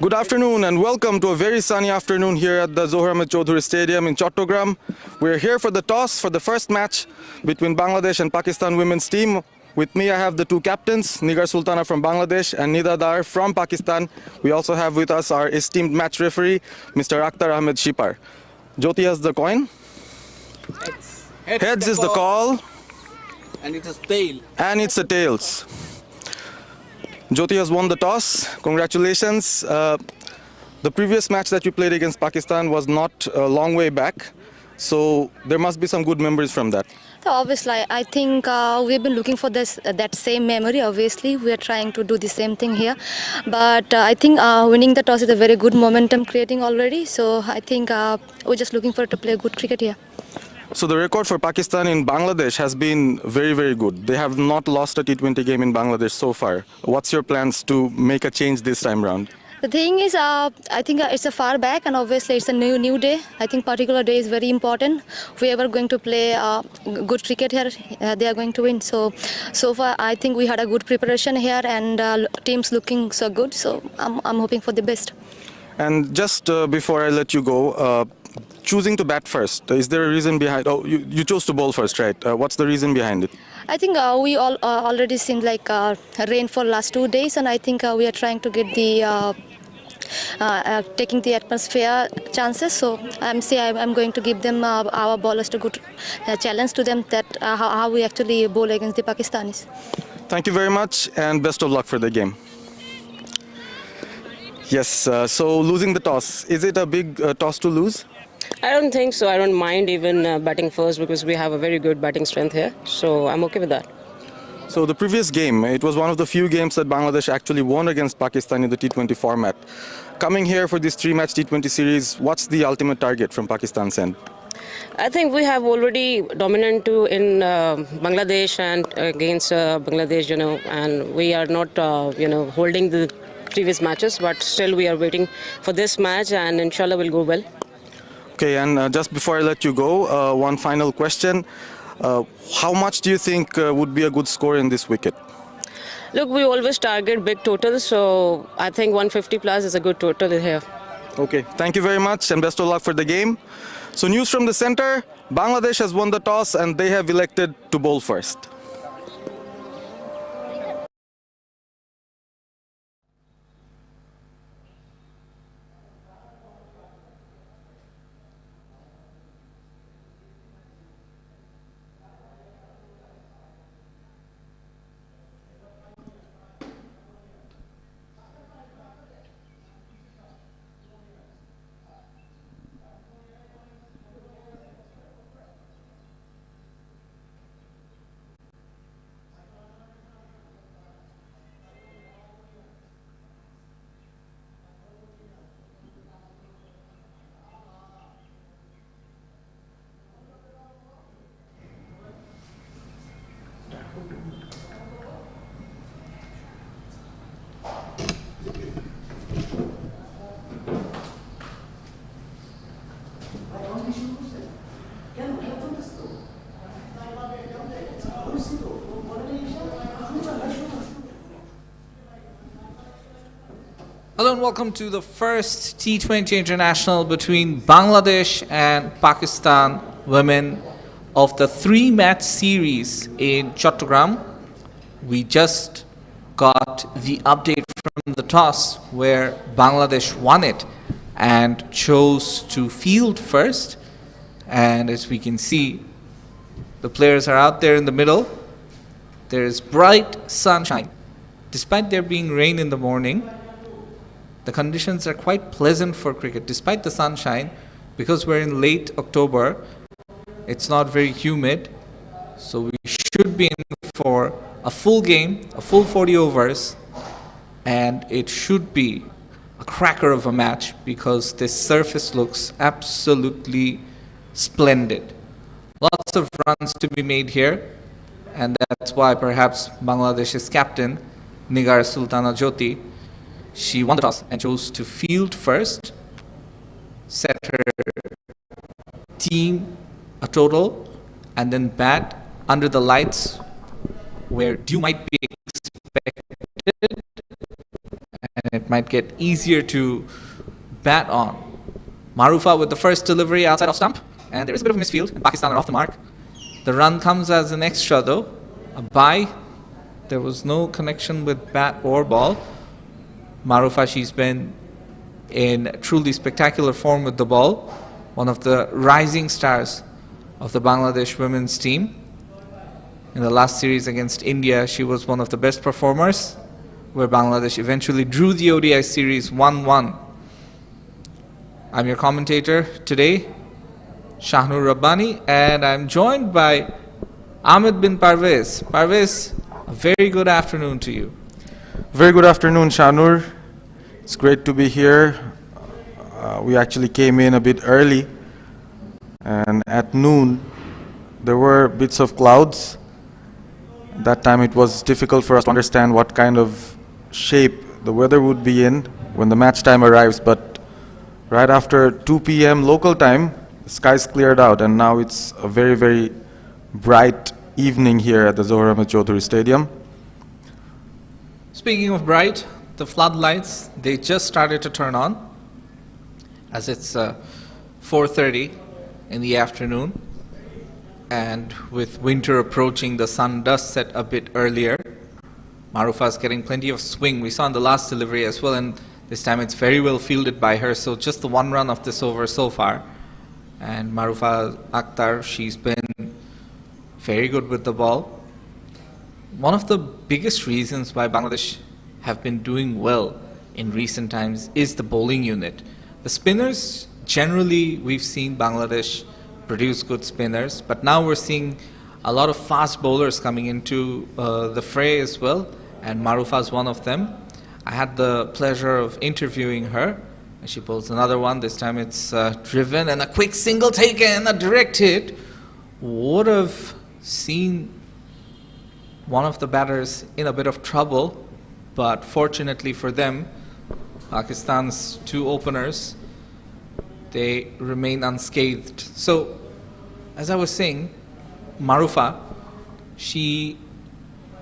Good afternoon and welcome to a very sunny afternoon here at the Zohar Ahmed Chaudhary Stadium in Chattogram. We're here for the toss for the first match between Bangladesh and Pakistan women's team. With me I have the two captains, Nigar Sultana from Bangladesh and Nida Dar from Pakistan. We also have with us our esteemed match referee, Mr. Akhtar Ahmed Shipar. Jyoti has the coin. Heads is the call. And it is tail. And it's a tails. Jyoti has won the toss. Congratulations. The previous match that you played against Pakistan was not a long way back, so there must be some good memories from that. So obviously, I think we've been looking for that same memory. Obviously, we are trying to do the same thing here. But I think winning the toss is a very good momentum creating already. So I think we're just looking for to play good cricket here. So the record for Pakistan in Bangladesh has been very, very good. They have not lost a T20 game in Bangladesh so far. What's your plans to make a change this time round? The thing is, I think it's a far back, and obviously it's a new day. I think particular day is very important. Whoever going to play good cricket here, they are going to win. So far, I think we had a good preparation here, and teams looking so good. So I'm hoping for the best. And just before I let you go, choosing to bat first, is there a reason behind? Oh, you chose to bowl first, right? What's the reason behind it? I think we all already seen like rain for last 2 days, and I think we are trying to get the taking the atmosphere chances. So I'm going to give them our bowlers to good challenge to them that how we actually bowl against the Pakistanis. Thank you very much and best of luck for the game. Yes, so losing the toss, is it a big toss to lose? I don't think so. I don't mind even batting first because we have a very good batting strength here. So I'm okay with that. So the previous game, it was one of the few games that Bangladesh actually won against Pakistan in the T20 format. Coming here for this 3-match T20 series, what's the ultimate target from Pakistan's end? I think we have already dominant in Bangladesh and against Bangladesh, and we are not, holding the previous matches, but still we are waiting for this match, and inshallah will go well. Okay, and just before I let you go, one final question. How much do you think would be a good score in this wicket? Look, we always target big totals, so I think 150 plus is a good total here. Okay, thank you very much and best of luck for the game. So news from the center, Bangladesh has won the toss and they have elected to bowl first. Hello and welcome to the first T20 international between Bangladesh and Pakistan women of the 3-match series in Chattogram. We just got the update from the toss where Bangladesh won it and chose to field first. And as we can see, the players are out there in the middle. There is bright sunshine. Despite there being rain in the morning, the conditions are quite pleasant for cricket despite the sunshine. Because we're in late October, it's not very humid, so we should be in for a full game, a full 40 overs, and it should be a cracker of a match because this surface looks absolutely splendid. Lots of runs to be made here, and that's why perhaps Bangladesh's captain, Nigar Sultana Jyoti, she won the toss and chose to field first, set her team a total, and then bat under the lights where dew might be expected. And it might get easier to bat on. Marufa with the first delivery outside of stump, and there is a bit of misfield, and Pakistan are off the mark. The run comes as an extra though, a bye. There was no connection with bat or ball. Marufa, she's been in truly spectacular form with the ball, one of the rising stars of the Bangladesh women's team. In the last series against India, she was one of the best performers, where Bangladesh eventually drew the ODI series 1-1. I'm your commentator today, Shahnur Rabbani, and I'm joined by Ahmed bin Parvez. Parvez, a very good afternoon to you. Very good afternoon, Shahnur. It's great to be here. We actually came in a bit early, and at noon there were bits of clouds. At that time it was difficult for us to understand what kind of shape the weather would be in when the match time arrives, but right after 2 p.m. local time, the skies cleared out, and now it's a very, very bright evening here at the Zohar Ahmed Chaudhary Stadium. Speaking of bright, the floodlights, they just started to turn on as it's 4:30 in the afternoon, and with winter approaching, the sun does set a bit earlier. Marufa's getting plenty of swing. We saw in the last delivery as well, and this time it's very well fielded by her, so just the one run of this over so far. And Marufa Akhtar, she's been very good with the ball. One of the biggest reasons why Bangladesh have been doing well in recent times is the bowling unit. The spinners, generally we've seen Bangladesh produce good spinners, but now we're seeing a lot of fast bowlers coming into the fray as well, and Marufa is one of them. I had the pleasure of interviewing her, and she bowls another one. This time it's driven, and a quick single taken, a direct hit. Would have seen one of the batters in a bit of trouble, but fortunately for them, Pakistan's two openers, they remain unscathed. So, as I was saying, Marufa, she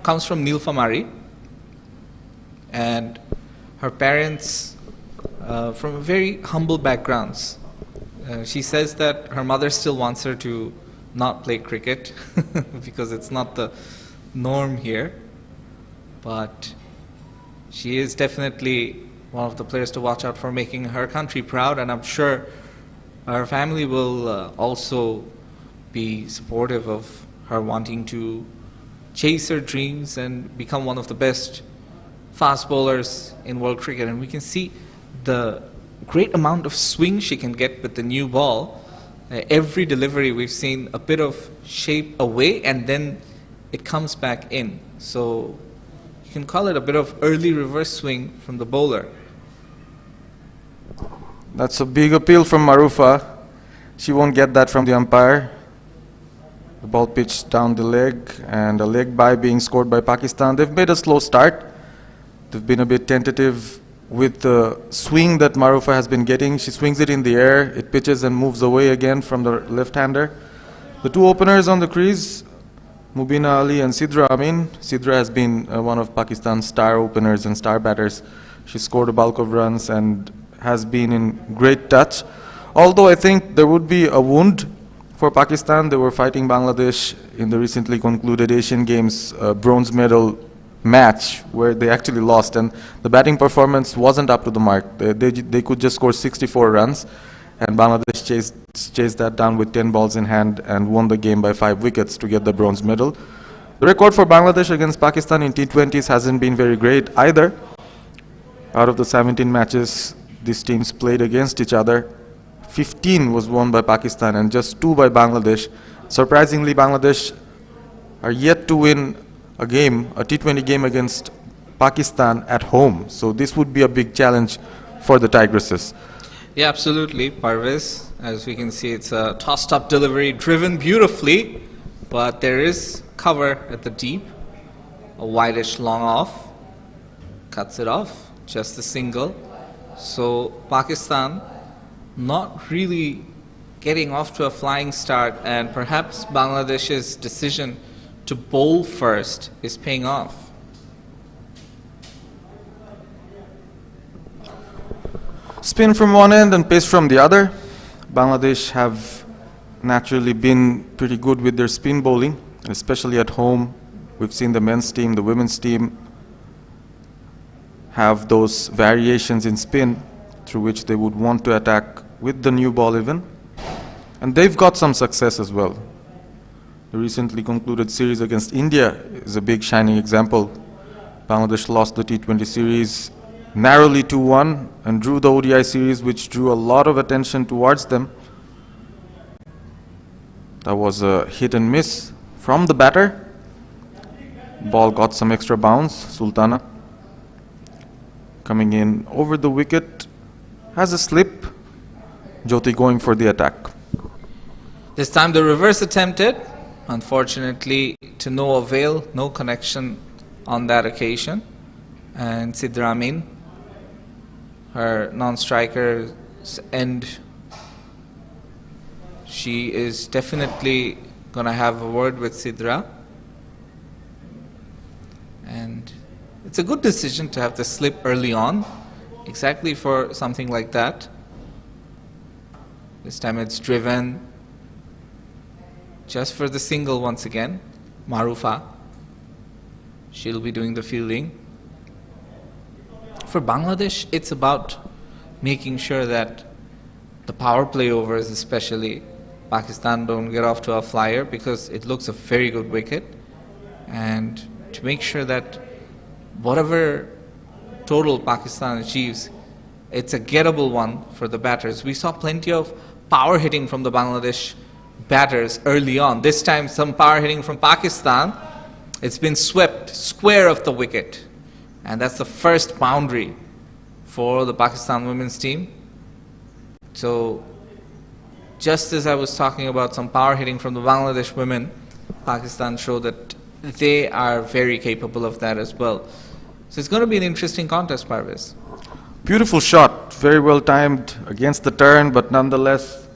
comes from Nilphamari, and her parents from very humble backgrounds. She says that her mother still wants her to not play cricket because it's not the norm here, but she is definitely one of the players to watch out for, making her country proud, and I'm sure her family will also be supportive of her wanting to chase her dreams and become one of the best fast bowlers in world cricket. And we can see the great amount of swing she can get with the new ball. Every delivery we've seen a bit of shape away and then it comes back in. So you can call it a bit of early reverse swing from the bowler. That's a big appeal from Marufa. She won't get that from the umpire. The ball pitched down the leg, and a leg bye being scored by Pakistan. They've made a slow start. They've been a bit tentative with the swing that Marufa has been getting. She swings it in the air, it pitches and moves away again from the left-hander. The two openers on the crease, Mubina Ali and Sidra Amin. Sidra has been one of Pakistan's star openers and star batters. She scored a bulk of runs and has been in great touch. Although I think there would be a wound for Pakistan. They were fighting Bangladesh in the recently concluded Asian Games bronze medal match where they actually lost, and the batting performance wasn't up to the mark. They could just score 64 runs, and Bangladesh chased that down with 10 balls in hand and won the game by 5 wickets to get the bronze medal. The record for Bangladesh against Pakistan in T20s hasn't been very great either. Out of the 17 matches these teams played against each other, 15 was won by Pakistan and just 2 by Bangladesh. Surprisingly, Bangladesh are yet to win a game, a T20 game against Pakistan at home. So this would be a big challenge for the Tigresses. Yeah, absolutely, Parvez. As we can see, it's a tossed up delivery, driven beautifully, but there is cover at the deep. A wideish long off, cuts it off, just a single. So Pakistan not really getting off to a flying start, and perhaps Bangladesh's decision to bowl first is paying off. Spin from one end and pace from the other. Bangladesh have naturally been pretty good with their spin bowling, especially at home. We've seen the men's team, the women's team have those variations in spin through which they would want to attack with the new ball even. And they've got some success as well. The recently concluded series against India is a big shining example. Bangladesh lost the T20 series narrowly 2-1 and drew the ODI series, which drew a lot of attention towards them. That was a hit and miss from the batter. Ball got some extra bounce. Sultana coming in over the wicket, has a slip. Jyoti going for the attack. This time the reverse attempted, unfortunately to no avail, no connection on that occasion. And Sidramin, her non-striker's end, she is definitely going to have a word with Sidra. And it's a good decision to have the slip early on, exactly for something like that. This time it's driven just for the single once again. Marufa, she'll be doing the fielding. For Bangladesh, it's about making sure that the power play overs, especially Pakistan, don't get off to a flyer, because it looks a very good wicket. And to make sure that whatever total Pakistan achieves, it's a gettable one for the batters. We saw plenty of power hitting from the Bangladesh batters early on. This time some power hitting from Pakistan. It's been swept square of the wicket. And that's the first boundary for the Pakistan women's team. So just as I was talking about some power hitting from the Bangladesh women, Pakistan showed that they are very capable of that as well. So it's going to be an interesting contest, Parvez. Beautiful shot, very well timed against the turn, but nonetheless,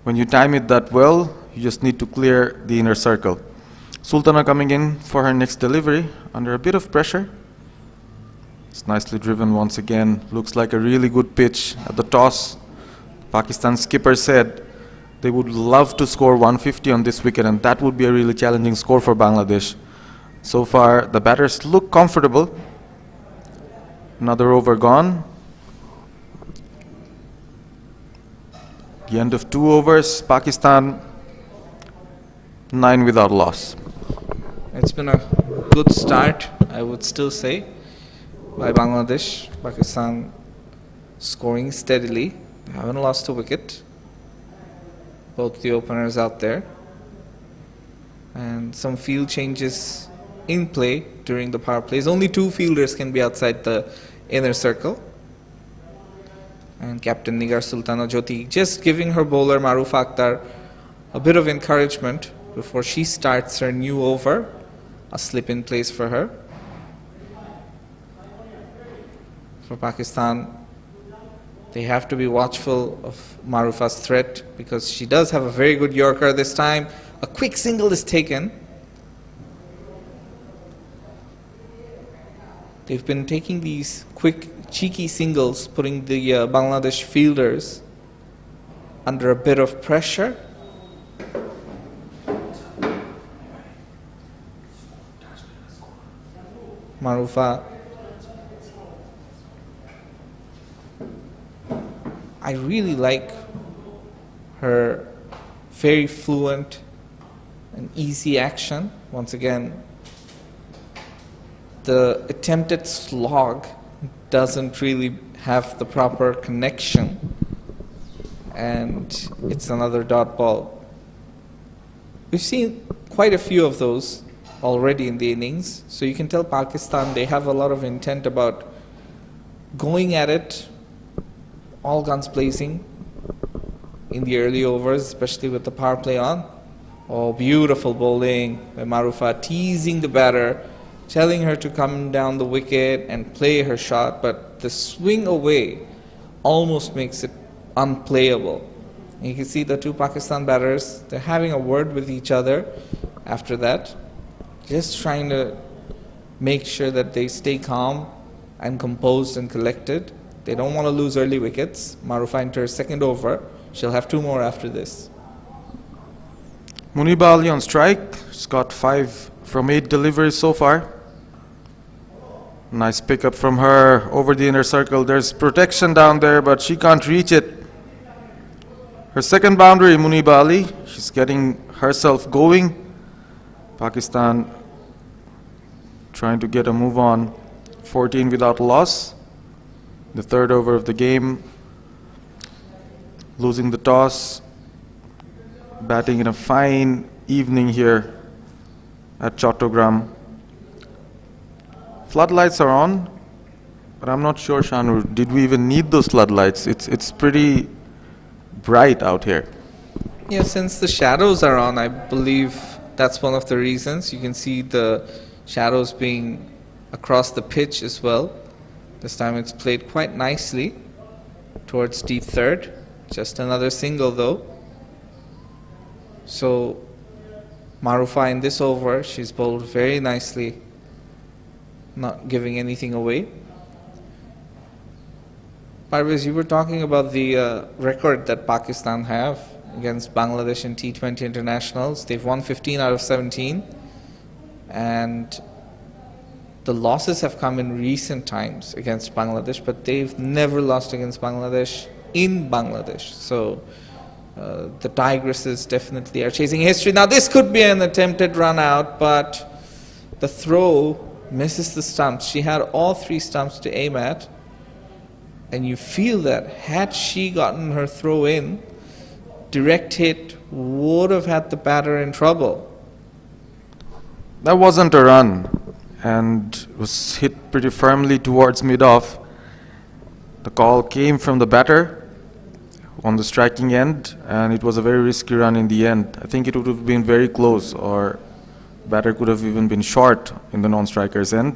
when you time it that well, you just need to clear the inner circle. Sultana coming in for her next delivery under a bit of pressure. It's nicely driven once again. Looks like a really good pitch at the toss. Pakistan skipper said they would love to score 150 on this wicket, and that would be a really challenging score for Bangladesh. So far, the batters look comfortable. Another over gone. The end of 2 overs, Pakistan 9 without loss. It's been a good start, I would still say, by Bangladesh. Pakistan scoring steadily. They haven't lost a wicket. Both the openers out there. And some field changes in play during the power plays. Only 2 fielders can be outside the inner circle. And Captain Nigar Sultana Jyoti just giving her bowler Maruf Akhtar a bit of encouragement before she starts her new over. A slip in place for her. For Pakistan, they have to be watchful of Marufa's threat, because she does have a very good Yorker this time. A quick single is taken. They've been taking these quick, cheeky singles, putting the Bangladesh fielders under a bit of pressure. Marufa, I really like her very fluent and easy action. Once again, the attempted slog doesn't really have the proper connection, and it's another dot ball. We've seen quite a few of those already in the innings, so you can tell Pakistan, they have a lot of intent about going at it, all guns blazing in the early overs, especially with the power play on. Oh, beautiful bowling by Marufa, teasing the batter, telling her to come down the wicket and play her shot, but the swing away almost makes it unplayable. And you can see the 2 Pakistan batters, they're having a word with each other after that, just trying to make sure that they stay calm and composed and collected. They don't want to lose early wickets. Marufa enters second over. She'll have 2 more after this. Muniba Ali on strike. She's got 5 from 8 deliveries so far. Nice pickup from her over the inner circle. There's protection down there, but she can't reach it. Her second boundary, Muniba Ali. She's getting herself going. Pakistan trying to get a move on. 14 without loss. The third over of the game. Losing the toss. Batting in a fine evening here at Chattogram. Floodlights are on, but I'm not sure, Shanur, did we even need those floodlights? It's pretty bright out here. Yeah, since the shadows are on, I believe that's one of the reasons. You can see the shadows being across the pitch as well. This time it's played quite nicely towards deep third. Just another single though. So Marufa in this over, she's bowled very nicely, not giving anything away. Parvez, you were talking about the record that Pakistan have against Bangladesh in T20 internationals. They've won 15 out of 17, and the losses have come in recent times against Bangladesh, but they've never lost against Bangladesh in Bangladesh. So the Tigresses definitely are chasing history. Now this could be an attempted run out, but the throw misses the stumps. She had all 3 stumps to aim at, and you feel that had she gotten her throw in, direct hit would have had the batter in trouble. That wasn't a run, and was hit pretty firmly towards mid-off. The call came from the batter on the striking end, and it was a very risky run in the end. I think it would have been very close, or batter could have even been short in the non-striker's end.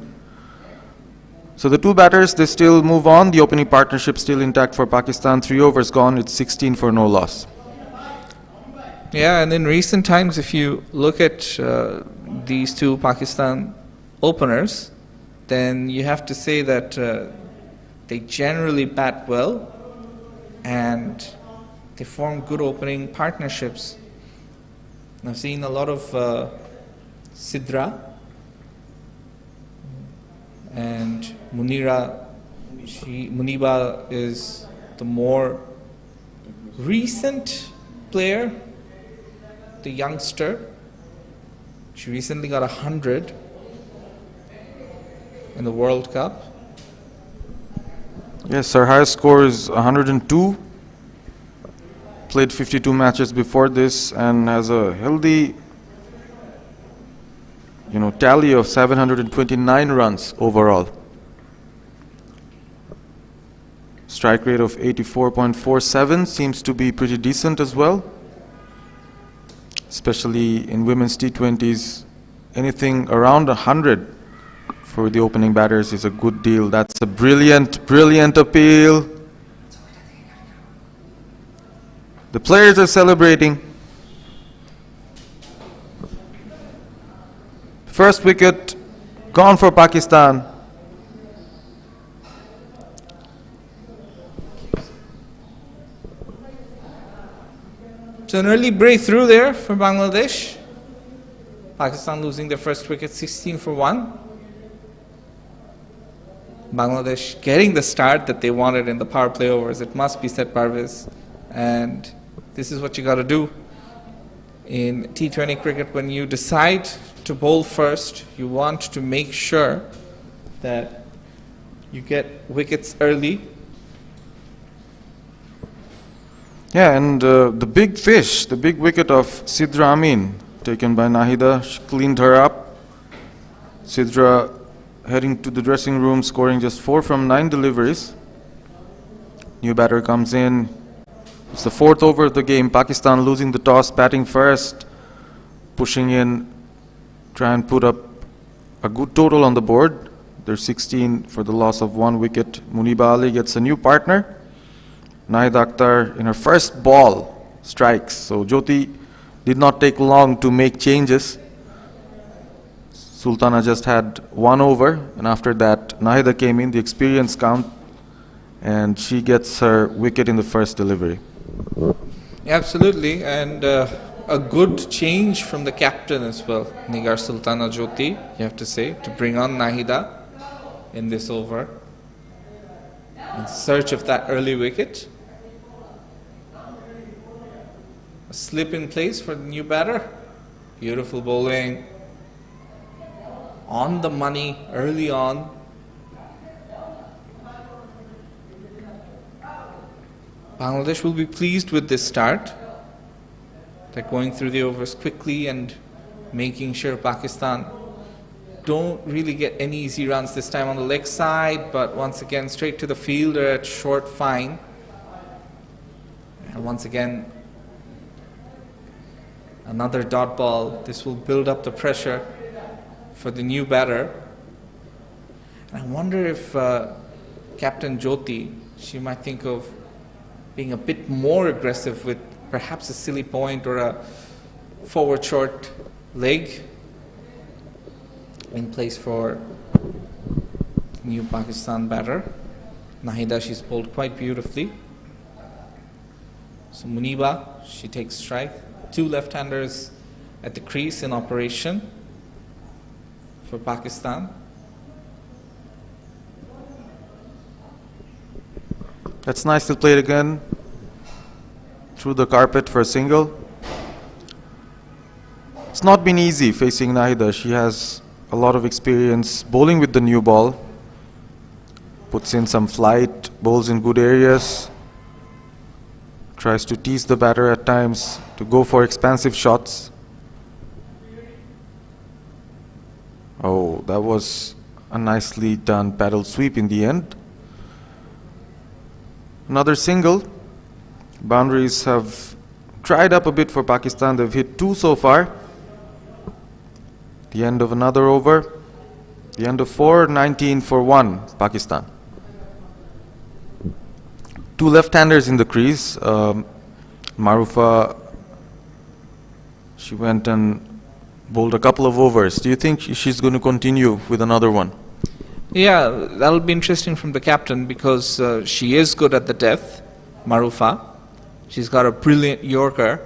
So the 2 batters, they still move on. The opening partnership still intact for Pakistan. 3 overs gone. It's 16 for no loss. Yeah, and in recent times, if you look at these 2 Pakistan openers, then you have to say that they generally bat well and they form good opening partnerships. I've seen a lot of Sidra and Muniba is the more recent player, the youngster. She recently got 100 in the World Cup. Yes, her highest score is 102. Played 52 matches before this and has a healthy, tally of 729 runs overall. Strike rate of 84.47 seems to be pretty decent as well. Especially in women's T20s, anything around 100 for the opening batters is a good deal. That's a brilliant, brilliant appeal. The players are celebrating. First wicket gone for Pakistan. It's an early breakthrough there for Bangladesh. Pakistan losing their first wicket 16 for 1. Bangladesh getting the start that they wanted in the power play overs, it must be said, Parvez. And this is what you got to do in T20 cricket. When you decide to bowl first, you want to make sure that you get wickets early. Yeah, and the big fish, the big wicket of Sidra Amin, taken by Nahida, she cleaned her up. Sidra heading to the dressing room, scoring just 4 from 9 deliveries. New batter comes in. It's the 4th over of the game. Pakistan losing the toss, batting first, pushing in, try and put up a good total on the board. There's 16 for the loss of 1 wicket. Muniba Ali gets a new partner. Nahida Akhtar in her first ball strikes. So Jyoti did not take long to make changes. Sultana just had 1 over, and after that Nahida came in. The experience count and she gets her wicket in the first delivery. Absolutely, and a good change from the captain as well, Nigar Sultana Jyoti, you have to say, to bring on Nahida in this over in search of that early wicket. A slip in place for the new batter. Beautiful bowling. On the money early on. Bangladesh will be pleased with this start. They're going through the overs quickly and making sure Pakistan don't really get any easy runs this time on the leg side, but once again straight to the fielder at short fine. And once again another dot ball. This will build up the pressure for the new batter. And I wonder if Captain Jyoti, she might think of being a bit more aggressive with perhaps a silly point or a forward short leg in place for new Pakistan batter. Nahida, she's bowled quite beautifully. So Muniba, she takes strike. Two left-handers at the crease in operation for Pakistan. That's nicely played again. Through the carpet for a single. It's not been easy facing Nahida. She has a lot of experience bowling with the new ball. Puts in some flight, bowls in good areas. Tries to tease the batter at times to go for expansive shots. Oh, that was a nicely done paddle sweep in the end. Another single. Boundaries have dried up a bit for Pakistan. They've hit 2 so far. The end of another over. The end of 4, 19 for 1, Pakistan. 2 left-handers in the crease. Marufa, she went and bowled a couple of overs. Do you think she's going to continue with another one? Yeah, that'll be interesting from the captain because she is good at the death, Marufa. She's got a brilliant Yorker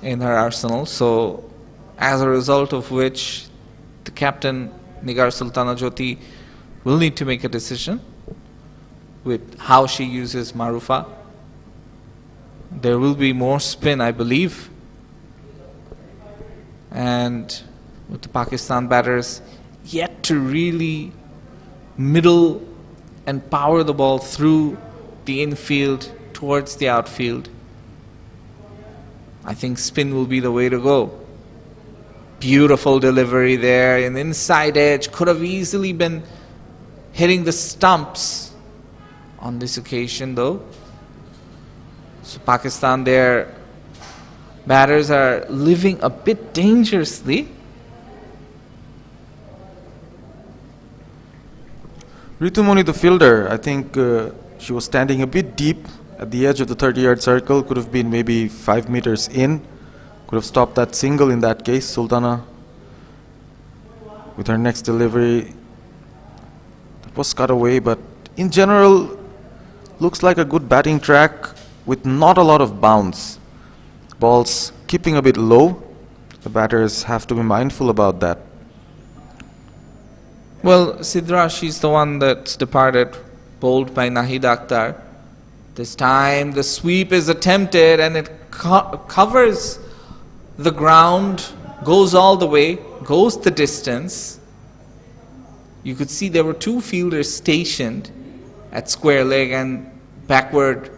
in her arsenal. So as a result of which the captain, Nigar Sultana Jyoti, will need to make a decision with how she uses Marufa. There will be more spin, I believe. And with the Pakistan batters yet to really middle and power the ball through the infield towards the outfield, I think spin will be the way to go. Beautiful delivery there, an inside edge, could have easily been hitting the stumps on this occasion though. So Pakistan, their batters are living a bit dangerously. Ritumoni, the fielder, I think she was standing a bit deep at the edge of the 30-yard circle. Could have been maybe 5 meters in. Could have stopped that single in that case. Sultana, with her next delivery, that was cut away, but in general, looks like a good batting track with not a lot of bounce. Balls keeping a bit low. The batters have to be mindful about that. Well, Sidra, she's the one that's departed, bowled by Nahid Akhtar. This time the sweep is attempted and it covers the ground, goes all the way, goes the distance. You could see there were 2 fielders stationed at square leg and backward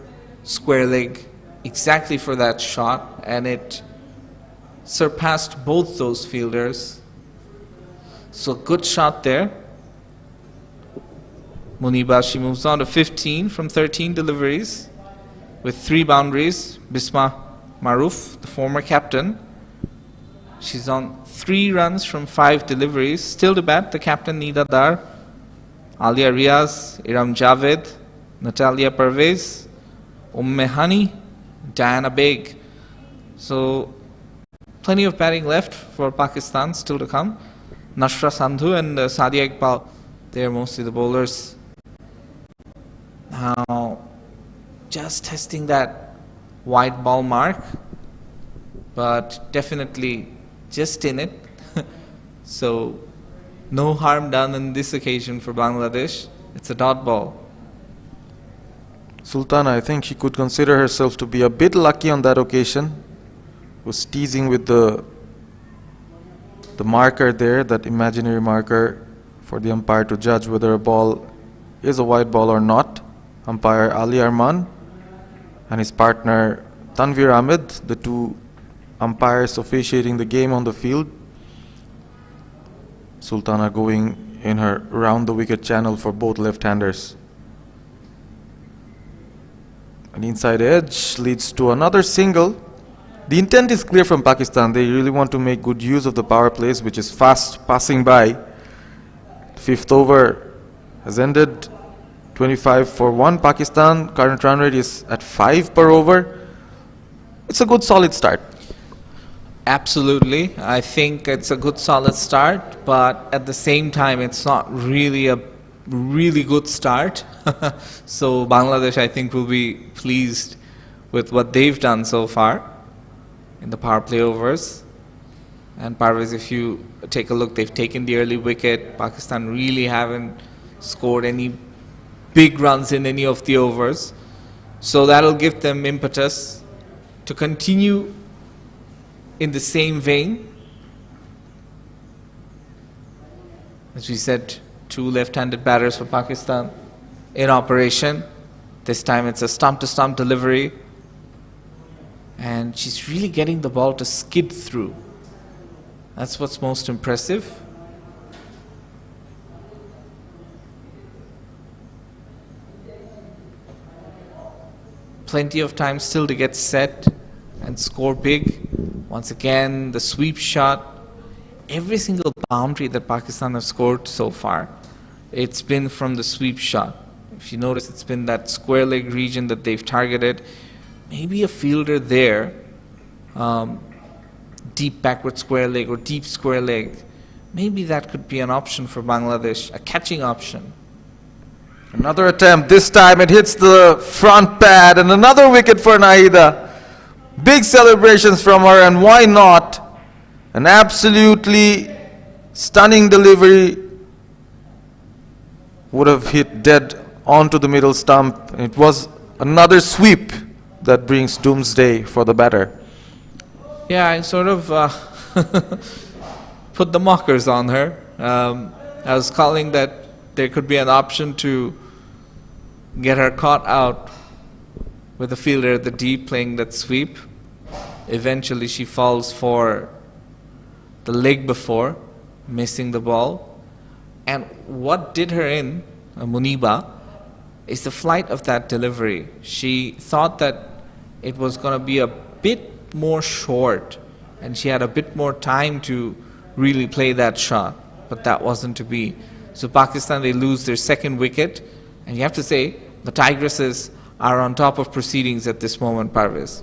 square leg exactly for that shot, and it surpassed both those fielders. So good shot there. Muniba, she moves on to 15 from 13 deliveries with 3 boundaries. Bisma Maruf, the former captain, she's on 3 runs from 5 deliveries. Still to bat, the captain Nida Dar, Alia Riaz, Iram Javed, Natalia Parvez, Hani, Diana Beg. So plenty of batting left for Pakistan still to come. Nashra Sandhu and Sadia Iqbal, they're mostly the bowlers. Now, just testing that white ball mark, but definitely just in it. So, no harm done on this occasion for Bangladesh. It's a dot ball. Sultana, I think she could consider herself to be a bit lucky on that occasion. Was teasing with the marker there, that imaginary marker for the umpire to judge whether a ball is a white ball or not. Umpire Ali Arman and his partner Tanvir Ahmed, the two umpires officiating the game on the field. Sultana going in her round the wicket channel for both left-handers. An inside edge leads to another single. The intent is clear from Pakistan. They really want to make good use of the power plays, which is fast passing by. Fifth over has ended 25 for 1 Pakistan. Current run rate is at 5 per over. It's a good solid start. Absolutely. I think it's a good solid start, but at the same time, it's not really a really good start. So Bangladesh, I think, will be pleased with what they've done so far in the power play overs. And Parvez, if you take a look, they've taken the early wicket. Pakistan really haven't scored any big runs in any of the overs. So that'll give them impetus to continue in the same vein. As we said, 2 left-handed batters for Pakistan in operation. This time it's a stump-to-stump delivery. And she's really getting the ball to skid through. That's what's most impressive. Plenty of time still to get set and score big. Once again, the sweep shot. Every single boundary that Pakistan have scored so far, it's been from the sweep shot. If you notice, it's been that square leg region that they've targeted. Maybe a fielder there, deep backward square leg or deep square leg. Maybe that could be an option for Bangladesh, a catching option. Another attempt. This time it hits the front pad, and another wicket for Nahida. Big celebrations from her, and why not? An absolutely stunning delivery. Would have hit dead onto the middle stump. It was another sweep that brings doomsday for the batter. Yeah, I sort of put the mockers on her. I was calling that there could be an option to get her caught out with the fielder at the deep playing that sweep. Eventually she falls for the leg before, missing the ball. And what did her in, Muniba, is the flight of that delivery. She thought that it was going to be a bit more short and she had a bit more time to really play that shot, but that wasn't to be. So Pakistan, they lose their second wicket, and you have to say the Tigresses are on top of proceedings at this moment, Parvez.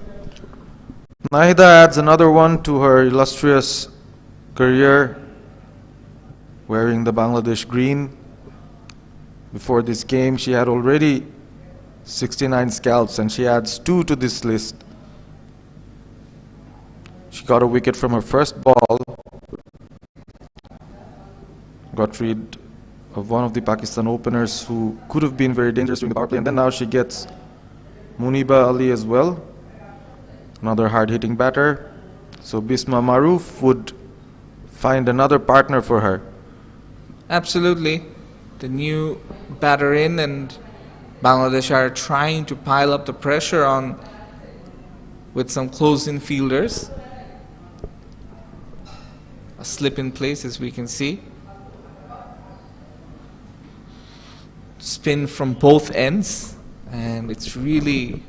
Nahida adds another one to her illustrious career, wearing the Bangladesh green. Before this game, she had already 69 scalps, and she adds 2 to this list. She got a wicket from her first ball, got rid of one of the Pakistan openers who could have been very dangerous during the power play, and then now she gets Muniba Ali as well, another hard-hitting batter. So Bisma Maroof would find another partner for her. Absolutely. The new batter in, and Bangladesh are trying to pile up the pressure on with some close-in fielders. A slip in place, as we can see. Spin from both ends, and it's really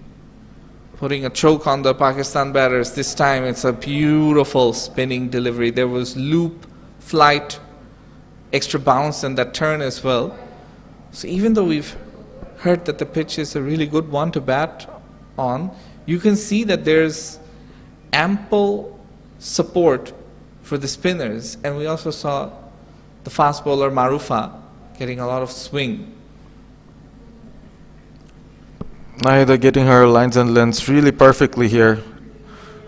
putting a choke on the Pakistan batters. This time it's a beautiful spinning delivery. There was loop, flight, extra bounce, and that turn as well. So even though we've heard that the pitch is a really good one to bat on, you can see that there's ample support for the spinners, and we also saw the fast bowler Marufa getting a lot of swing. Nahida getting her lines and lengths really perfectly here.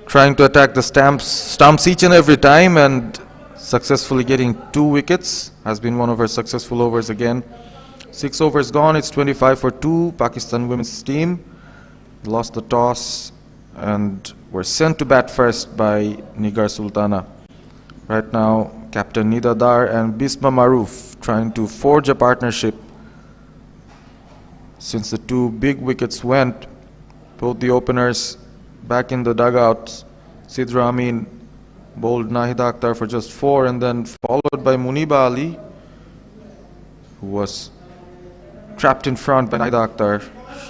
Trying to attack the stumps each and every time and successfully getting 2 wickets. Has been one of her successful overs again. 6 overs gone, it's 25 for 2. Pakistan women's team lost the toss and were sent to bat first by Nigar Sultana. Right now, Captain Nida Dar and Bisma Maroof trying to forge a partnership. Since the 2 big wickets went, both the openers back in the dugouts. Sidra Amin bowled Nahida Akhtar for just 4 and then followed by Muniba Ali, who was trapped in front by Nahida Akhtar.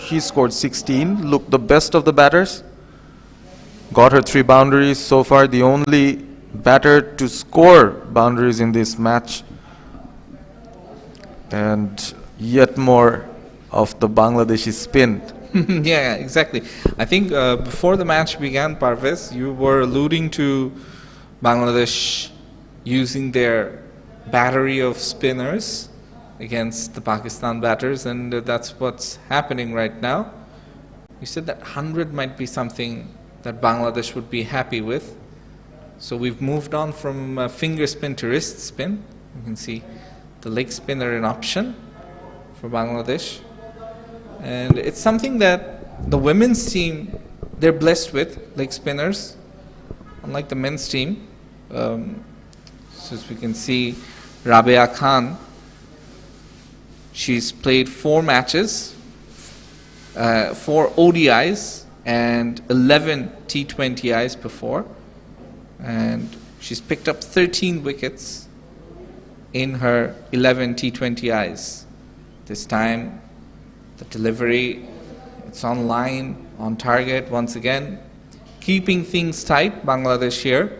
She scored 16, looked the best of the batters. Got her 3 boundaries. So far the only batter to score boundaries in this match. And yet more of the Bangladeshi spin. Yeah, exactly. I think before the match began, Parvez, you were alluding to Bangladesh using their battery of spinners against the Pakistan batters, and that's what's happening right now. You said that 100 might be something that Bangladesh would be happy with. So we've moved on from finger spin to wrist spin. You can see the leg spinner in option for Bangladesh. And it's something that the women's team, they're blessed with, leg spinners, unlike the men's team. So as we can see, Rabia Khan, she's played 4 matches, 4 ODIs and 11 T20is before. And she's picked up 13 wickets in her 11 T20is. This time, the delivery, it's on line, on target once again. Keeping things tight, Bangladesh here.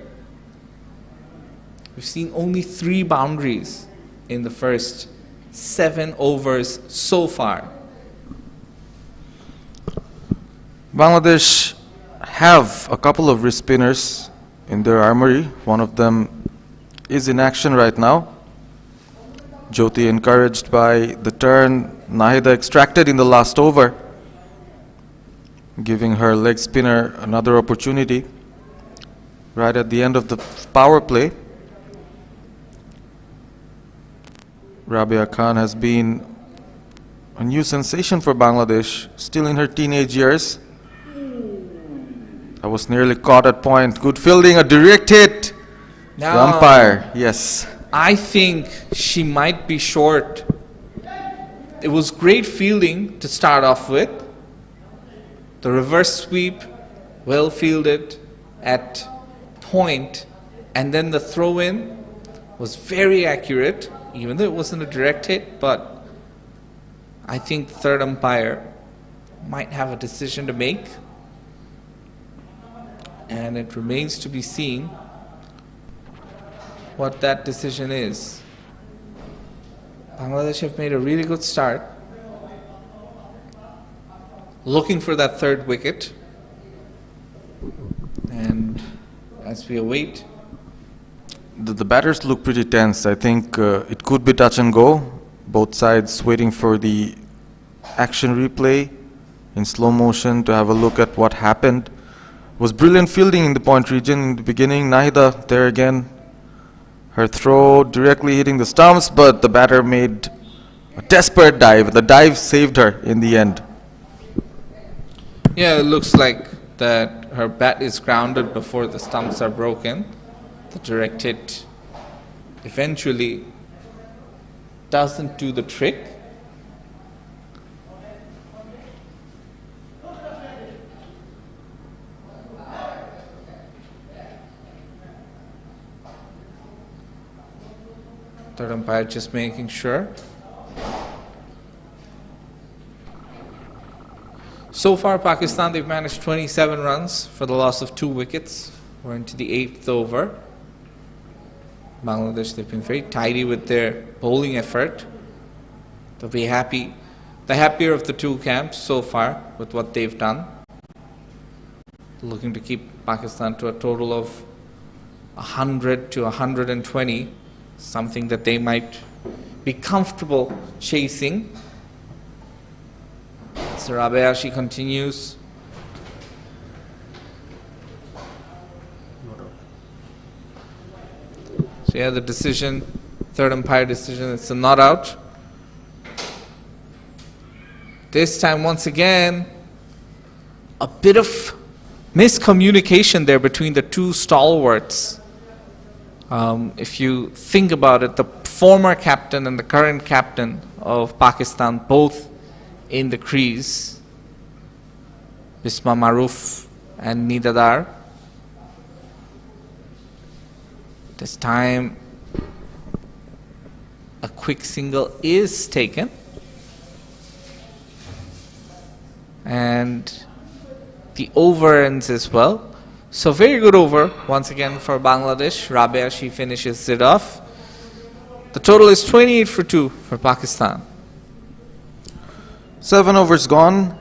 We've seen only 3 boundaries in the first 7 overs so far. Bangladesh have a couple of wrist spinners in their armory. One of them is in action right now. Jyoti, encouraged by the turn Nahida extracted in the last over, giving her leg spinner another opportunity right at the end of the power play. Rabia Khan has been a new sensation for Bangladesh, still in her teenage years. I was nearly caught at point. Good fielding, a direct hit. Now, The umpire, yes. I think she might be short. It was great fielding to start off with. The reverse sweep, well fielded at point, and then the throw in was very accurate, even though it wasn't a direct hit. But I think the third umpire might have a decision to make, and it remains to be seen what that decision is. Bangladesh have made a really good start, looking for that 3rd wicket, and as we await, The batters look pretty tense. I think it could be touch and go. Both sides waiting for the action replay in slow motion to have a look at what happened. Was brilliant fielding in the point region in the beginning. Nahida there again. Her throw directly hitting the stumps, but the batter made a desperate dive. The dive saved her in the end. yeah, it looks like that her bat is grounded before the stumps are broken. The direct hit eventually doesn't do the trick. Third umpire just making sure. So far, Pakistan, they've managed 27 runs for the loss of 2 wickets. We're into the 8th over. Bangladesh, they've been very tidy with their bowling effort. They'll be happy, the happier of the 2 camps so far with what they've done. Looking to keep Pakistan to a total of 100 to 120, something that they might be comfortable chasing. It's So Rabea, she continues. So yeah, the decision, third umpire decision, it's a not out. This time, once again, a bit of miscommunication there between the two stalwarts. If you think about it, the former captain and the current captain of Pakistan, both in the crease, Bisma Maroof and Nidadar. This time, a quick single is taken. And the over ends as well. So very good over once again for Bangladesh. Rabea, she finishes it off. The total is 28 for 2 for Pakistan. 7 overs gone.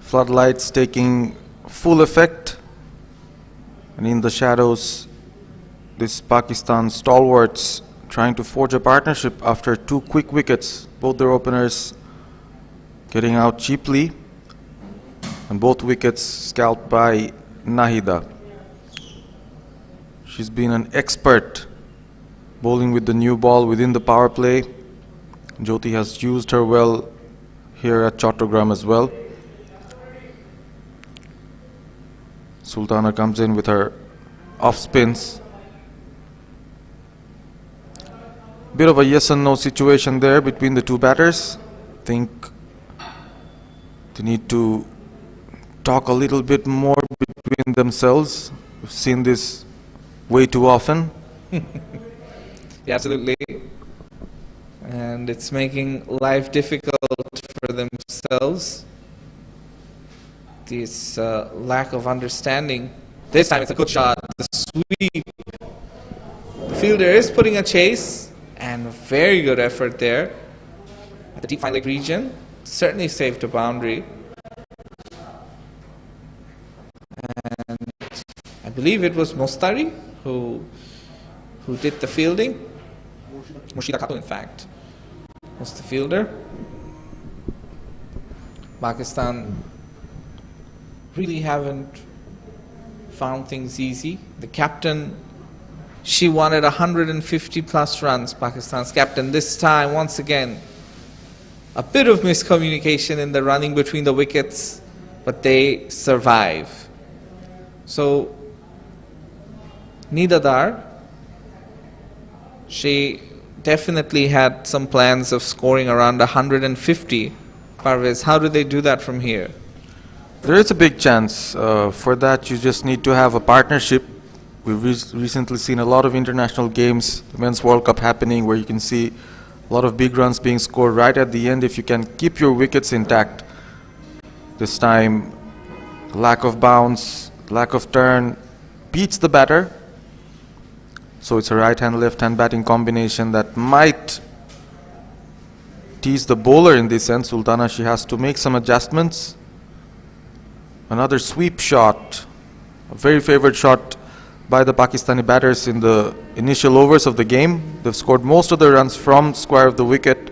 Floodlights taking full effect. And in the shadows, this Pakistan stalwarts trying to forge a partnership after 2 quick wickets. Both their openers getting out cheaply. And both wickets scalped by Nahida. She's been an expert bowling with the new ball within the power play. Jyoti has used her well here at Chattogram as well. Sultana comes in with her off spins. Bit of a yes and no situation there between the two batters. Think they need to talk a little bit more between themselves. We've seen this way too often. Yeah, absolutely. And it's making life difficult for themselves. This lack of understanding. This time it's a good shot. The sweep. The fielder is putting a chase, and very good effort there at the deep fine leg region. Certainly saved a boundary. And I believe it was Mostari who did the fielding. Mushida Khatun, in fact, was the fielder. Pakistan really haven't found things easy. The captain, she wanted 150 plus runs, Pakistan's captain. This time, once again, a bit of miscommunication in the running between the wickets, but they survive. So, Nidadar, she definitely had some plans of scoring around 150. Parvez, how do they do that from here? There is a big chance. For that, you just need to have a partnership. We've recently seen a lot of international games, the Men's World Cup happening, where you can see a lot of big runs being scored right at the end if you can keep your wickets intact. This time, lack of bounce, lack of turn beats the batter. So it's a right-hand, left-hand batting combination that might tease the bowler in this sense. Sultana, she has to make some adjustments. Another sweep shot, a very favored shot by the Pakistani batters in the initial overs of the game. They've scored most of the runs from square of the wicket.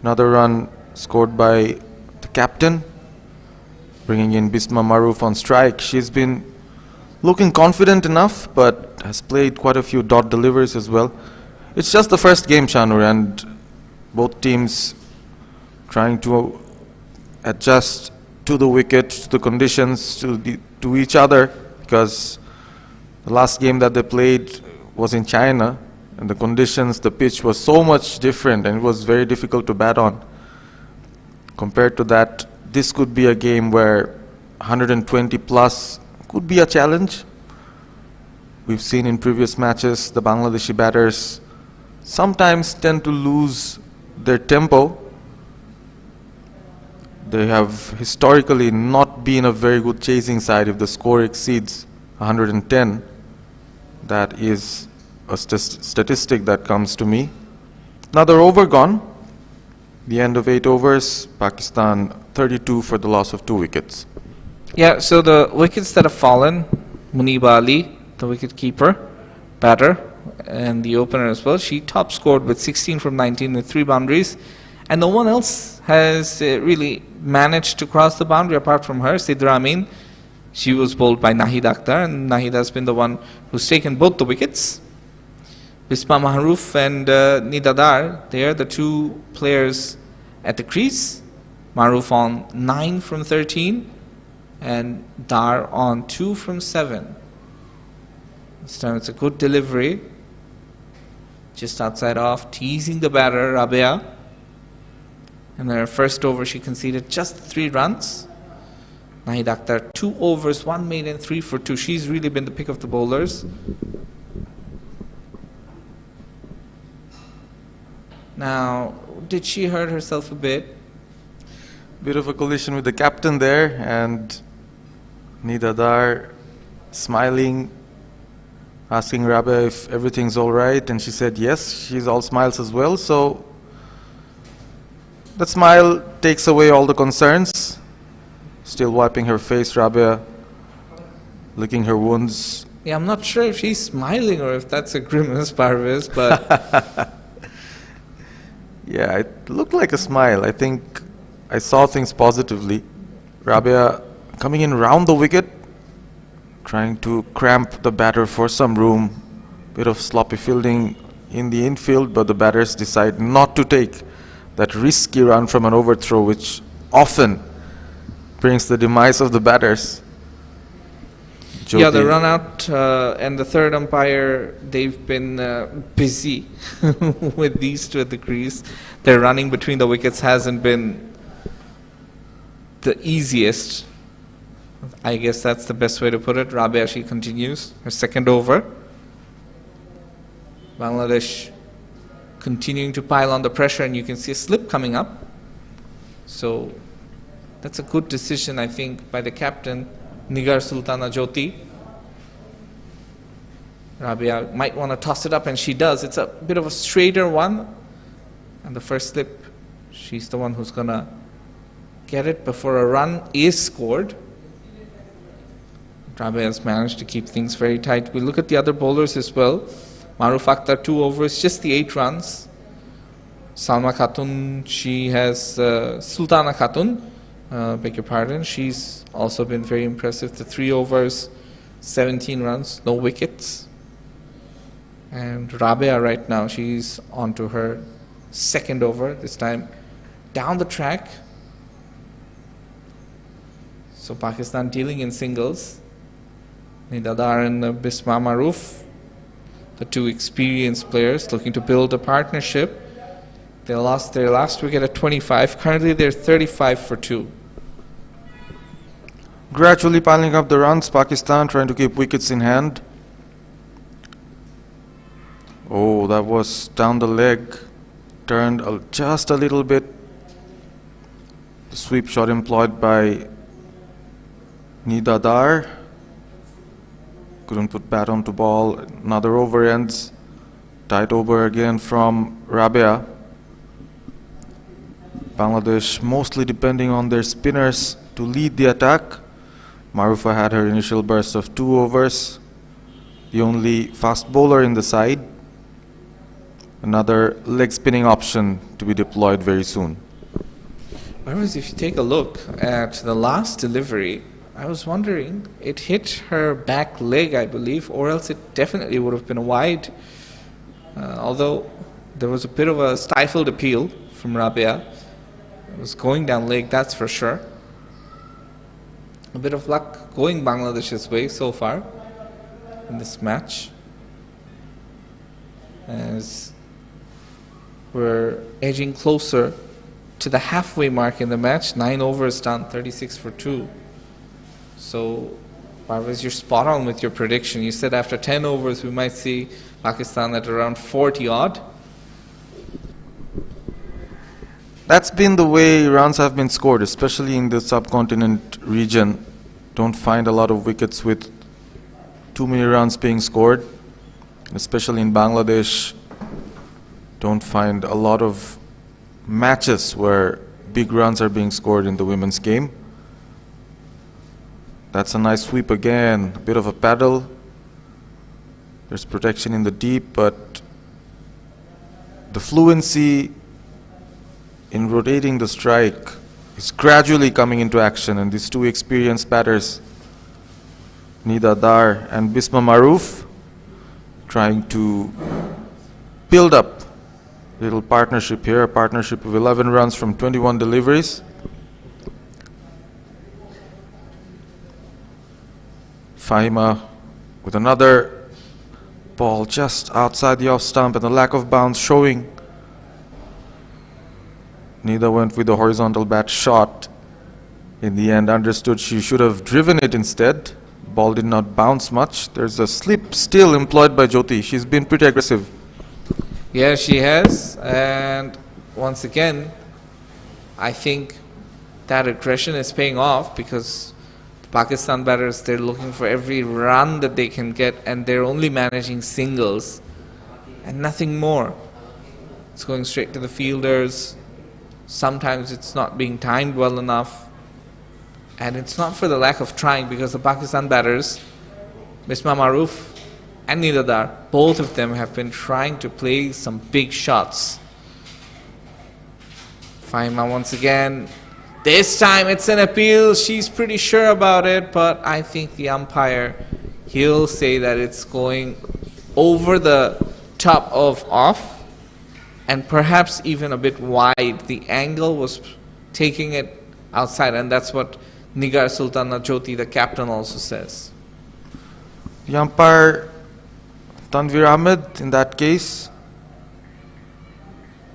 Another run scored by the captain, bringing in Bisma Maroof on strike. She's been looking confident enough, but has played quite a few dot deliveries as well. It's just the first game, Shanur, and both teams trying to adjust to the wicket, to the conditions, to each other, because the last game that they played was in China, and the conditions, the pitch was so much different, and it was very difficult to bat on. Compared to that, this could be a game where 120 plus could be a challenge. We've seen in previous matches the Bangladeshi batters sometimes tend to lose their tempo. They have historically not been a very good chasing side. If the score exceeds 110, that is a statistic that comes to me. Another over gone. The end of 8 overs, Pakistan 32 for the loss of 2 wickets. Yeah, so the wickets that have fallen, Munib Ali, the wicket keeper, batter, and the opener as well, she top scored with 16 from 19 with 3 boundaries. and no one else has really managed to cross the boundary apart from her. Sidra Amin, she was bowled by Nahid Akhtar, and Nahid has been the one who's taken both the wickets. Bisma Mahroof and Nida Dar, they are the two players at the crease. Mahroof on 9 from 13 and Dar on 2 from 7. This time it's a good delivery. Just outside off, teasing the batter, Rabia. In her first over, she conceded just 3 runs. Nahid Akhtar, 2 overs, 1 maiden, 3 for 2. She's really been the pick of the bowlers. Now, did she hurt herself a bit? Bit of a collision with the captain there, and Nida Dar smiling, asking Rabia if everything's all right, and she said yes, she's all smiles as well. So that smile takes away all the concerns. Still wiping her face, Rabia, licking her wounds. Yeah, I'm not sure if she's smiling or if that's a grimace, Parvez, but Yeah, it looked like a smile. I think I saw things positively. Rabia coming in round the wicket, trying to cramp the batter for some room. Bit of sloppy fielding in the infield, but the batters decide not to take that risky run from an overthrow, which often brings the demise of the batters. yeah, the Jyoti- run out and the third umpire, they've been busy with these two at the crease. Their running between the wickets hasn't been the easiest. I guess that's the best way to put it. Rabia, she continues her second over. Bangladesh continuing to pile on the pressure, and you can see a slip coming up. So that's a good decision, I think, by the captain, Nigar Sultana Jyoti. Rabia might want to toss it up, and she does. It's a bit of a straighter one. And the first slip, she's the one who's going to get it before a run is scored. Rabia has managed to keep things very tight. We look at the other bowlers as well. Mahroof Akhtar, 2 overs, just the 8 runs. Salma Khatun, she has Sultana Khatun, beg your pardon. She's also been very impressive. The 3 overs, 17 runs, no wickets. And Rabia right now, she's on to her second over, this time down the track. So Pakistan dealing in singles. Nida Dar and Bisma Mahroof, the 2 experienced players looking to build a partnership. They lost their last wicket at 25. Currently they're 35 for 2. Gradually piling up the runs, Pakistan trying to keep wickets in hand. Oh, that was down the leg, turned just a little bit. The sweep shot employed by Nida Dar. Couldn't put bat onto ball. Another over ends. Tight over again from Rabia. Bangladesh mostly depending on their spinners to lead the attack. Marufa had her initial burst of 2 overs. The only fast bowler in the side. Another leg spinning option to be deployed very soon. Whereas if you take a look at the last delivery, I was wondering, it hit her back leg, I believe, or else it definitely would have been wide. Although there was a bit of a stifled appeal from Rabia. It was going down leg, that's for sure. A bit of luck going Bangladesh's way so far in this match, as we're edging closer to the halfway mark in the match. 9 overs done, 36 for 2. So, Parvez, you're spot on with your prediction. You said after 10 overs we might see Pakistan at around 40 odd. That's been the way runs have been scored, especially in the subcontinent region. Don't find a lot of wickets with too many runs being scored. Especially in Bangladesh, don't find a lot of matches where big runs are being scored in the women's game. That's a nice sweep again, a bit of a paddle. There's protection in the deep, but the fluency in rotating the strike is gradually coming into action, and these two experienced batters, Nida Dar and Bisma Maroof, trying to build up a little partnership here, a partnership of 11 runs from 21 deliveries. Fahima with another ball just outside the off stump, and the lack of bounce showing. Nida went with the horizontal bat shot. In the end, understood she should have driven it instead. Ball did not bounce much. There's a slip still employed by Jyoti. She's been pretty aggressive. Yeah, she has. And once again, I think that aggression is paying off, because the Pakistan batters, they're looking for every run that they can get, and they're only managing singles and nothing more. It's going straight to the fielders. Sometimes it's not being timed well enough. And it's not for the lack of trying, because the Pakistan batters, Bisma Maroof and Nida Dar, both of them have been trying to play some big shots. Fahima once again. This time it's an appeal. She's pretty sure about it, but I think the umpire, he'll say that it's going over the top of off, and perhaps even a bit wide. The angle was taking it outside, and that's what Nigar Sultana Jyoti, the captain, also says. The umpire, Tanvir Ahmed, in that case,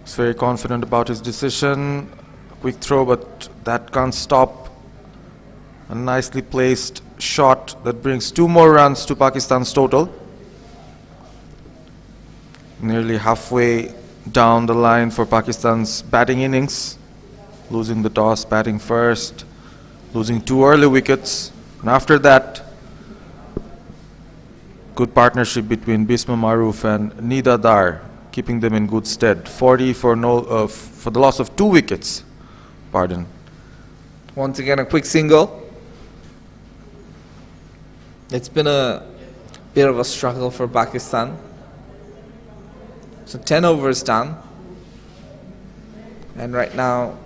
was very confident about his decision. Quick throw, but that can't stop a nicely placed shot that brings 2 more runs to Pakistan's total. Nearly halfway down the line for Pakistan's batting innings, losing the toss, batting first, losing 2 early wickets, and after that, good partnership between Bisma Maroof and Nida Dar, keeping them in good stead. 40 for the loss of 2 wickets. Pardon. Once again, a quick single. It's been a bit of a struggle for Pakistan. So 10 overs done. And right now,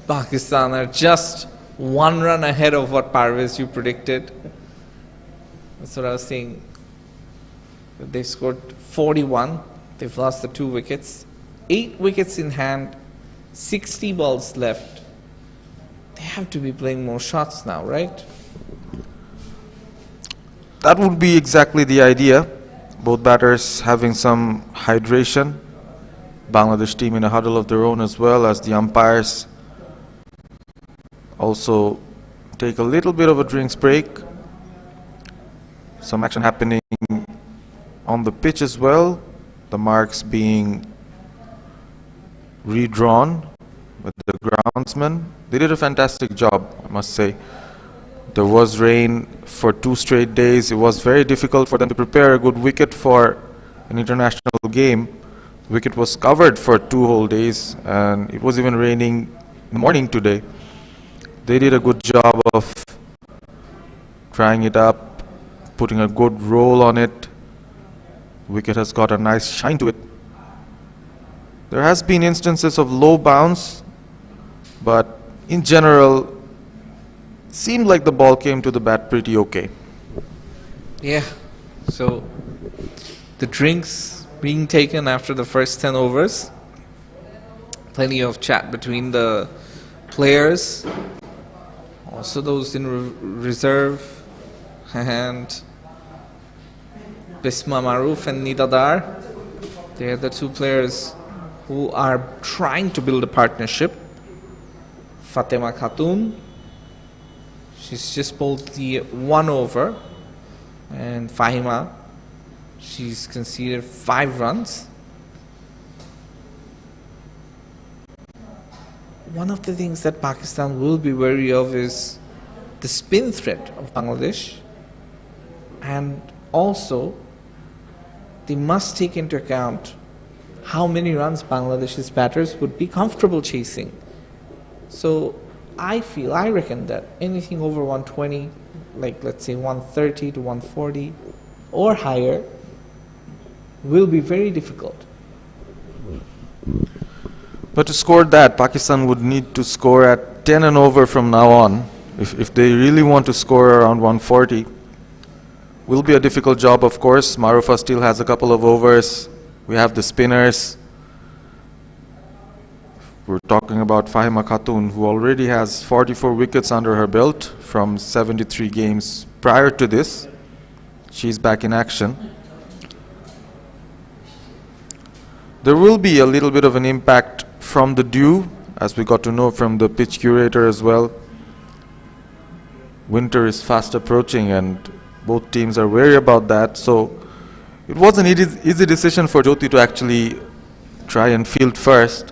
Pakistan are just 1 run ahead of what Parvez you predicted. That's what I was saying. They scored 41. They've lost the 2 wickets. 8 wickets in hand, 60 balls left. They have to be playing more shots now, right? That would be exactly the idea. Both batters having some hydration. Bangladesh team in a huddle of their own, as well as the umpires also take a little bit of a drinks break. Some action happening on the pitch as well. The marks being redrawn with the groundsman. They did a fantastic job, I must say. There was rain for 2 straight days. It was very difficult for them to prepare a good wicket for an international game. The wicket was covered for 2 whole days, and it was even raining in the morning today. They did a good job of trying it up, putting a good roll on it. The wicket has got a nice shine to it. There has been instances of low bounce, but in general, it seemed like the ball came to the bat pretty okay. Yeah. So the drinks being taken after the first 10 overs. Plenty of chat between the players. Also those in reserve. And Bisma Maroof and Nida Dar. They are the 2 players who are trying to build a partnership. Fatima Khatun, she's just bowled the 1 over, and Fahima, she's conceded 5 runs. One of the things that Pakistan will be wary of is the spin threat of Bangladesh, and also they must take into account how many runs Bangladesh's batters would be comfortable chasing. So I reckon that anything over 120, like let's say 130 to 140 or higher, will be very difficult. But to score that, Pakistan would need to score at 10 and over from now on. If they really want to score around 140, will be a difficult job, of course. Marufa still has a couple of overs. We have the spinners. We're talking about Fahima Khatun, who already has 44 wickets under her belt from 73 games prior to this. She's back in action. There will be a little bit of an impact from the dew, as we got to know from the pitch curator as well. Winter is fast approaching and both teams are wary about that. So it was an easy decision for Jyoti to actually try and field first.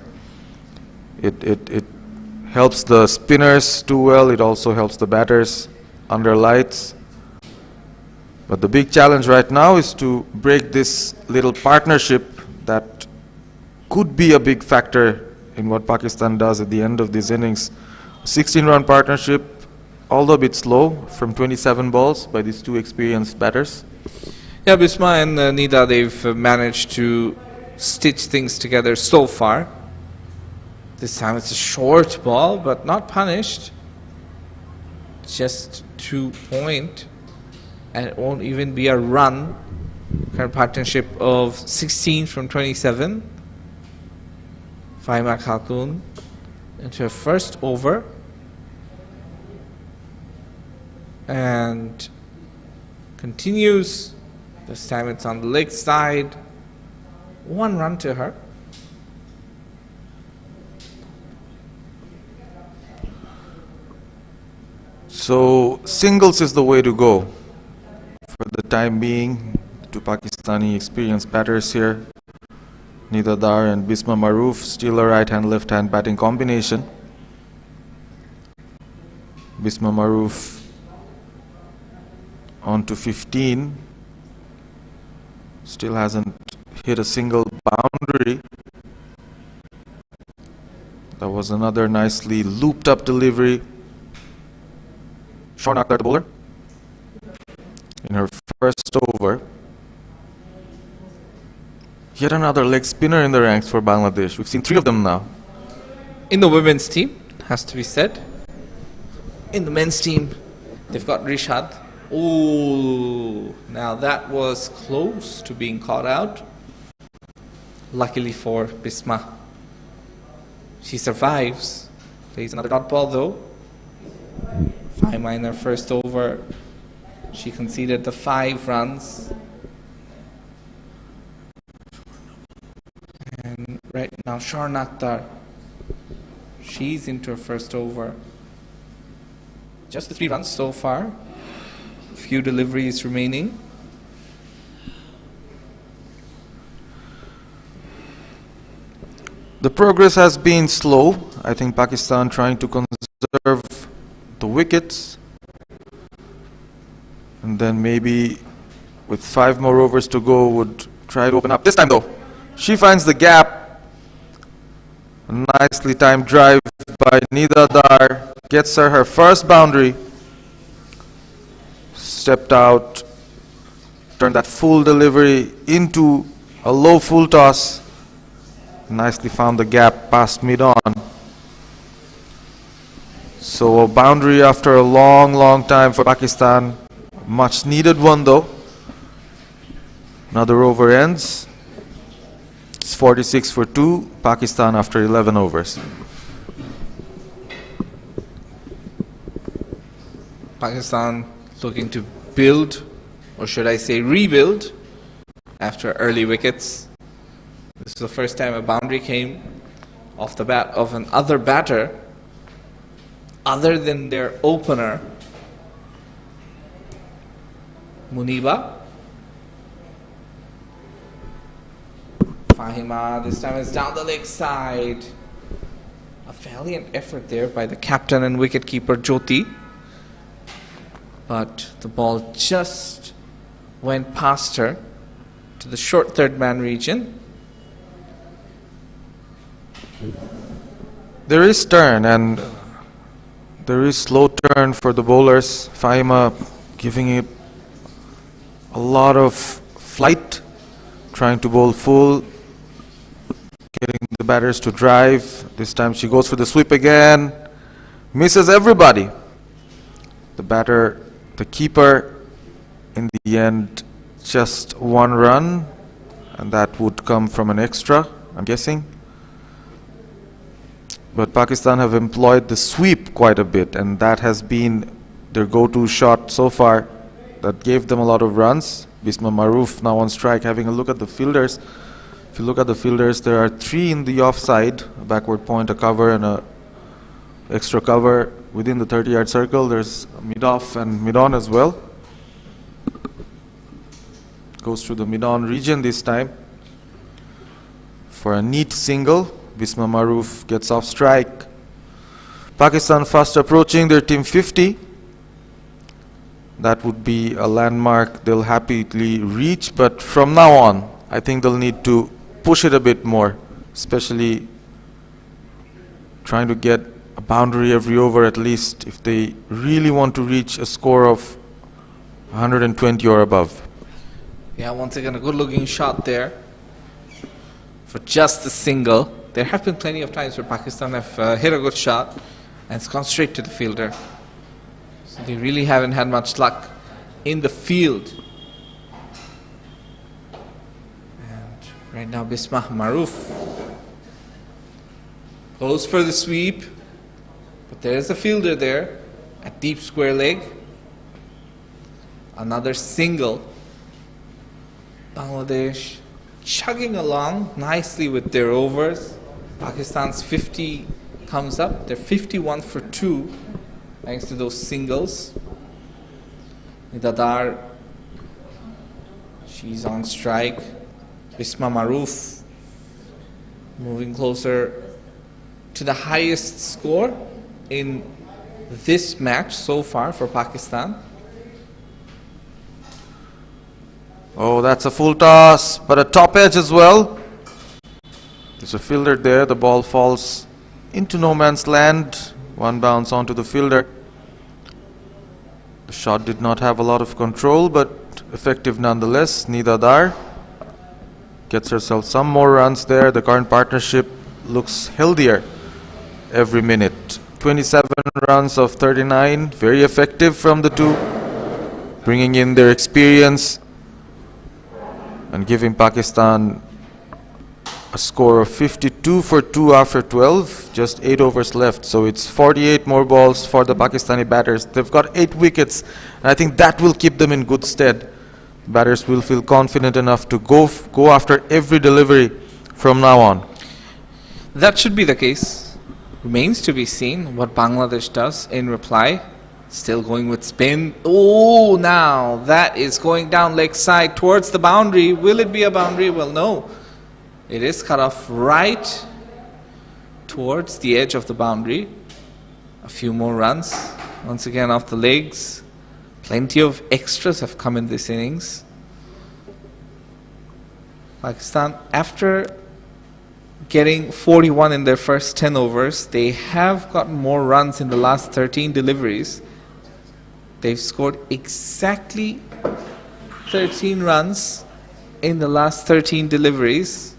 It helps the spinners do well. It also helps the batters under lights. But the big challenge right now is to break this little partnership that could be a big factor in what Pakistan does at the end of these innings. 16-run partnership, although a bit slow, from 27 balls by these two experienced batters. Yeah, Bisma and Nida, they've managed to stitch things together so far. This time it's a short ball, but not punished. Just 2 point. And it won't even be a run. Current partnership of 16 from 27. Fahima Khatun into her first over. And continues. This time it's on the leg side. 1 run to her. So singles is the way to go for the time being. Two Pakistani experienced batters here, Nida Dar and Bisma Maroof, still a right-hand, left-hand batting combination. Bisma Maroof on to 15, still hasn't hit a single boundary. That was another nicely looped up delivery. Sher-e the bowler in her first over. Yet another leg spinner in the ranks for Bangladesh. We've seen 3 of them now. In the women's team, has to be said. In the men's team, they've got Rishad. Oh, now that was close to being caught out. Luckily for Bisma, she survives. Plays another dot ball though. Fahima in her first over, she conceded the 5 runs. And right now Sher-e, she's into her first over. Just the 3 runs so far. A few deliveries remaining. The progress has been slow. I think Pakistan trying to conserve the wickets, and then maybe with 5 more overs to go would try to open up. This time though, she finds the gap. A nicely timed drive by Nida Dar gets her first boundary. Stepped out, turned that full delivery into a low full toss. Nicely found the gap past mid-on. So a boundary after a long time for Pakistan. Much needed one though. Another over ends. It's 46 for 2. Pakistan after 11 overs. Pakistan looking to build, or should I say rebuild, after early wickets. This is the first time a boundary came off the bat of another batter other than their opener, Muniba. Fahima, this time is down the leg side. A valiant effort there by the captain and wicketkeeper Jyoti. But the ball just went past her to the short third man region. There is turn and there is slow turn for the bowlers. Fahima giving it a lot of flight, trying to bowl full, getting the batters to drive. This time she goes for the sweep again. Misses everybody. The keeper, in the end, just one run, and that would come from an extra, I'm guessing. But Pakistan have employed the sweep quite a bit, and that has been their go-to shot so far. That gave them a lot of runs. Bisma Maroof now on strike. Having a look at the fielders. If you look at the fielders, there are 3 in the offside, a backward point, a cover, and a extra cover within the 30-yard circle. There's mid-off and mid-on as well. Goes through the mid-on region this time for a neat single. Bisma Maroof gets off strike. Pakistan fast approaching their team 50. That would be a landmark they'll happily reach, but from now on, I think they'll need to push it a bit more, especially trying to get a boundary every over at least if they really want to reach a score of 120 or above. Yeah, once again, a good-looking shot there for just a single. There have been plenty of times where Pakistan have hit a good shot and it's gone straight to the fielder. So they really haven't had much luck in the field. And right now, Bisma Maroof goes for the sweep, but there's a fielder there at deep square leg. Another single. Bangladesh chugging along nicely with their overs. Pakistan's 50 comes up. They're 51 for 2 thanks to those singles. Nidadar, she's on strike. Bisma Maroof moving closer to the highest score in this match so far for Pakistan. Oh, that's a full toss, but a top edge as well. There's a fielder there. The ball falls into no man's land. One bounce onto the fielder. The shot did not have a lot of control, but effective nonetheless. Nida Dar gets herself some more runs there. The current partnership looks healthier every minute. 27 runs of 39. Very effective from the two, bringing in their experience and giving Pakistan a score of 52 for 2 after 12, just 8 overs left. So it's 48 more balls for the Pakistani batters. They've got 8 wickets, and I think that will keep them in good stead. Batters will feel confident enough to go after every delivery from now on. That should be the case. Remains to be seen what Bangladesh does in reply. Still going with spin. Oh, now that is going down leg side towards the boundary. Will it be a boundary? Well, no. It is cut off right towards the edge of the boundary. A few more runs. Once again off the legs. Plenty of extras have come in this innings. Pakistan, after getting 41 in their first 10 overs, they have gotten more runs in the last 13 deliveries. They've scored exactly 13 runs in the last 13 deliveries.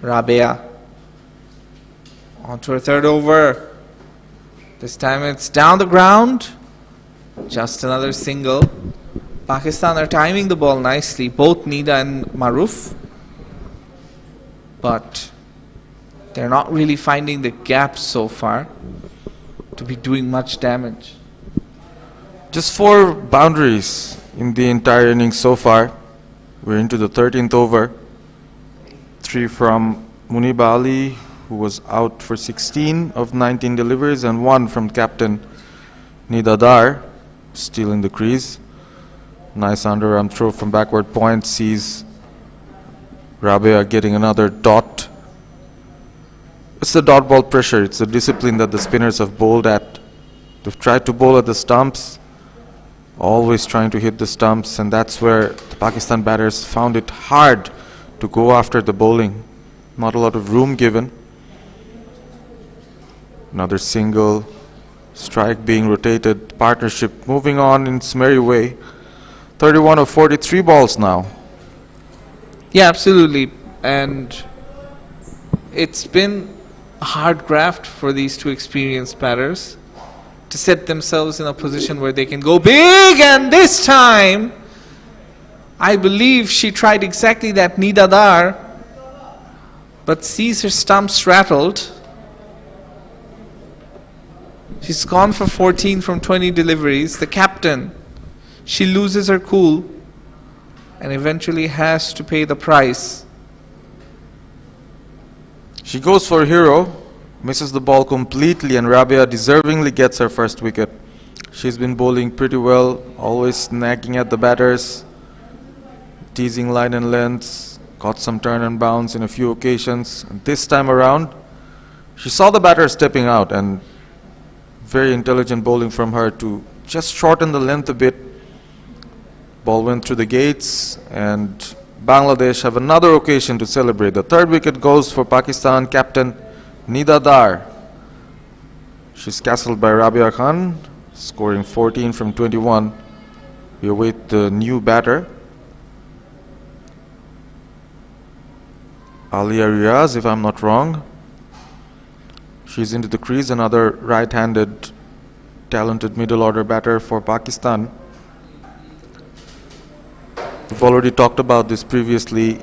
Rabea onto her third over. This time it's down the ground. Just another single. Pakistan are timing the ball nicely, both Nida and Maroof. But they're not really finding the gaps so far to be doing much damage. Just 4 boundaries in the entire innings so far. We're into the 13th over. 3 from Munib Ali, who was out for 16 of 19 deliveries, and 1 from captain Nida Dar, still in the crease. Nice underarm throw from backward point, sees Rabea getting another dot. It's the dot ball pressure. It's the discipline that the spinners have bowled at. They've tried to bowl at the stumps, always trying to hit the stumps, and that's where the Pakistan batters found it hard to go after the bowling. Not a lot of room given. Another single, strike being rotated, partnership moving on in its merry way. 31 of 43 balls now. Yeah, absolutely. And it's been a hard graft for these two experienced batters to set themselves in a position where they can go big. And this time, I believe she tried exactly that, Nida Dar, but sees her stumps rattled. She's gone for 14 from 20 deliveries. The captain, she loses her cool and eventually has to pay the price. She goes for hero, misses the ball completely, and Rabia deservingly gets her first wicket. She's been bowling pretty well, always nagging at the batters, teasing line and lengths, got some turn and bounce in a few occasions. And this time around, she saw the batter stepping out, and very intelligent bowling from her to just shorten the length a bit. Ball went through the gates, and Bangladesh have another occasion to celebrate. The third wicket goes for Pakistan captain Nida Dar. She's castled by Rabia Khan, scoring 14 from 21. We await the new batter, Alia Riaz, if I'm not wrong. She's into the crease, another right-handed talented middle order batter for Pakistan. We've already talked about this previously.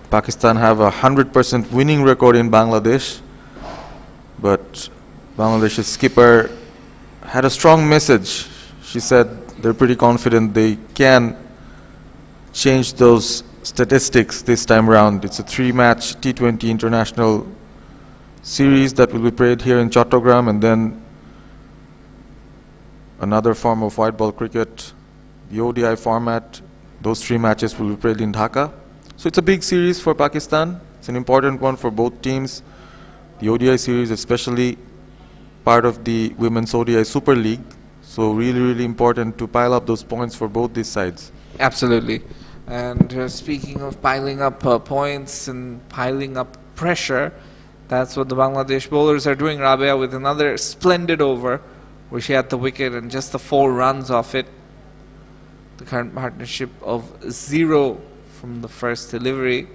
Pakistan have a 100% winning record in Bangladesh, but Bangladesh's skipper had a strong message. She said they're pretty confident they can change those statistics this time around. It's a 3-match T20 international series that will be played here in Chattogram, and then another form of white ball cricket, the ODI format. Those 3 matches will be played in Dhaka. So it's a big series for Pakistan. It's an important one for both teams. The ODI series especially part of the Women's ODI Super League. So really, really important to pile up those points for both these sides. Absolutely. And speaking of piling up points and piling up pressure, that's what the Bangladesh bowlers are doing. Rabia with another splendid over where she had the wicket and just the 4 runs off it. The current partnership of 0 from the first delivery.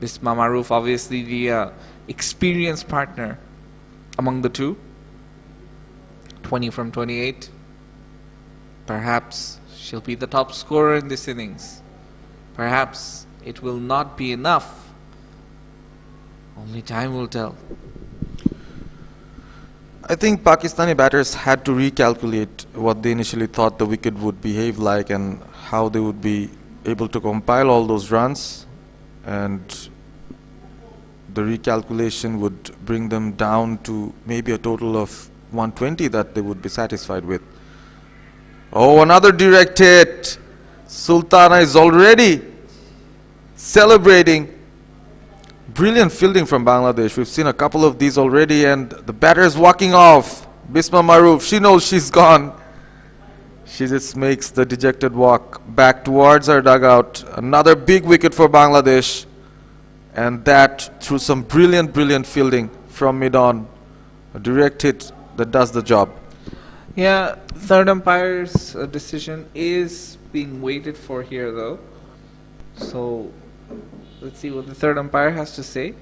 Bisma Maroof, obviously the experienced partner among the two. 20 from 28. Perhaps she'll be the top scorer in this innings. Perhaps it will not be enough. Only time will tell. I think Pakistani batters had to recalculate what they initially thought the wicket would behave like and how they would be able to compile all those runs, and the recalculation would bring them down to maybe a total of 120 that they would be satisfied with. Oh, another direct hit. Sultana is already celebrating. Brilliant fielding from Bangladesh. We've seen a couple of these already, and the batter is walking off. Bisma Maroof, she knows she's gone. She just makes the dejected walk back towards her dugout. Another big wicket for Bangladesh, and that through some brilliant fielding from mid-on. A direct hit that does the job. Yeah, third umpire's decision is being waited for here though. So let's see what the third umpire has to say.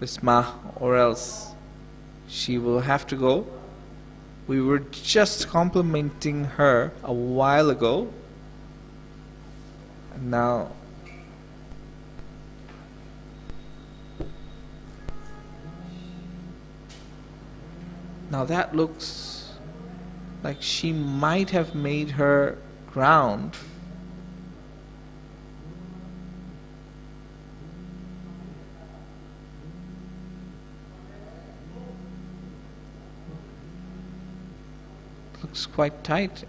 Bisma, or else she will have to go. We were just complimenting her a while ago, and now that looks like she might have made her ground. Looks quite tight.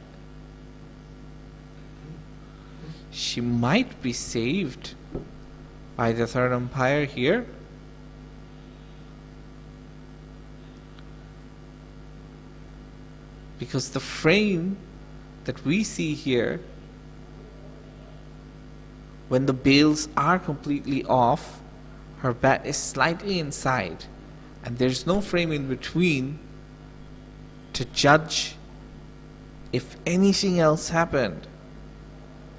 She might be saved by the third umpire here. Because the frame that we see here, when the bails are completely off, her bat is slightly inside, and there's no frame in between to judge if anything else happened.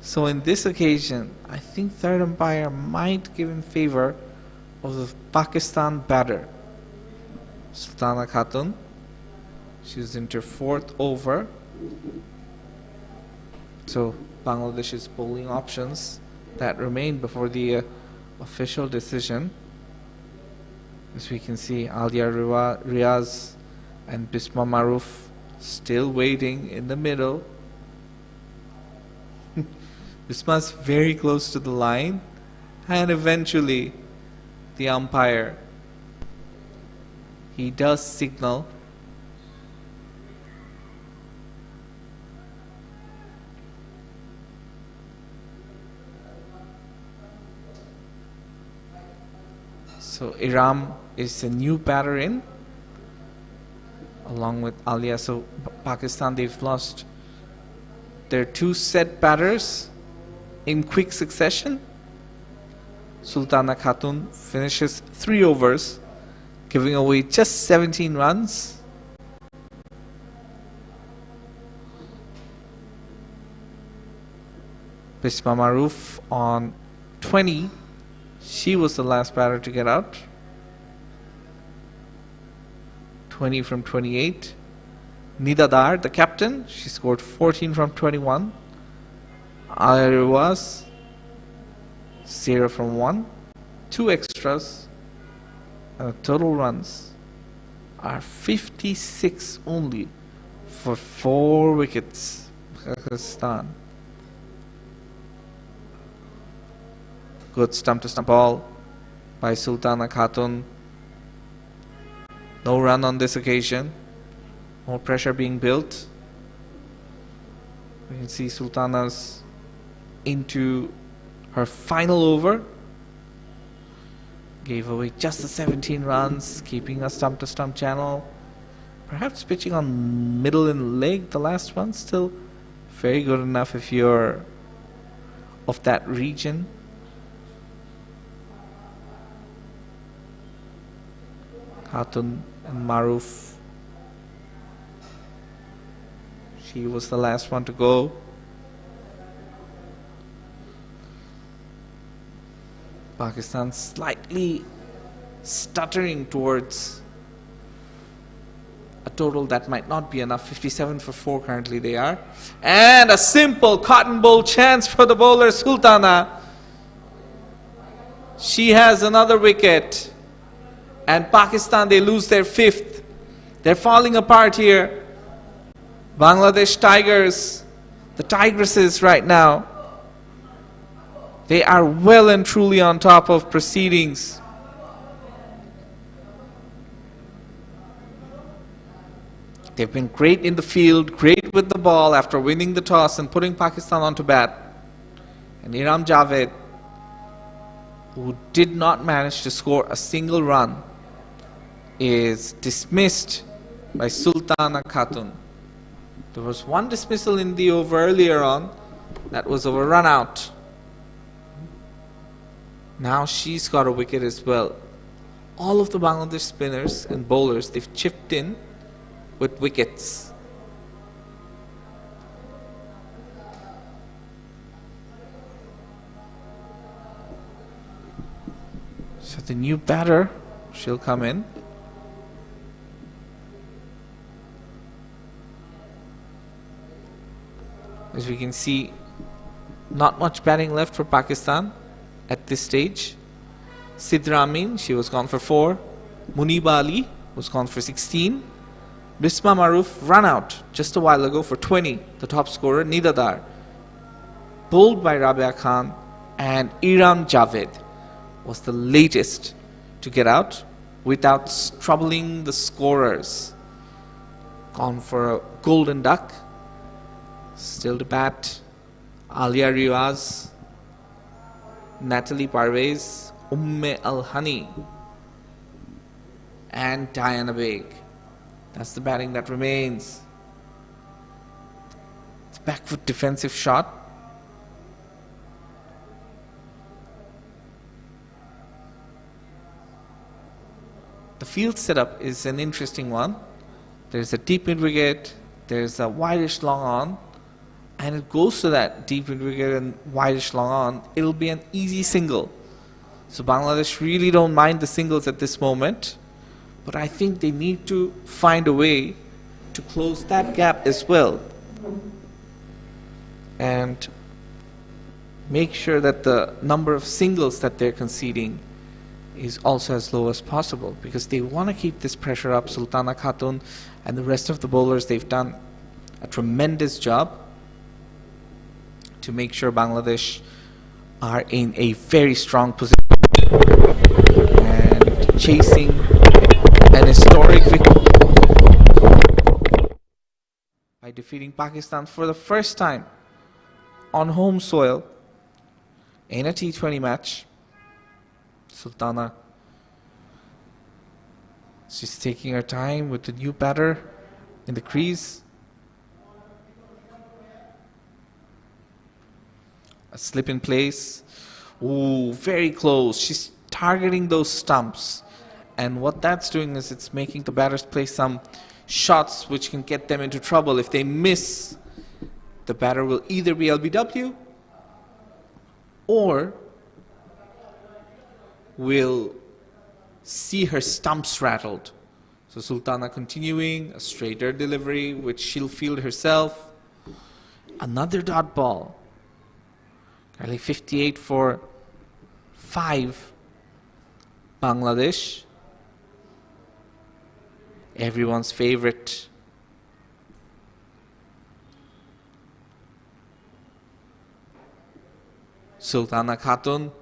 So in this occasion, I think third umpire might give in favor of the Pakistan batter, Sultana Khatun. She's into fourth over. So Bangladesh's bowling options that remain before the official decision. As we can see, Alia Riaz and Bisma Maruf still waiting in the middle. Bisma's very close to the line, and eventually the umpire, he does signal. So Iram is a new batter in, along with Alia. So Pakistan, they've lost their two set batters in quick succession. Sultana Khatun finishes 3 overs, giving away just 17 runs. Bisma Maruf on 20. She was the last batter to get out. 20 from 28. Nida Dar, the captain, she scored 14 from 21. Alia was 0 from 1. 2 extras. And the total runs are 56 only for 4 wickets. Pakistan. Good stump-to-stump ball by Sultana Khatun. No run on this occasion. More pressure being built. We can see Sultana's into her final over. Gave away just the 17 runs, keeping a stump-to-stump channel. Perhaps pitching on middle and leg, the last one. Still very good enough if you're of that region. Khatun and Maruf. She was the last one to go. Pakistan slightly stuttering towards a total that might not be enough. 57 for 4 currently they are. And a simple cotton ball chance for the bowler Sultana. She has another wicket. And Pakistan, they lose their 5th. They're falling apart here. Bangladesh Tigers, the Tigresses right now, they are well and truly on top of proceedings. They've been great in the field, great with the ball after winning the toss and putting Pakistan onto bat. And Iram Javed, who did not manage to score a single run, is dismissed by Sultana Khatun. There was one dismissal in the over earlier on. That was over run out. Now she's got a wicket as well. All of the Bangladesh spinners and bowlers, they've chipped in with wickets. So the new batter, she'll come in. As we can see, not much batting left for Pakistan at this stage. Sidra Amin, she was gone for 4. Muniba Ali was gone for 16. Bisma Maruf run out just a while ago for 20. The top scorer, Nida Dar, bowled by Rabia Khan, and Iram Javed was the latest to get out without troubling the scorers. Gone for a golden duck. Still to bat, Alia Riaz, Natalie Parvez, Umme Al-Hani, and Diana Baig. That's the batting that remains. It's a back foot defensive shot. The field setup is an interesting one. There's a deep mid wicket, there's a wideish long on, and it goes to that deep mid wicket and wideish long on, it'll be an easy single. So Bangladesh really don't mind the singles at this moment, but I think they need to find a way to close that gap as well and make sure that the number of singles that they're conceding is also as low as possible, because they want to keep this pressure up. Sultana Khatun and the rest of the bowlers, they've done a tremendous job to make sure Bangladesh are in a very strong position and chasing an historic victory by defeating Pakistan for the first time on home soil in a T20 match. Sultana, she's taking her time with the new batter in the crease. A slip in place. Ooh, very close. She's targeting those stumps. And what that's doing is it's making the batters play some shots which can get them into trouble. If they miss, the batter will either be LBW or will see her stumps rattled. So Sultana continuing, a straighter delivery which she'll field herself. Another dot ball. Nearly 58 for 5 Bangladesh. Everyone's favorite. Sultana Khatun.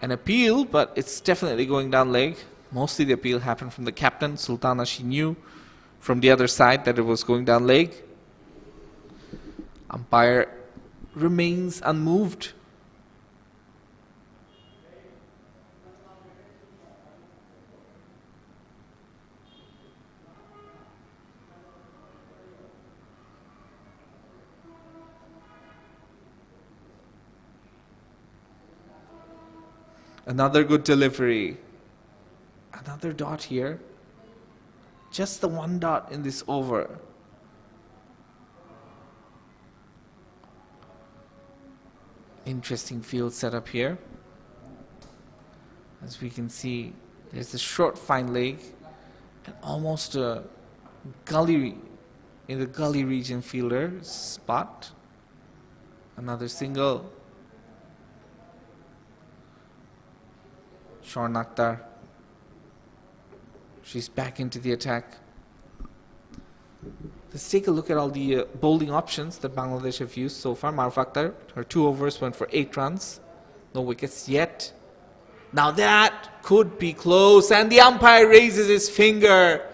An appeal, but it's definitely going down leg. Mostly the appeal happened from the captain. Sultana, she knew from the other side that it was going down leg. Umpire remains unmoved. Another good delivery. Another dot here. Just the one dot in this over. Interesting field setup here. As we can see, there's a short fine leg and almost a gully in the gully region fielder spot. Another single. Shorn Akhtar. She's back into the attack. Let's take a look at all the bowling options that Bangladesh have used so far. Maruf Akhtar, her 2 overs went for 8 runs. No wickets yet. Now that could be close, and the umpire raises his finger.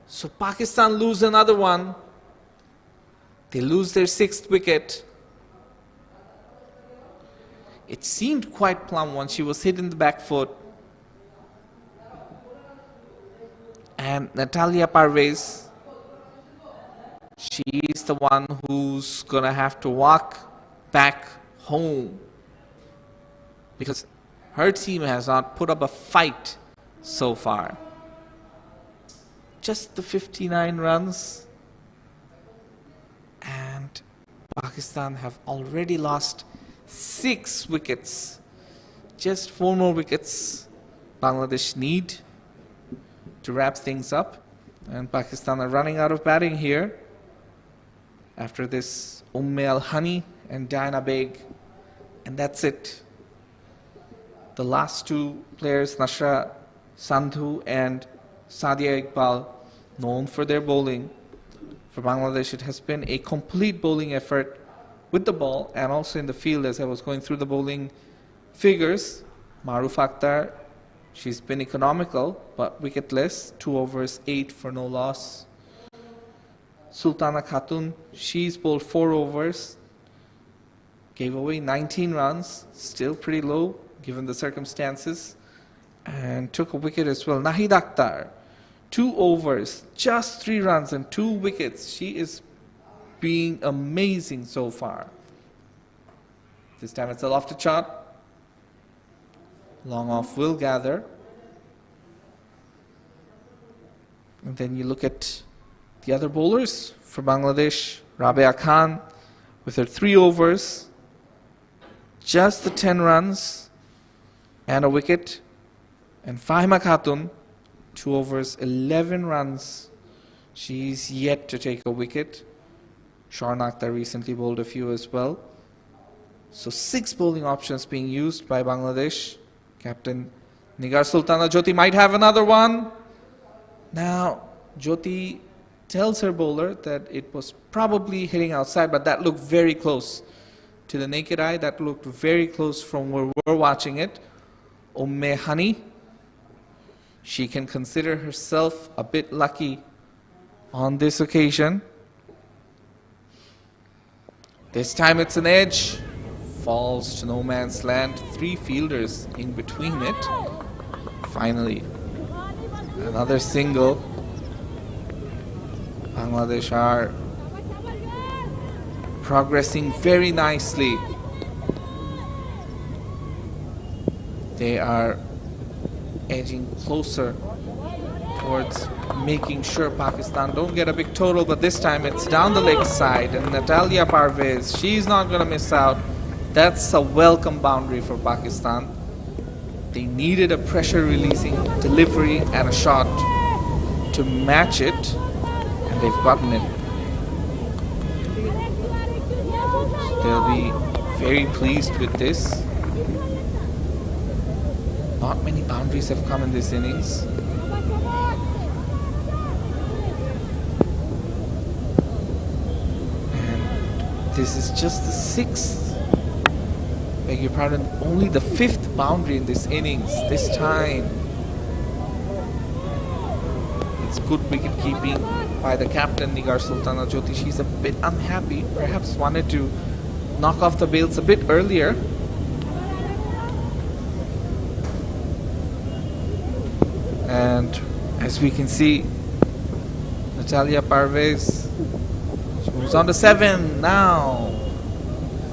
So Pakistan lose another one. They lose their 6th wicket. It seemed quite plumb once she was hit in the back foot. And Natalia Parvez, she's the one who's gonna have to walk back home because her team has not put up a fight so far. Just the 59 runs, and Pakistan have already lost 6 wickets. Just 4 more wickets Bangladesh need to wrap things up. And Pakistan are running out of batting here after this Al Hani and Diana Beg. And that's it. The last 2 players, Nashra Sandhu and Sadia Iqbal, known for their bowling. For Bangladesh, it has been a complete bowling effort with the ball and also in the field. As I was going through the bowling figures, Maruf Akhtar, she's been economical but wicketless. 2 overs, 8 for no loss. Sultana Khatun, she's bowled 4 overs, gave away 19 runs, still pretty low given the circumstances, and took a wicket as well. Nahid Akhtar, 2 overs, just 3 runs and 2 wickets. She is being amazing so far. This time it's a lofted shot. Long off will gather. And then you look at The other bowlers for Bangladesh, Rabia Khan with her 3 overs, just the 10 runs and a wicket. And Fahima Khatun, 2 overs, 11 runs. She's yet to take a wicket. Sharna Akhtar recently bowled a few as well. So 6 bowling options being used by Bangladesh. Captain Nigar Sultana Jyoti might have another one. Now, Jyoti tells her bowler that it was probably hitting outside, but that looked very close. To the naked eye, that looked very close from where we're watching it. Hani, she can consider herself a bit lucky on this occasion. This time it's an edge. Falls to no man's land. 3 fielders in between it. Finally, another single. Bangladesh are progressing very nicely. They are edging closer towards making sure Pakistan don't get a big total, but this time it's down the leg side, and Natalia Parvez, she's not going to miss out. That's a welcome boundary for Pakistan. They needed a pressure releasing delivery and a shot to match it, and they've gotten it. They'll be very pleased with this. Not many boundaries have come in this innings. And this is just the 6th, beg your pardon, only the 5th boundary in this innings. This time, it's good wicket keeping by the captain, Nigar Sultana Jyoti. She's a bit unhappy, perhaps wanted to knock off the bails a bit earlier. And as we can see, Natalia Parvez, she moves on to 7 now.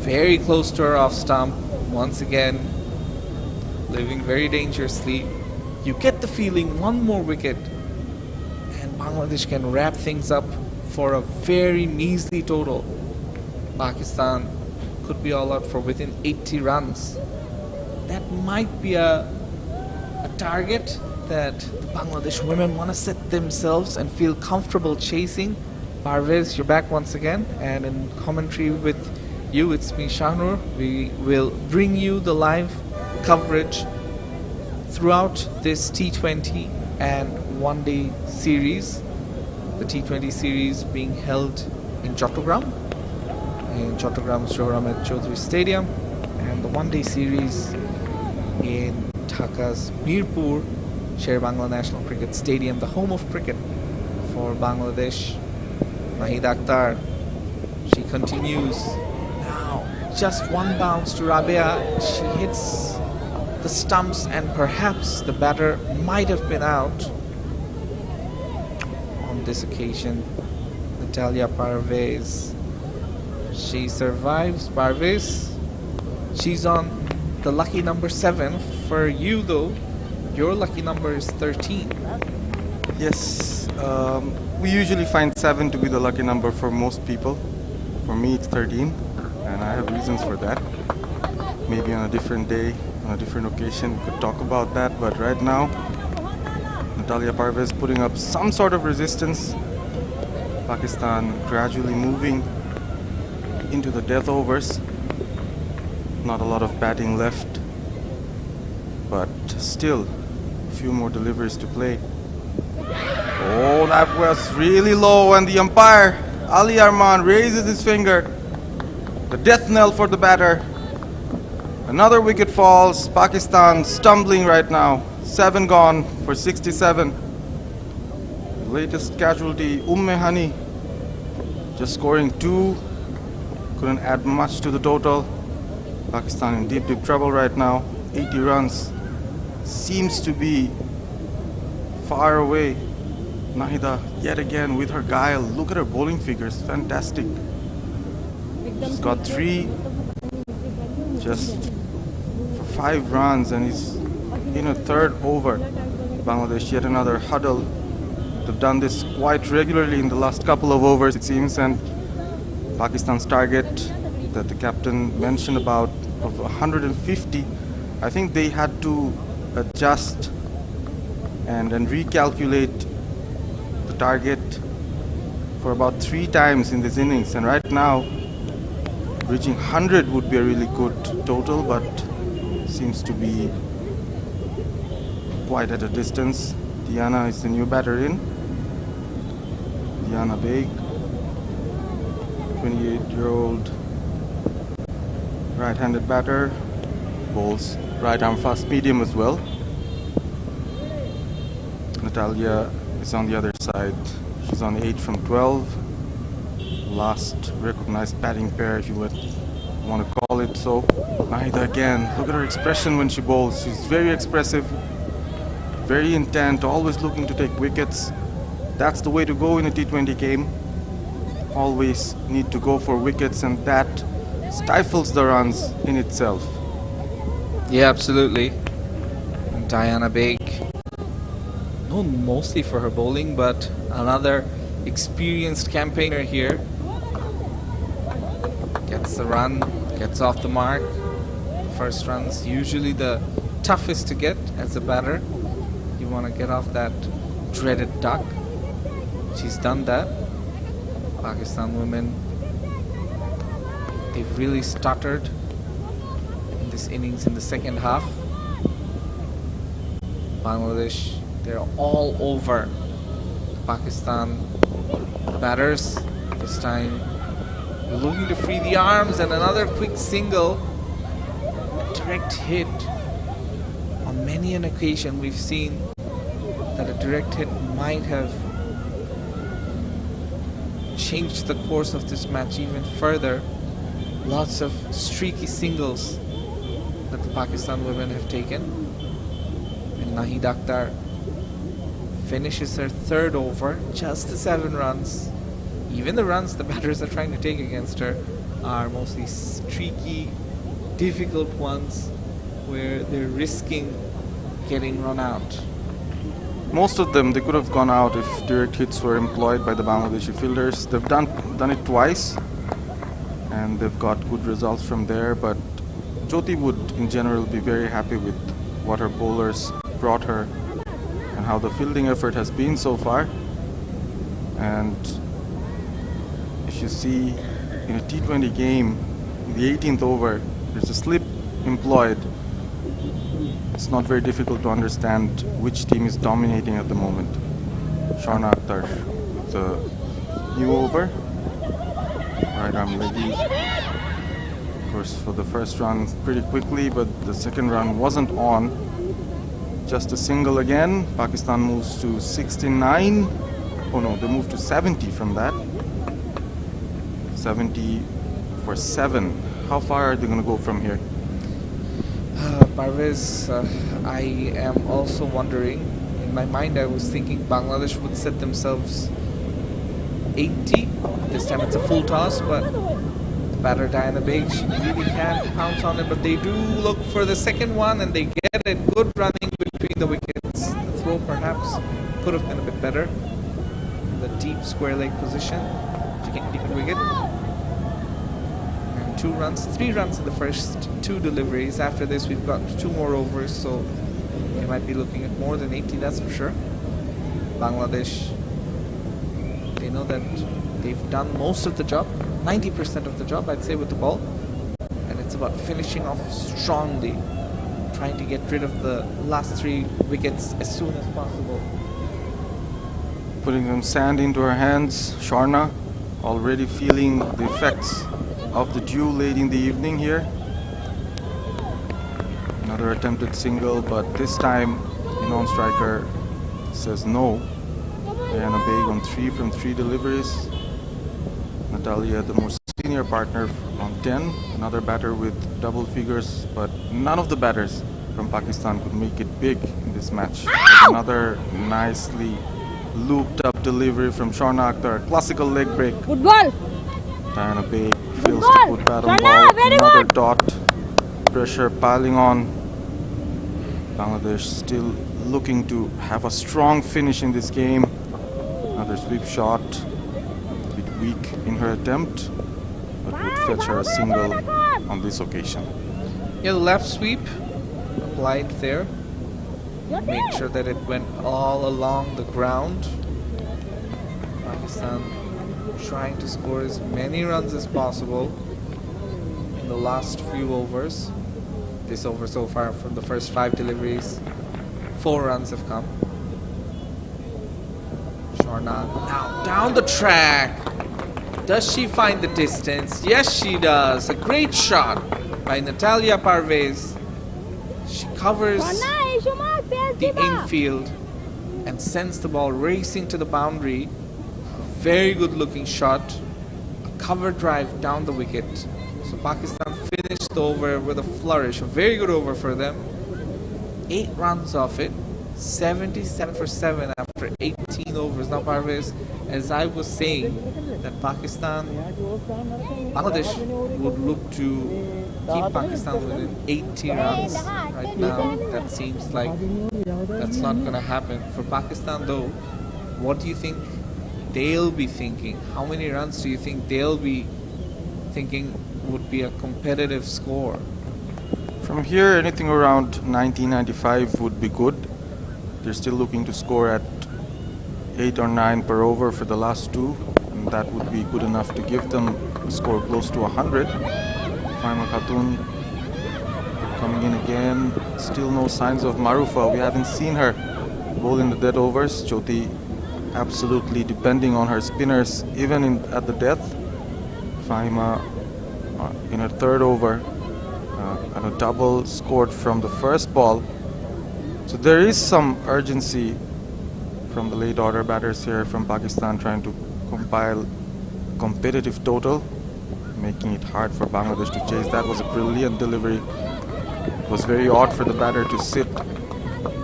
Very close to her off stump. Once again, living very dangerously. You get the feeling one more wicket and Bangladesh can wrap things up for a very measly total. Pakistan could be all out for within 80 runs. That might be a target that the Bangladesh women want to set themselves and feel comfortable chasing. Parvez, you're back once again, and in commentary with you, it's me, Shahnur. We will bring you the live coverage throughout this T20 and one-day series. The T20 series being held in Chottogram's Sher-e Chaudhary Stadium, and the one-day series in Dhaka's Mirpur Sher-e National Cricket Stadium, the home of cricket for Bangladesh. Mahida Akhtar, she continues. Now, just one bounce to Rabia. She hits the stumps and perhaps the batter might have been out. On this occasion, Natalia Parvez, she survives. Parvez, she's on the lucky number 7. For you though, your lucky number is 13. Yes, we usually find 7 to be the lucky number for most people. For me, it's 13, and I have reasons for that. Maybe on a different day, on a different occasion, we could talk about that. But right now, Natalia Parvez putting up some sort of resistance. Pakistan gradually moving into the death overs. Not a lot of batting left, but still a few more deliveries to play. Oh, that was really low, and the umpire, Ali Arman, raises his finger. The death knell for the batter. Another wicket falls. Pakistan stumbling right now. 7 gone for 67. The latest casualty, Hani, just scoring 2. Couldn't add much to the total. Pakistan in deep, deep trouble right now. 80 runs. Seems to be far away. Nahida yet again with her guile. Look at her bowling figures. Fantastic. She's got 3 just for 5 runs, and he's in a 3rd over. Bangladesh yet another huddle. They've done this quite regularly in the last couple of overs, it seems, and Pakistan's target that the captain mentioned about of 150, I think they had to adjust and recalculate the target for about 3 times in this innings, and right now reaching 100 would be a really good total, but seems to be quite at a distance. Diana is the new batter in. Diana Baig, 28-year-old right-handed batter, bowls right arm fast medium as well. Natalia is on the other side. She's on 8 from 12. Last recognized batting pair, if you would want to call it so. Nahida again. Look at her expression when she bowls. She's very expressive, very intent, always looking to take wickets. That's the way to go in a T20 game. Always need to go for wickets, and that stifles the runs in itself. Yeah, absolutely. And Diana Baig, known mostly for her bowling, but another experienced campaigner here. Gets the run, gets off the mark. First run's usually the toughest to get as a batter. You want to get off that dreaded duck. She's done that. Pakistan women, they've really stuttered in this innings in the second half. Bangladesh, they're all over Pakistan batters. This time they're looking to free the arms, and another quick single. Direct hit. On many an occasion we've seen that a direct hit might have changed the course of this match even further. Lots of streaky singles that the Pakistan women have taken. And Nahid Akhtar finishes her third over, just the 7 runs. Even the runs the batters are trying to take against her are mostly streaky, difficult ones where they're risking getting run out. Most of them, they could have gone out if direct hits were employed by the Bangladeshi fielders. They've done it twice, and they've got good results from there. But Jyoti would, in general, be very happy with what her bowlers brought her and how the fielding effort has been so far. And if you see in a T20 game, in the 18th over, there's a slip employed. It's not very difficult to understand which team is dominating at the moment. Sharna Akhtar with the new over. Right arm leggy. Of course, for the first run pretty quickly, but the second run wasn't on. Just a single again. Pakistan moves to 69. Oh no, they moved to 70 from that. 70 for 7. How far are they going to go from here? Parvez, I am also wondering. In my mind, I was thinking Bangladesh would set themselves 80. This time it's a full toss, but the batter Diana Baig, she really can't pounce on it. But they do look for the second one, and they get it. Good running between the wickets. The throw perhaps could have been a bit better. The deep square leg position. She can't keep the wicket. 2 runs, 3 runs in the first 2 deliveries. After this, we've got 2 more overs, so we might be looking at more than 80, that's for sure. Bangladesh, they know that they've done most of the job, 90% of the job, I'd say, with the ball. And it's about finishing off strongly, trying to get rid of the last 3 wickets as soon as possible. Putting some sand into her hands. Sharna already feeling the effects of the dew late in the evening here. Another attempted single, but this time the non-striker says no. Diana Baig on 3 from 3 deliveries. Natalia, the more senior partner, on 10. Another batter with double figures, but none of the batters from Pakistan could make it big in this match. There's another nicely looped up delivery from Sharna Akhtar. Classical leg break. Football. Diana Baig fails to put bat on ball. Another dot. Pressure piling on. Bangladesh still looking to have a strong finish in this game. Another sweep shot, a bit weak in her attempt, but would fetch her a single on this occasion. Yeah, the left sweep applied there. Make sure that it went all along the ground. Pakistan trying to score as many runs as possible in the last few overs. This over so far, from the first 5 deliveries, 4 runs have come. Sharna now down the track. Does she find the distance? Yes, she does. A great shot by Natalia Parvez. She covers the infield and sends the ball racing to the boundary. A very good looking shot. A cover drive down the wicket. So Pakistan finished the over with a flourish. A very good over for them. 8 runs off it. 77 for 7 after 18 overs. Now Parvez, as I was saying, that Bangladesh would look to keep Pakistan within 80 runs. Right now, that seems like that's not going to happen. For Pakistan though, what do you think they'll be thinking? How many runs do you think they'll be thinking would be a competitive score? From here, anything around 1995 would be good. They're still looking to score at 8 or 9 per over for the last 2, and that would be good enough to give them a score close to 100. Faima Khatun coming in again. Still no signs of Marufa. We haven't seen her bowl in the dead overs. Jyoti absolutely depending on her spinners even at the death. Faima in her 3rd over and a double scored from the first ball. So there is some urgency from the late order batters here from Pakistan trying to compile competitive total, making it hard for Bangladesh to chase. That was a brilliant delivery. It was very odd for the batter to sit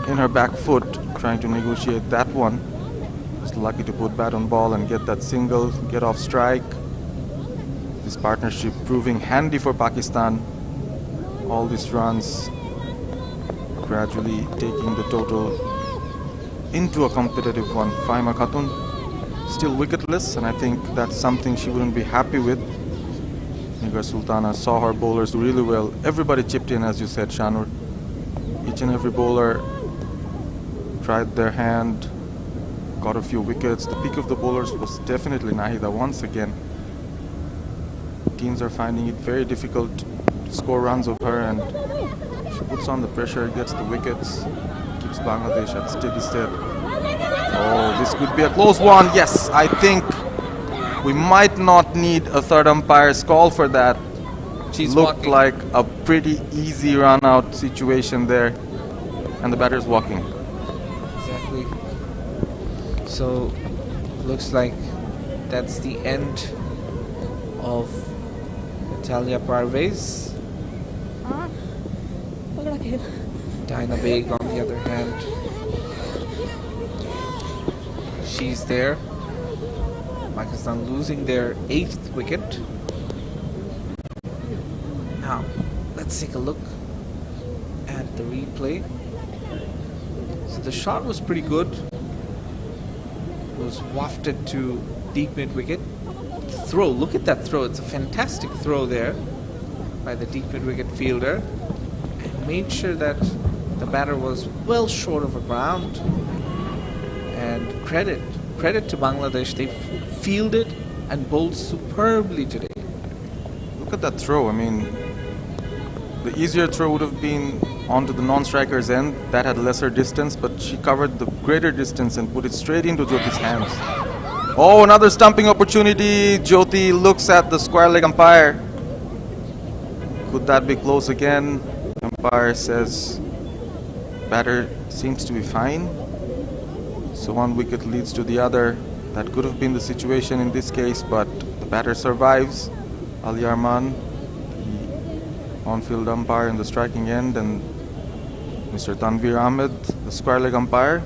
in her back foot trying to negotiate that one. Was lucky to put bat on ball and get that single, get off strike. This partnership proving handy for Pakistan. All these runs gradually taking the total into a competitive one. Faima Khatun still wicketless, and I think that's something she wouldn't be happy with. Nigar Sultana saw her bowlers do really well. Everybody chipped in, as you said, Shanur. Each and every bowler tried their hand, got a few wickets. The peak of the bowlers was definitely Nahida once again. Teams are finding it very difficult to score runs of her, and she puts on the pressure, gets the wickets, keeps Bangladesh at steady state. Oh, this could be a close one. Yes, I think we might not need a 3rd umpire's call for that. She's Looked walking. like a pretty easy run-out situation there, and the batter's walking. Exactly. So, looks like that's the end of Natalia Parvez. Dinah Baig, on the other hand, she's there. Pakistan losing their 8th wicket. Now, let's take a look at the replay. So the shot was pretty good. It was wafted to deep mid wicket. The throw, look at that throw. It's a fantastic throw there by the deep mid wicket fielder. And made sure that the batter was well short of the ground. And credit to Bangladesh. They fielded and bowled superbly today. Look at that throw. I mean, the easier throw would have been onto the non-striker's end. That had lesser distance, but she covered the greater distance and put it straight into Jyoti's hands. Oh, another stumping opportunity. Jyoti looks at the square leg umpire. Could that be close again? Umpire says batter seems to be fine. So one wicket leads to the other. That could have been the situation in this case, but the batter survives. Ali Arman, the on-field umpire in the striking end, and Mr. Tanvir Ahmed, the square leg umpire,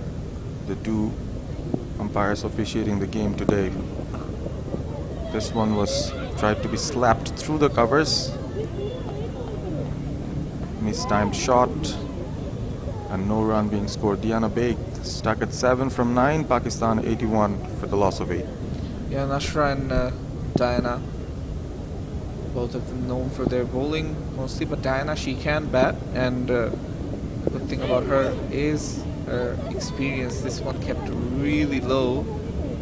the 2 umpires officiating the game today. This one was tried to be slapped through the covers. Mistimed shot, and no run being scored. Diana Baig Stuck at 7 from 9, Pakistan 81 for the loss of 8. Yeah, Nashra and Diana, both of them known for their bowling mostly, but Diana, she can bat, and the good thing about her is her experience. This one kept really low.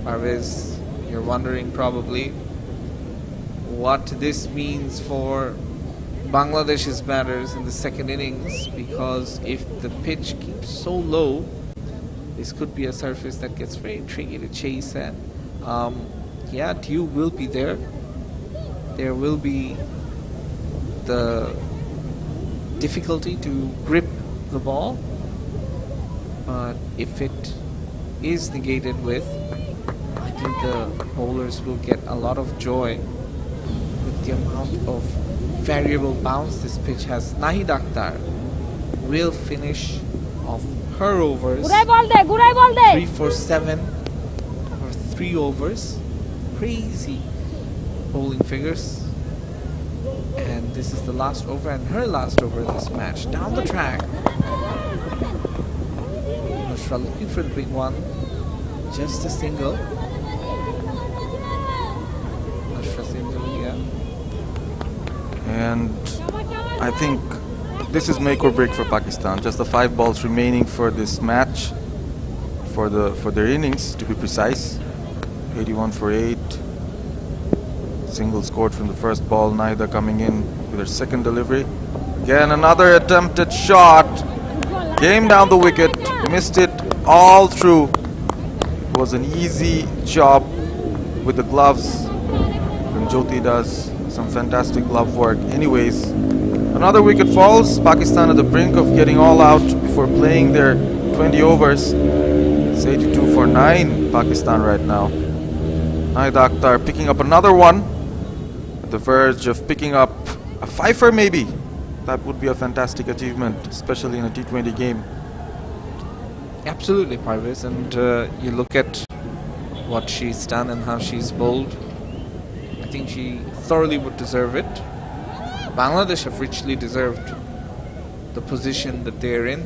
Parvez, you're wondering probably what this means for Bangladesh's batters in the second innings, because if the pitch keeps so low, this could be a surface that gets very tricky to chase at. Yeah, dew will be there. There will be the difficulty to grip the ball, but if it is negated with, I think the bowlers will get a lot of joy with the amount of variable bounce this pitch has. Nahid Akhtar will finish off her overs 3 for 7 or 3 overs. Crazy bowling figures, and this is the last over and her last over this match. Down the track, Nashra looking for the big one, just a single. Nashra single, yeah. And I think this is make or break for Pakistan. Just the 5 balls remaining for this match, for their innings to be precise. 81 for 8. Single scored from the first ball. Naida coming in with her second delivery. Again, another attempted shot. Came down the wicket. Missed it all through. It was an easy job with the gloves. And Jyoti does some fantastic glove work. Anyways, another wicket falls. Pakistan at the brink of getting all out before playing their 20 overs. It's 82 for 9 Pakistan right now. Nahid Akhtar picking up another one. At the verge of picking up a fifer maybe. That would be a fantastic achievement, especially in a T20 game. Absolutely, Parvez, and you look at what she's done and how she's bowled. I think she thoroughly would deserve it. Bangladesh have richly deserved the position that they're in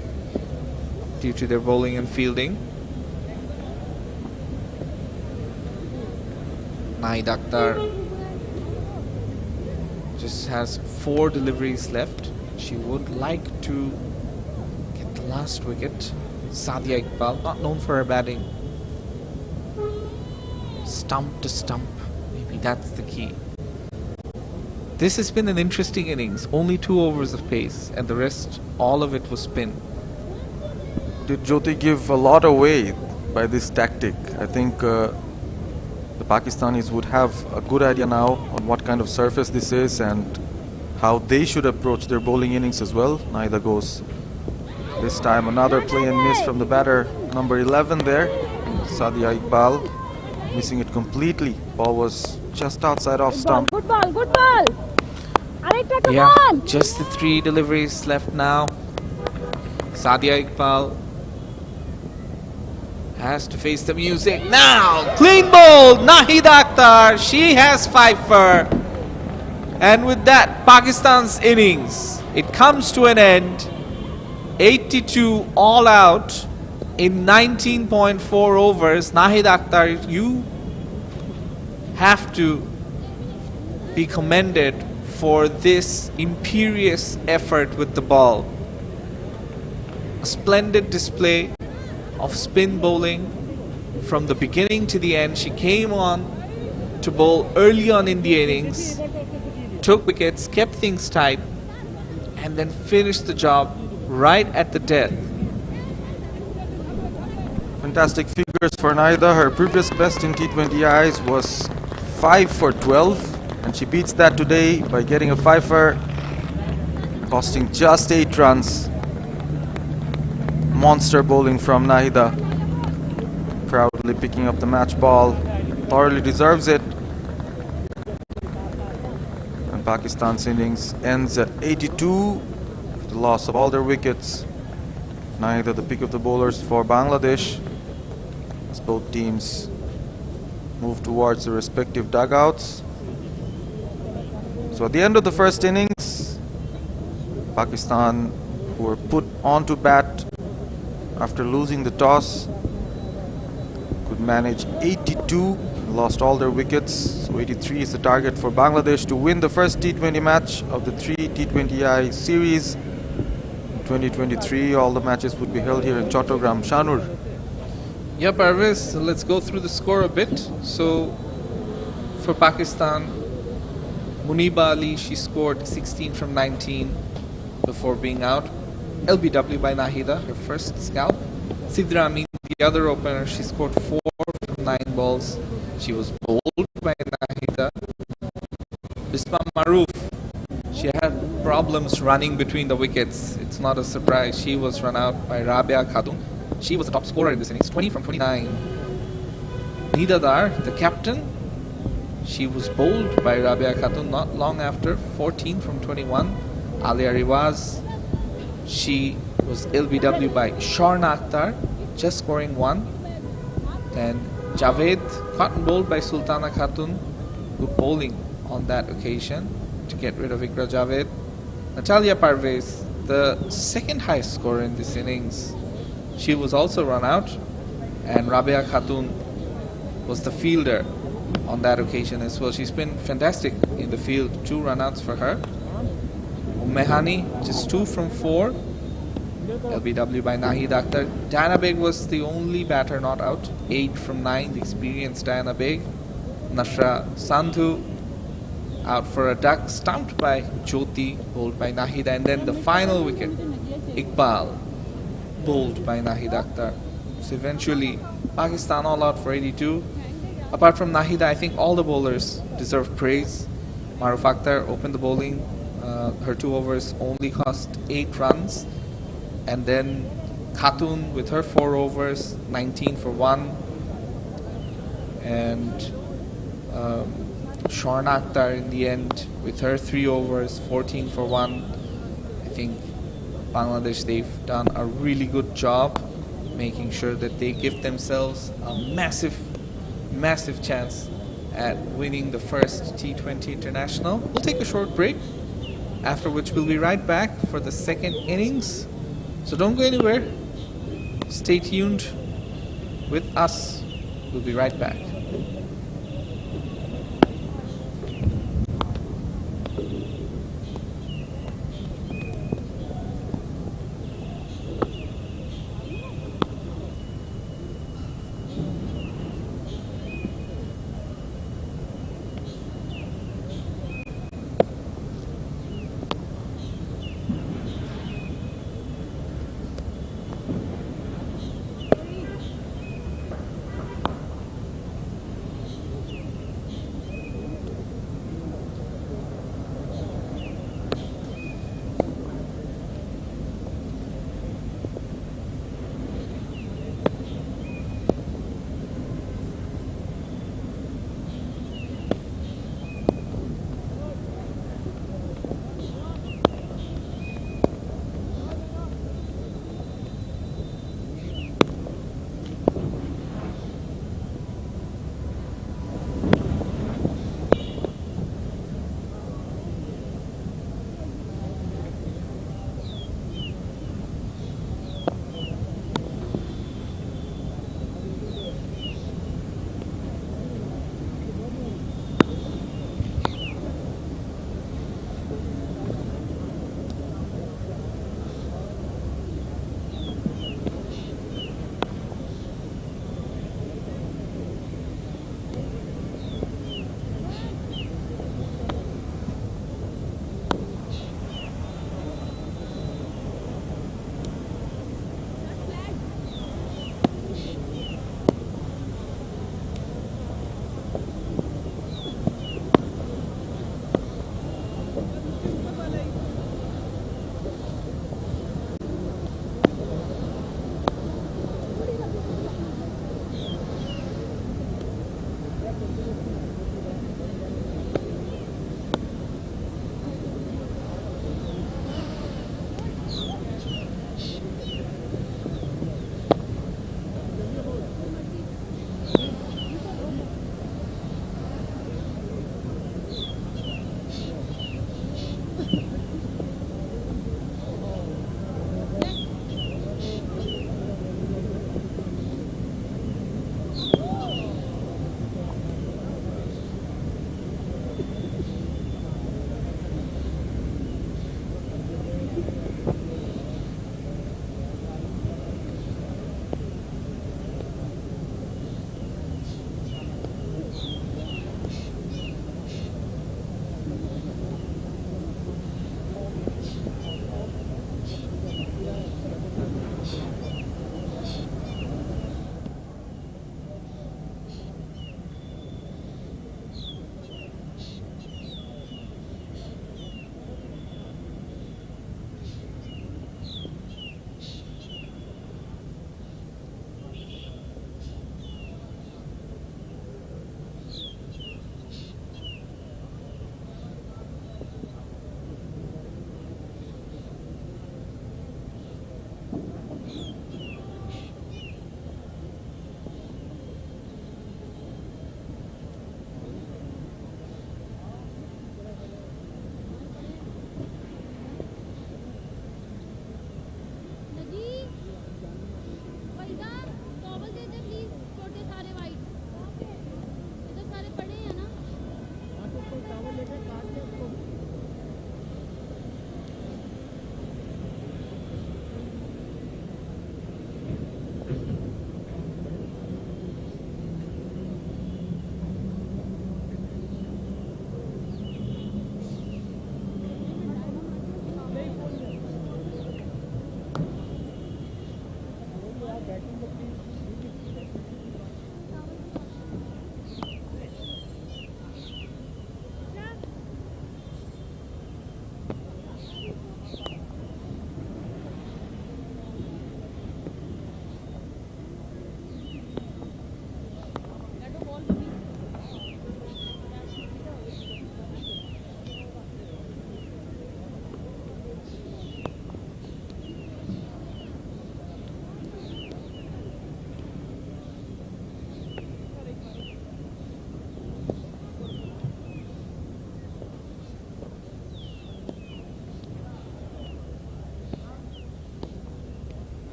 due to their bowling and fielding. Nahid Akhtar just has 4 deliveries left. She would like to get the last wicket. Sadia Iqbal, not known for her batting. Stump to stump, maybe that's the key. This has been an interesting innings. Only 2 overs of pace, and the rest, all of it was spin. Did Jyoti give a lot away by this tactic? I think the Pakistanis would have a good idea now on what kind of surface this is and how they should approach their bowling innings as well. Naida goes this time. Another play and miss from the batter, number 11 there, Sadia Iqbal, missing it completely. Ball was just outside off stump. Good ball, good ball. Yeah, just the 3 deliveries left now. Sadia Iqbal has to face the music now. Clean bowled Nahid Akhtar. She has 5 for. And with that, Pakistan's innings, it comes to an end. 82 all out in 19.4 overs. Nahid Akhtar, you have to be commended for this imperious effort with the ball. A splendid display of spin bowling from the beginning to the end. She came on to bowl early on in the innings, took wickets, kept things tight, and then finished the job right at the death. Fantastic figures for Naida. Her previous best in T20Is was 5 for 12, and she beats that today by getting a fifer, costing just 8 runs. Monster bowling from Nahida. Proudly picking up the match ball. Thoroughly deserves it. And Pakistan's innings ends at 82. The loss of all their wickets. Nahida the pick of the bowlers for Bangladesh, as both teams move towards their respective dugouts. So at the end of the first innings, Pakistan, who were put on to bat after losing the toss, could manage 82, lost all their wickets. So 83 is the target for Bangladesh to win the first T20 match of the 3 T20i series. In 2023, all the matches would be held here in Chattogram. Shanur. Yeah, Parvez, let's go through the score a bit. So, for Pakistan, Muniba Ali, she scored 16 from 19 before being out. LBW by Nahida, her first scalp. Sidra Amin, the other opener, she scored 4 from 9 balls. She was bowled by Nahida. Bisma Maroof, she had problems running between the wickets. It's not a surprise. She was run out by Rabia Khatun. She was the top scorer in this innings, 20 from 29. Nida Dar, the captain, she was bowled by Rabia Khatun not long after, 14 from 21. Alia Riwaz, she was LBW by Sharna Akhtar, just scoring 1. And Javed, cotton bowled by Sultana Khatun, good bowling on that occasion to get rid of Ikra Javed. Natalia Parvez, the second highest scorer in this innings, she was also run out, and Rabia Khatun was the fielder on that occasion as well. She's been fantastic in the field, 2 run-outs for her. Mehani, just 2 from 4. LBW by Nahid Akhtar. Diana Beg was the only batter not out, 8 from 9, the experienced Diana Beg. Nashra Sandhu out for a duck, stumped by Jyoti, bowled by Nahida. And then the final wicket, Iqbal, bowled by Nahid Akhtar. So eventually, Pakistan all out for 82. Apart from Nahida, I think all the bowlers deserve praise. Maruf Akhtar opened the bowling. Her 2 overs only cost 8 runs. And then Khatun with her 4 overs, 19 for 1. And Sharna Akhtar in the end with her 3 overs, 14 for 1. I think Bangladesh, they've done a really good job making sure that they give themselves a massive chance at winning the first T20 International. We'll take a short break, after which we'll be right back for the second innings. So don't go anywhere. Stay tuned with us. We'll be right back.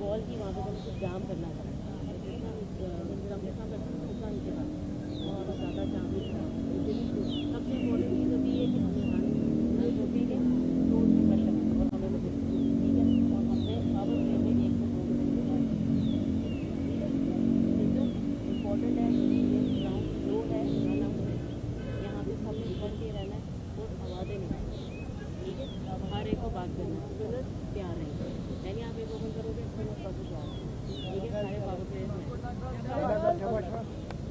Ball की वहाँ पे हमको जाम करना था जितना लंबे समय उतना ही था और ज़्यादा जाम नहीं था सबसे इम्पोर्टेंट चीज़ अभी ये कि हमें हर जो भी है तो उसमें कर सकते और हमें ठीक है और हमने पावर प्ले में एक से दो जो इम्पोर्टेंट है ये ग्राउंड लो है रन आउट है यहाँ पे हमें बन के रहना है और आवाज़ें नहीं ठीक है अब हर एक को बात करना है स्पिनर तैयार रहेंगे यानी आप एक ओपन करोगे स्पिनर का भी तैयार ठीक है सारे पावर प्लेयर्स में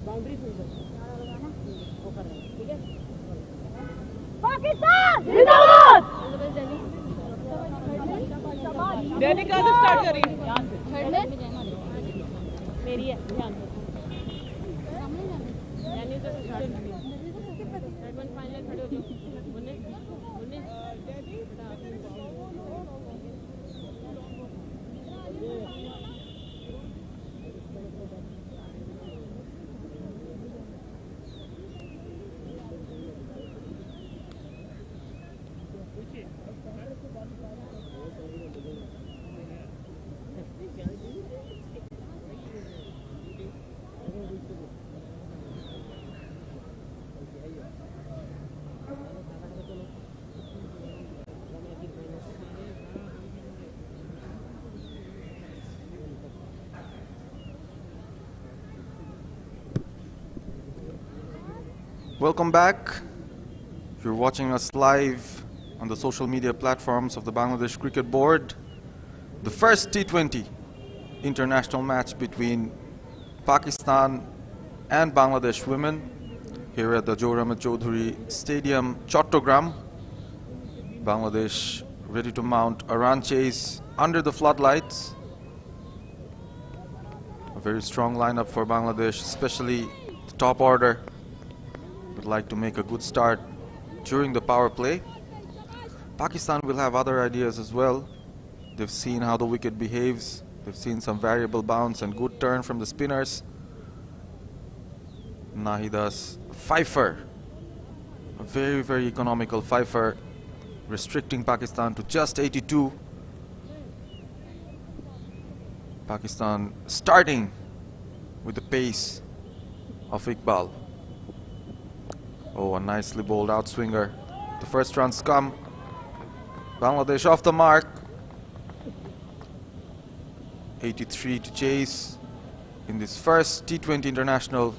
बाउंड्री सुन सकते वो कर रहे हैं ठीक है पाकिस्तान जिंदाबाद दिल्ली का स्टार्ट करिए मेरी है ध्यान से यानी तो स्टार्ट करिए थर्ड वन फाइनल खड़े हो जाओ 19 Welcome back. You're watching us live on the social media platforms of the Bangladesh Cricket Board. The first T20 international match between Pakistan and Bangladesh women here at the Sher-e Chaudhuri Stadium, Chattogram. Bangladesh ready to mount a run chase under the floodlights. A very strong lineup for Bangladesh, especially the top order. Would like to make a good start during the power play. Pakistan will have other ideas as well. They've seen how the wicket behaves. They've seen some variable bounce and good turn from the spinners. Nahida's fifer, a very, very economical fifer, restricting Pakistan to just 82. Pakistan starting with the pace of Iqbal. Oh, a nicely bowled outswinger. The first runs come. Bangladesh off the mark. 83 to chase in this first T20 international.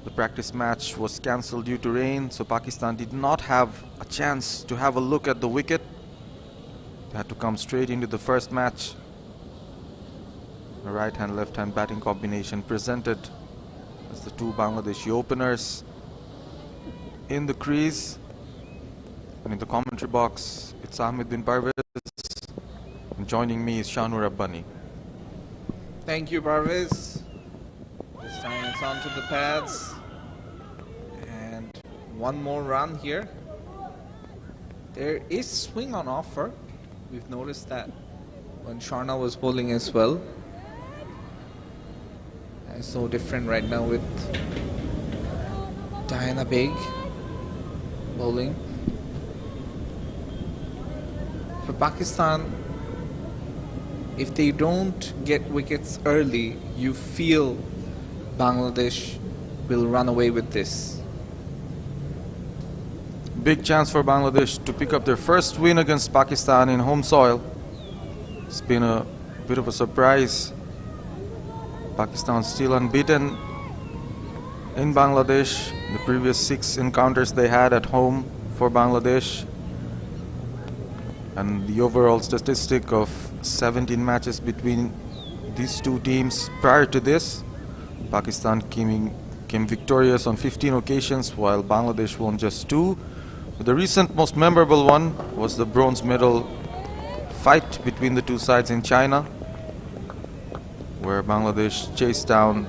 The practice match was cancelled due to rain, so Pakistan did not have a chance to have a look at the wicket. They had to come straight into the first match. A right-hand, left-hand batting combination presented as the two Bangladeshi openers in the crease. And in the commentary box, it's Ahmed bin Parvez. And joining me is Shanu Rabbani. Thank you, Parvez. This time it's onto the pads. And one more run here. There is swing on offer. We've noticed that when Sharna was bowling as well. It's so different right now with Diana Beg bowling. For Pakistan, if they don't get wickets early, you feel Bangladesh will run away with this. Big chance for Bangladesh to pick up their first win against Pakistan in home soil. It's been a bit of a surprise. Pakistan still unbeaten in Bangladesh. The previous 6 encounters they had at home for Bangladesh. And the overall statistic of 17 matches between these two teams prior to this, Pakistan came victorious on 15 occasions while Bangladesh won just 2. But the recent most memorable one was the bronze medal fight between the two sides in China, where Bangladesh chased down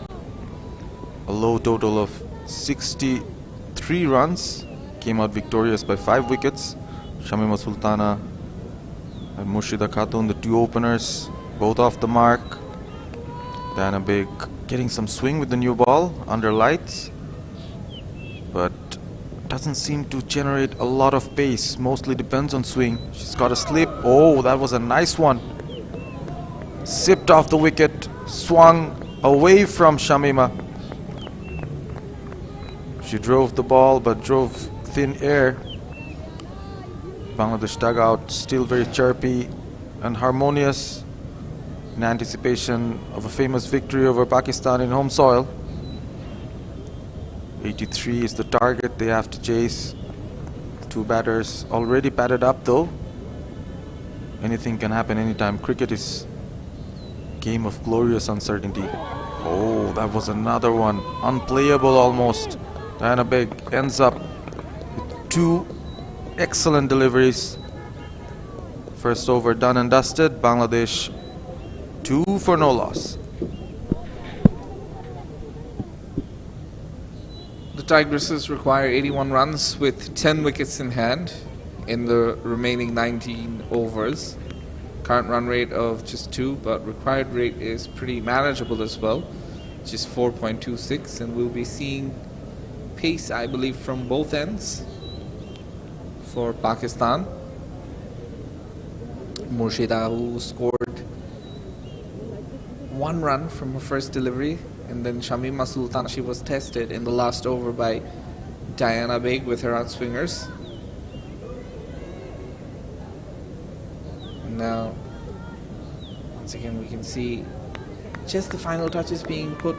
a low total of 63 runs, came out victorious by 5 wickets. Shamima Sultana and Murshida Khatun, the two openers, Both off the mark. Diana Big getting some swing with the new ball under lights, but doesn't seem to generate a lot of pace. Mostly depends on swing. She's got a slip. Oh, that was a nice one. Sipped off the wicket, swung away from Shamima. She drove the ball but drove thin air. Bangladesh dugout still very chirpy and harmonious in anticipation of a famous victory over Pakistan in home soil. 83 is the target they have to chase. Two batters already batted up though. Anything can happen anytime. Cricket is a game of glorious uncertainty. Oh, that was another one. Unplayable almost. Diana Beg ends up with two excellent deliveries. First over done and dusted. Bangladesh 2 for no loss. The Tigresses require 81 runs with 10 wickets in hand in the remaining 19 overs. Current run rate of just 2, but required rate is pretty manageable as well, which is 4.26, and we'll be seeing pace, I believe, from both ends for Pakistan. Murshida, who scored 1 run from her first delivery, and then Shamima Sultan, she was tested in the last over by Diana Beg with her outswingers. Now, once again, we can see just the final touches being put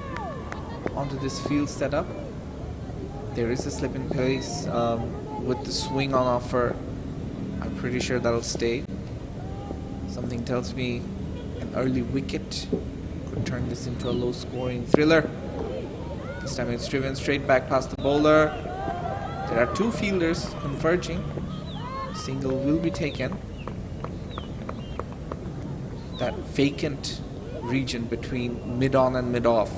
onto this field setup. There is a slip in place with the swing on offer. I'm pretty sure that'll stay. Something tells me an early wicket could turn this into a low-scoring thriller. This time it's driven straight back past the bowler. There are two fielders converging. Single will be taken. That vacant region between mid-on and mid-off,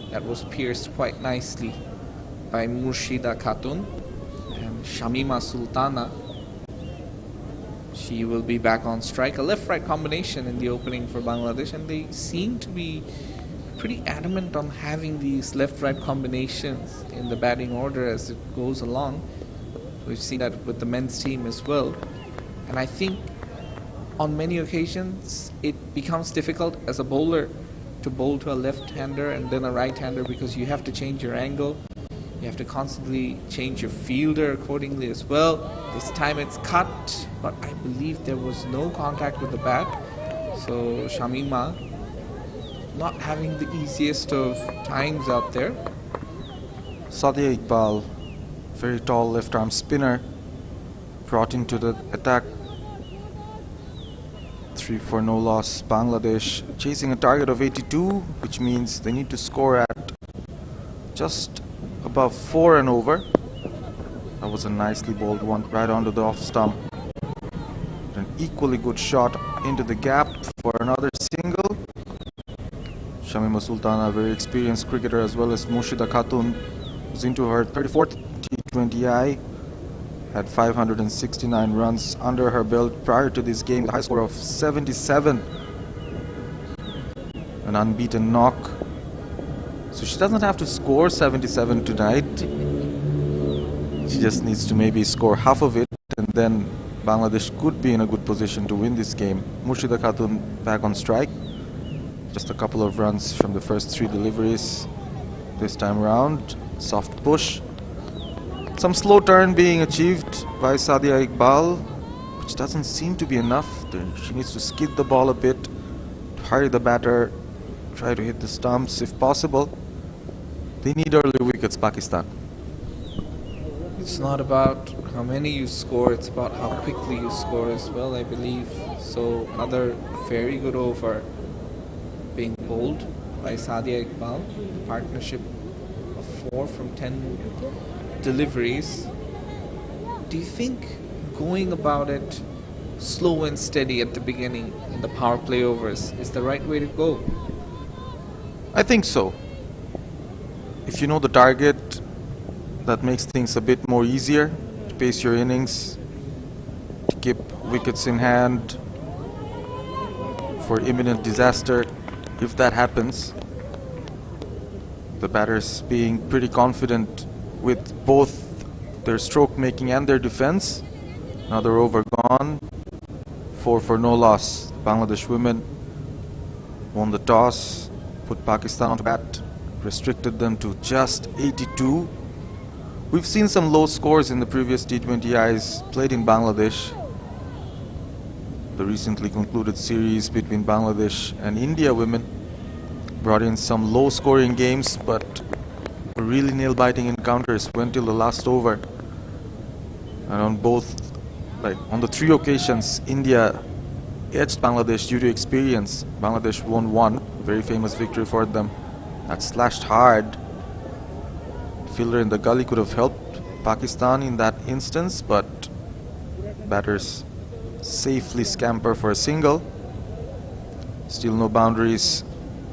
that was pierced quite nicely by Murshida Khatun, and Shamima Sultana, she will be back on strike. A left-right combination in the opening for Bangladesh, and they seem to be pretty adamant on having these left-right combinations in the batting order as it goes along. We've seen that with the men's team as well, and I think on many occasions it becomes difficult as a bowler to bowl to a left-hander and then a right-hander, because you have to change your angle. You have to constantly change your fielder accordingly as well. This time it's cut, but I believe there was no contact with the bat. So Shamima not having the easiest of times out there. Sadia Iqbal, very tall left-arm spinner, brought into the attack. 3 for no loss. Bangladesh chasing a target of 82, which means they need to score at just above 4 and over. That was a nicely bowled one right onto the off stump. An equally good shot into the gap for another single. Shamima Sultana, a very experienced cricketer, as well as Murshida Khatun, was into her 34th T20i. Had 569 runs under her belt prior to this game, the high score of 77. An unbeaten knock. So she doesn't have to score 77 tonight. She just needs to maybe score half of it, and then Bangladesh could be in a good position to win this game. Murshida Khatun back on strike. Just a couple of runs from the first 3 deliveries this time around. Soft push. Some slow turn being achieved by Sadia Iqbal, which doesn't seem to be enough. She needs to skid the ball a bit, hurry the batter, try to hit the stumps if possible. They need early wickets, Pakistan. It's not about how many you score, it's about how quickly you score as well, I believe. So another very good over being bowled by Sadia Iqbal. Partnership of 4 from 10 deliveries. Do you think going about it slow and steady at the beginning in the power play overs is the right way to go? I think so. If you know the target, that makes things a bit more easier to pace your innings, to keep wickets in hand for imminent disaster if that happens. The batters being pretty confident with both their stroke making and their defense. Another over gone. 4 for no loss. Bangladesh women won the toss, put Pakistan on bat, restricted them to just 82. We've seen some low scores in the previous T20Is played in Bangladesh. The recently concluded series between Bangladesh and India women brought in some low scoring games, but really nail-biting encounters went till the last over. And on on the 3 occasions, India edged Bangladesh due to experience. Bangladesh won 1, very famous victory for them. That slashed hard. Fielder in the gully could have helped Pakistan in that instance, but batters safely scamper for a single. Still no boundaries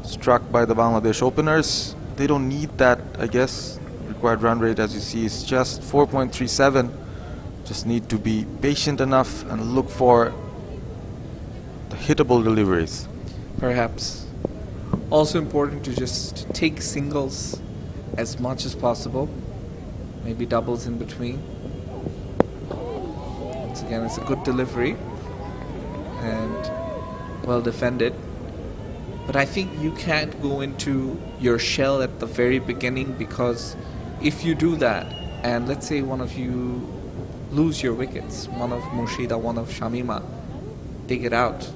struck by the Bangladesh openers. They don't need that, I guess. Required run rate, as you see, is just 4.37. Just need to be patient enough and look for the hittable deliveries. Perhaps. Also important to just take singles as much as possible. Maybe doubles in between. Once again, it's a good delivery and well defended. But I think you can't go into your shell at the very beginning, because if you do that, and let's say one of you lose your wickets, one of Murshida, one of Shamima, they get out,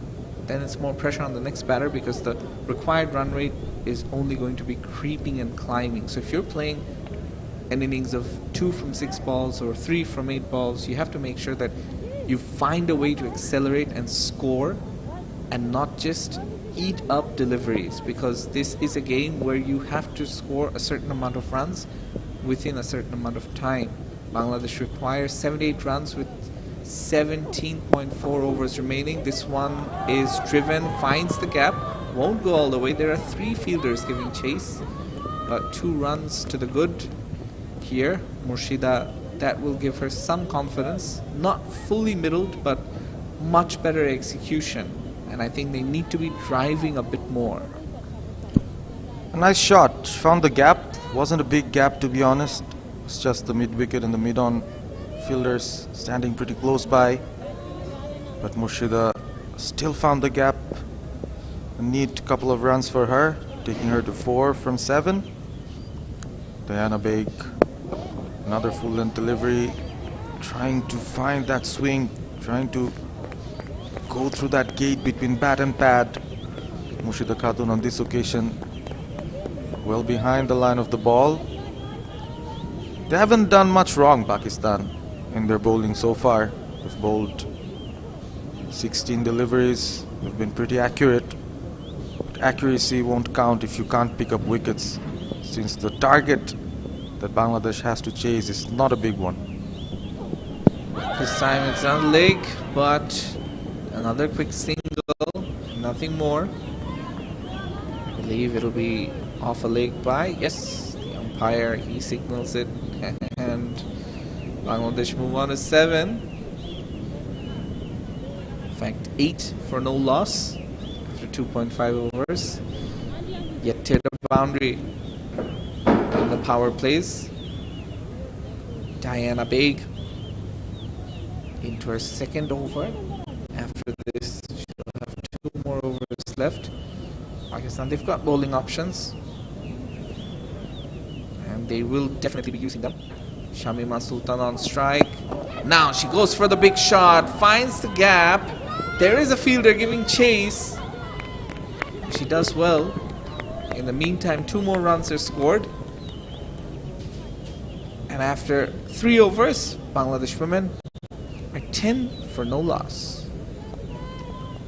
then it's more pressure on the next batter, because the required run rate is only going to be creeping and climbing. So if you're playing an innings of 2 from 6 balls or 3 from 8 balls, you have to make sure that you find a way to accelerate and score and not just eat up deliveries, because this is a game where you have to score a certain amount of runs within a certain amount of time. Bangladesh requires 78 runs with 17.4 overs remaining. This one is driven, finds the gap, won't go all the way. There are 3 fielders giving chase, but 2 runs to the good here. Murshida, that will give her some confidence. Not fully middled, but much better execution. And I think they need to be driving a bit more. A nice shot. Found the gap. Wasn't a big gap, to be honest. It's just the mid-wicket and the mid-on fielders standing pretty close by. But Murshida still found the gap. A neat couple of runs for her, taking her to 4 from 7. Diana Baig, another full-length delivery, trying to find that swing, trying to go through that gate between bat and pad. Murshida Khatun on this occasion well behind the line of the ball. They haven't done much wrong, Pakistan, in their bowling so far. They've bowled 16 deliveries. They've been pretty accurate. But accuracy won't count if you can't pick up wickets, since the target that Bangladesh has to chase is not a big one. This time it's on leg, but another quick single, nothing more. I believe it'll be off a leg by, yes, the umpire, he signals it, and Bangladesh move on to 7. In fact, 8 for no loss after 2.5 overs. Yet to the boundary in the power plays. Diana Baig into her second over. After this, she'll have 2 more overs left. Pakistan, they've got bowling options, and they will definitely be using them. Shamima Sultan on strike. Now she goes for the big shot, finds the gap. There is a fielder giving chase. She does well. In the meantime, 2 more runs are scored. And after 3 overs, Bangladesh women are 10 for no loss.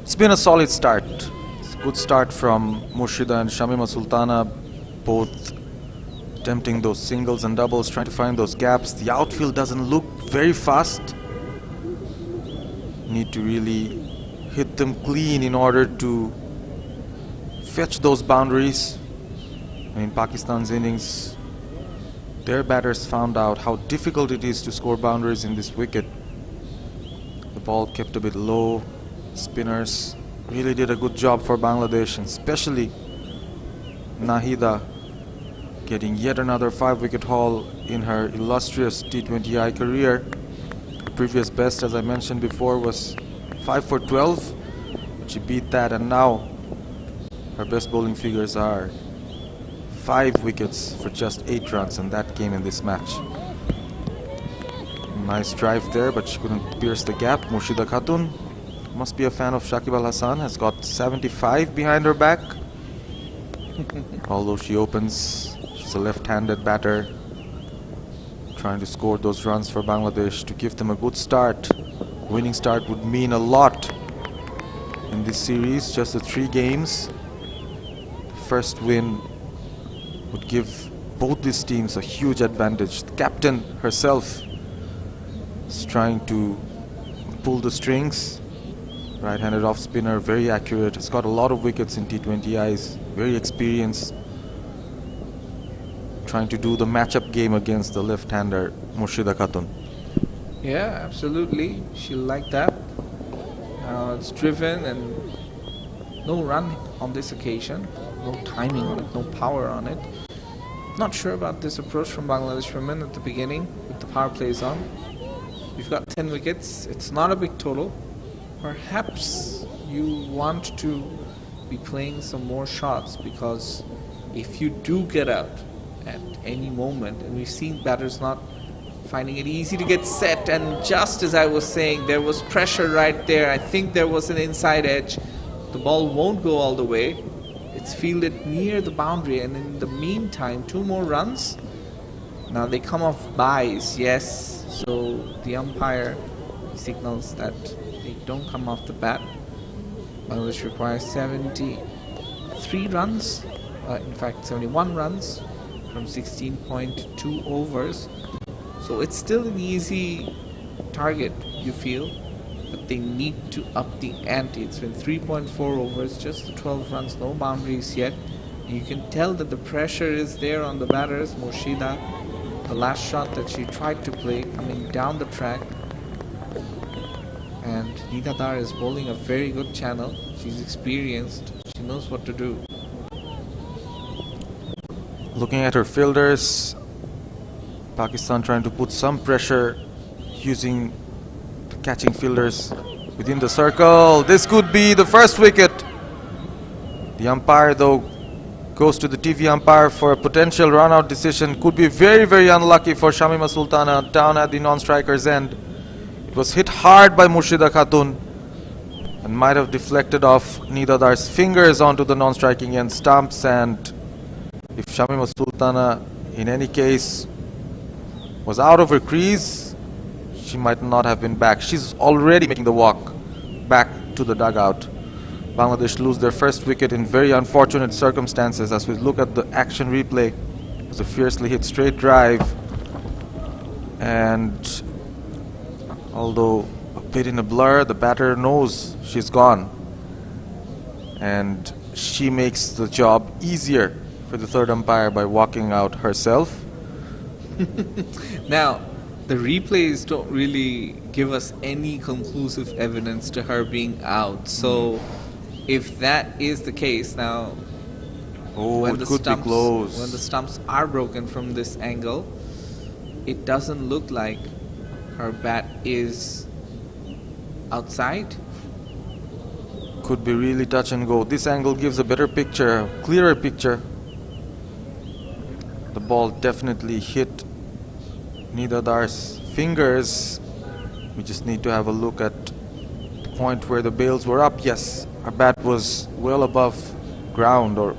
It's been a solid start. It's a good start from Murshida and Shamima Sultana, both attempting those singles and doubles, trying to find those gaps. The outfield doesn't look very fast. Need to really hit them clean in order to fetch those boundaries. In Pakistan's innings, their batters found out how difficult it is to score boundaries in this wicket. The ball kept a bit low. Spinners really did a good job for Bangladesh, and especially Nahida getting yet another 5-wicket haul in her illustrious T20i career. The previous best, as I mentioned before, was 5 for 12. She beat that, and now her best bowling figures are 5 wickets for just 8 runs, and that came in this match. Nice drive there, but she couldn't pierce the gap. Murshida Khatun must be a fan of Shakib Al Hasan, has got 75 behind her back. Although she opens, she's a left-handed batter, trying to score those runs for Bangladesh to give them a good start. Winning start would mean a lot in this series, just the 3 games. The first win would give both these teams a huge advantage. The captain herself is trying to pull the strings. Right-handed off spinner, very accurate. Has got a lot of wickets in T20Is. Very experienced. Trying to do the matchup game against the left-hander Murshida Khatun. Yeah, absolutely. She'll like that. It's driven and no run on this occasion. No timing on it, no power on it. Not sure about this approach from Bangladesh women at the beginning with the power plays on. We've got 10 wickets. It's not a big total. Perhaps you want to be playing some more shots, because if you do get out at any moment, and we've seen batters not finding it easy to get set, and just as I was saying, there was pressure right there. I think there was an inside edge. The ball won't go all the way. It's fielded near the boundary, and in the meantime, 2 more runs. Now they come off byes, yes, so the umpire signals that they don't come off the bat. Bangladesh requires 73 runs, in fact 71 runs from 16.2 overs. So it's still an easy target, you feel, but they need to up the ante. It's been 3.4 overs, just the 12 runs, no boundaries yet. You can tell that the pressure is there on the batters. Murshida, the last shot that she tried to play, coming down the track. And Nidadar is bowling a very good channel. She's experienced. She knows what to do. Looking at her fielders, Pakistan trying to put some pressure using the catching fielders within the circle. This could be the first wicket. The umpire, though, goes to the TV umpire for a potential run-out decision. Could be very, very unlucky for Shamima Sultana down at the non-striker's end. It was hit hard by Murshida Khatun and might have deflected off Nidadar's fingers onto the non-striking end stumps, and if Shamima Sultana in any case was out of her crease, she might not have been back. She's already making the walk back to the dugout. Bangladesh lose their first wicket in very unfortunate circumstances. As we look at the action replay, it was a fiercely hit straight drive, and although a bit in a blur, the batter knows she's gone, and she makes the job easier for the third umpire by walking out herself. Now, the replays don't really give us any conclusive evidence to her being out. So, if that is the case, now when the stumps are broken from this angle, it doesn't look like her bat is outside. Could be really touch and go. This angle gives a better picture, a clearer picture. The ball definitely hit Nidadar's fingers. We just need to have a look at the point where the bails were up. Yes, her bat was well above ground, or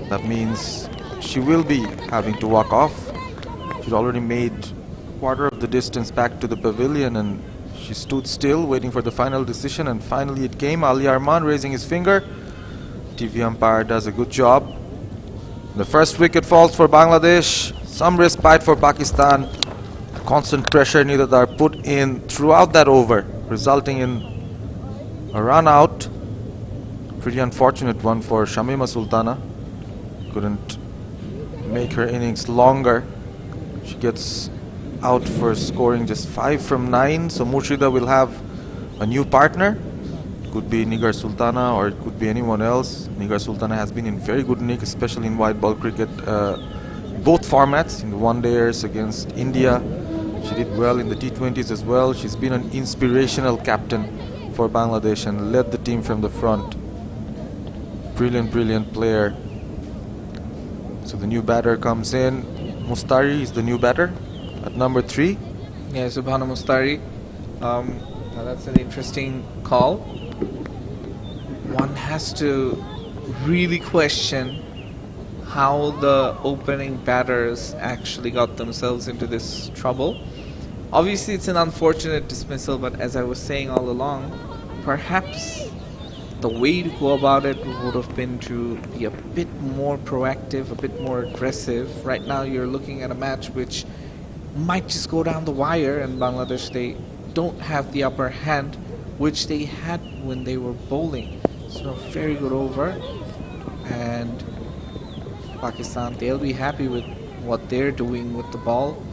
that means she will be having to walk off. She'd already made quarter of the distance back to the pavilion, and she stood still waiting for the final decision, and finally it came. Ali Arman raising his finger. TV umpire does a good job. The first wicket falls for Bangladesh. Some respite for Pakistan. Constant pressure Nidadar put in throughout that over, resulting in a run out. Pretty unfortunate one for Shamima Sultana. Couldn't make her innings longer. She gets out for scoring just 5 from 9. So Murshida will have a new partner. could be Nigar Sultana or it could be anyone else. Nigar Sultana has been in very good nick, especially in white ball cricket. Both formats, in the one-dayers against India. She did well in the T20s as well. She's been an inspirational captain for Bangladesh and led the team from the front. Brilliant, brilliant player. So the new batter comes in. Mustari is the new batter at number 3. Yeah, Subhana Mustari. Now that's an interesting call. One has to really question how the opening batters actually got themselves into this trouble. Obviously, it's an unfortunate dismissal, but as I was saying all along, perhaps the way to go about it would have been to be a bit more proactive, a bit more aggressive. Right now, you're looking at a match which might just go down the wire, and Bangladesh, they don't have the upper hand, which they had when they were bowling. So a very good over, and Pakistan, they'll be happy with what they're doing with the ball.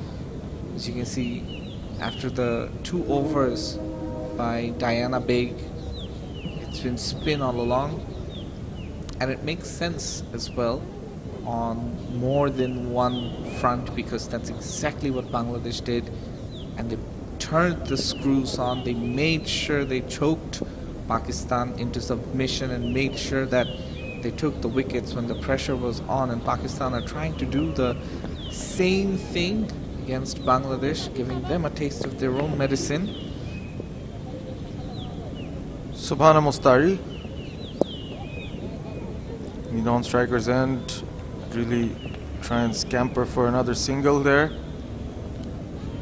As you can see, after the 2 overs by Diana Baig, it's been spin all along, and it makes sense as well on more than one front, because that's exactly what Bangladesh did, and they turned the screws on. They made sure they choked Pakistan into submission and made sure that they took the wickets when the pressure was on, and Pakistan are trying to do the same thing against Bangladesh, giving them a taste of their own medicine. Subhana Mustari, the non-striker's end, really try and scamper for another single there.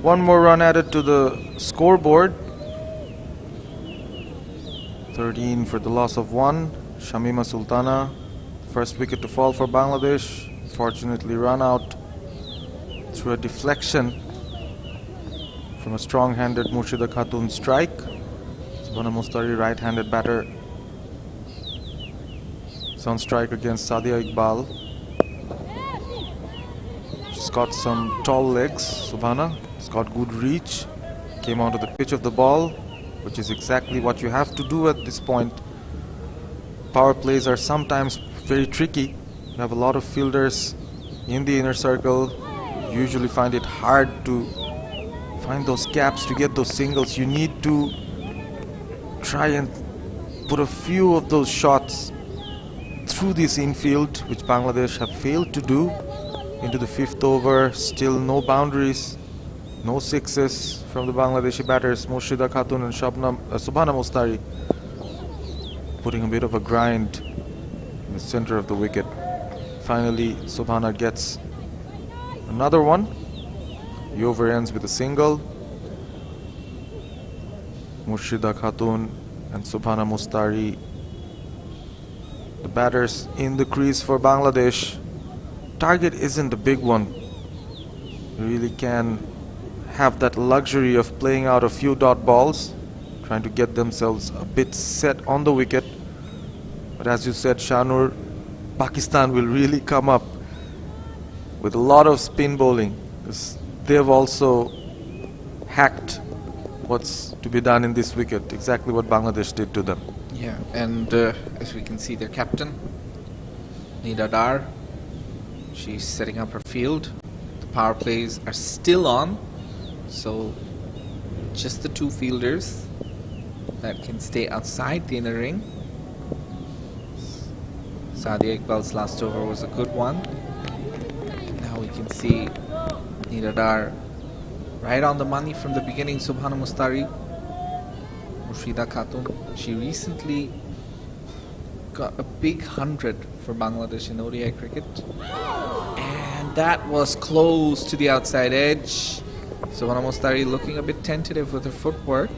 One more run added to the scoreboard. 13 for the loss of 1. Shamima Sultana, first wicket to fall for Bangladesh, fortunately run out through a deflection from a strong-handed Murshida Khatun strike. Subhana Mustari, right-handed batter, is on strike against Sadia Iqbal. She's got some tall legs, Subhana. She's got good reach. Came onto the pitch of the ball, which is exactly what you have to do at this point. Power plays are sometimes very tricky. You have a lot of fielders in the inner circle. You usually find it hard to find those gaps to get those singles. You need to try and put a few of those shots through this infield, which Bangladesh have failed to do. Into the 5th over, still no boundaries, no sixes from the Bangladeshi batters, Murshida Khatun and Subhana Mustari, putting a bit of a grind in the center of the wicket. Finally, Subhana gets another one. The over ends with a single. Murshida Khatun and Subhana Mustari, the batters in the crease for Bangladesh. Target isn't a big one. You really can have that luxury of playing out a few dot balls, trying to get themselves a bit set on the wicket. But as you said, Shanur, Pakistan will really come up with a lot of spin bowling, because they've also hacked what's to be done in this wicket, exactly what Bangladesh did to them. Yeah, and as we can see, their captain, Nida Dar, she's setting up her field. The power plays are still on, so just the 2 fielders that can stay outside the inner ring. Sadia Iqbal's last over was a good one. Now we can see Nida Dar right on the money from the beginning. Subhana Mustari, Murshida Khatun, she recently got a big 100 for Bangladesh in ODI cricket, and that was close to the outside edge. Subhana Mustari looking a bit tentative with her footwork.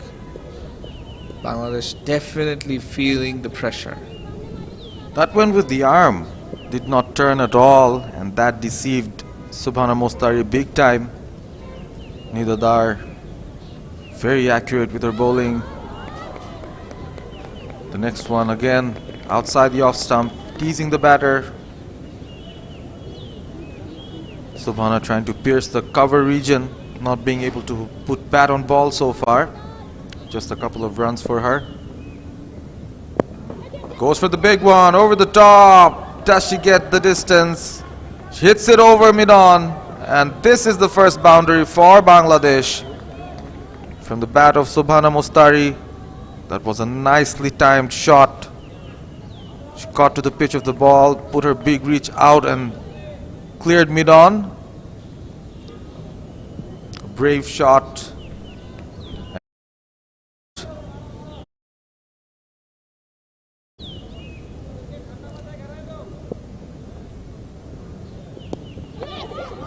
Bangladesh definitely feeling the pressure. That went with the arm, did not turn at all, and that deceived Subhana Mustari big time. Nida Dar, very accurate with her bowling. The next one again, outside the off stump, teasing the batter. Subhana trying to pierce the cover region, not being able to put bat on ball so far. Just a couple of runs for her. Goes for the big one, over the top. Does she get the distance? She hits it over mid-on. And this is the first boundary for Bangladesh. From the bat of Subhana Mostari. That was a nicely timed shot. She caught to the pitch of the ball, put her big reach out and cleared mid-on. A brave shot.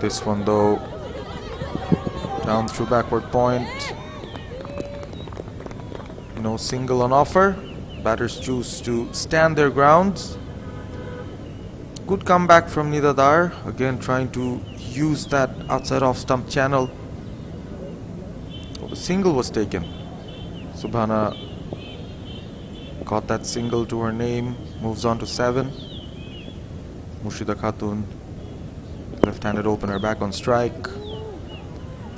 This one though, down through backward point. No single on offer. Batters choose to stand their grounds. Good comeback from Nidadar. Again trying to use that outside off stump channel. Oh, the single was taken. Subhana caught that single to her name. Moves on to 7. Murshida Khatun, left-handed opener, back on strike.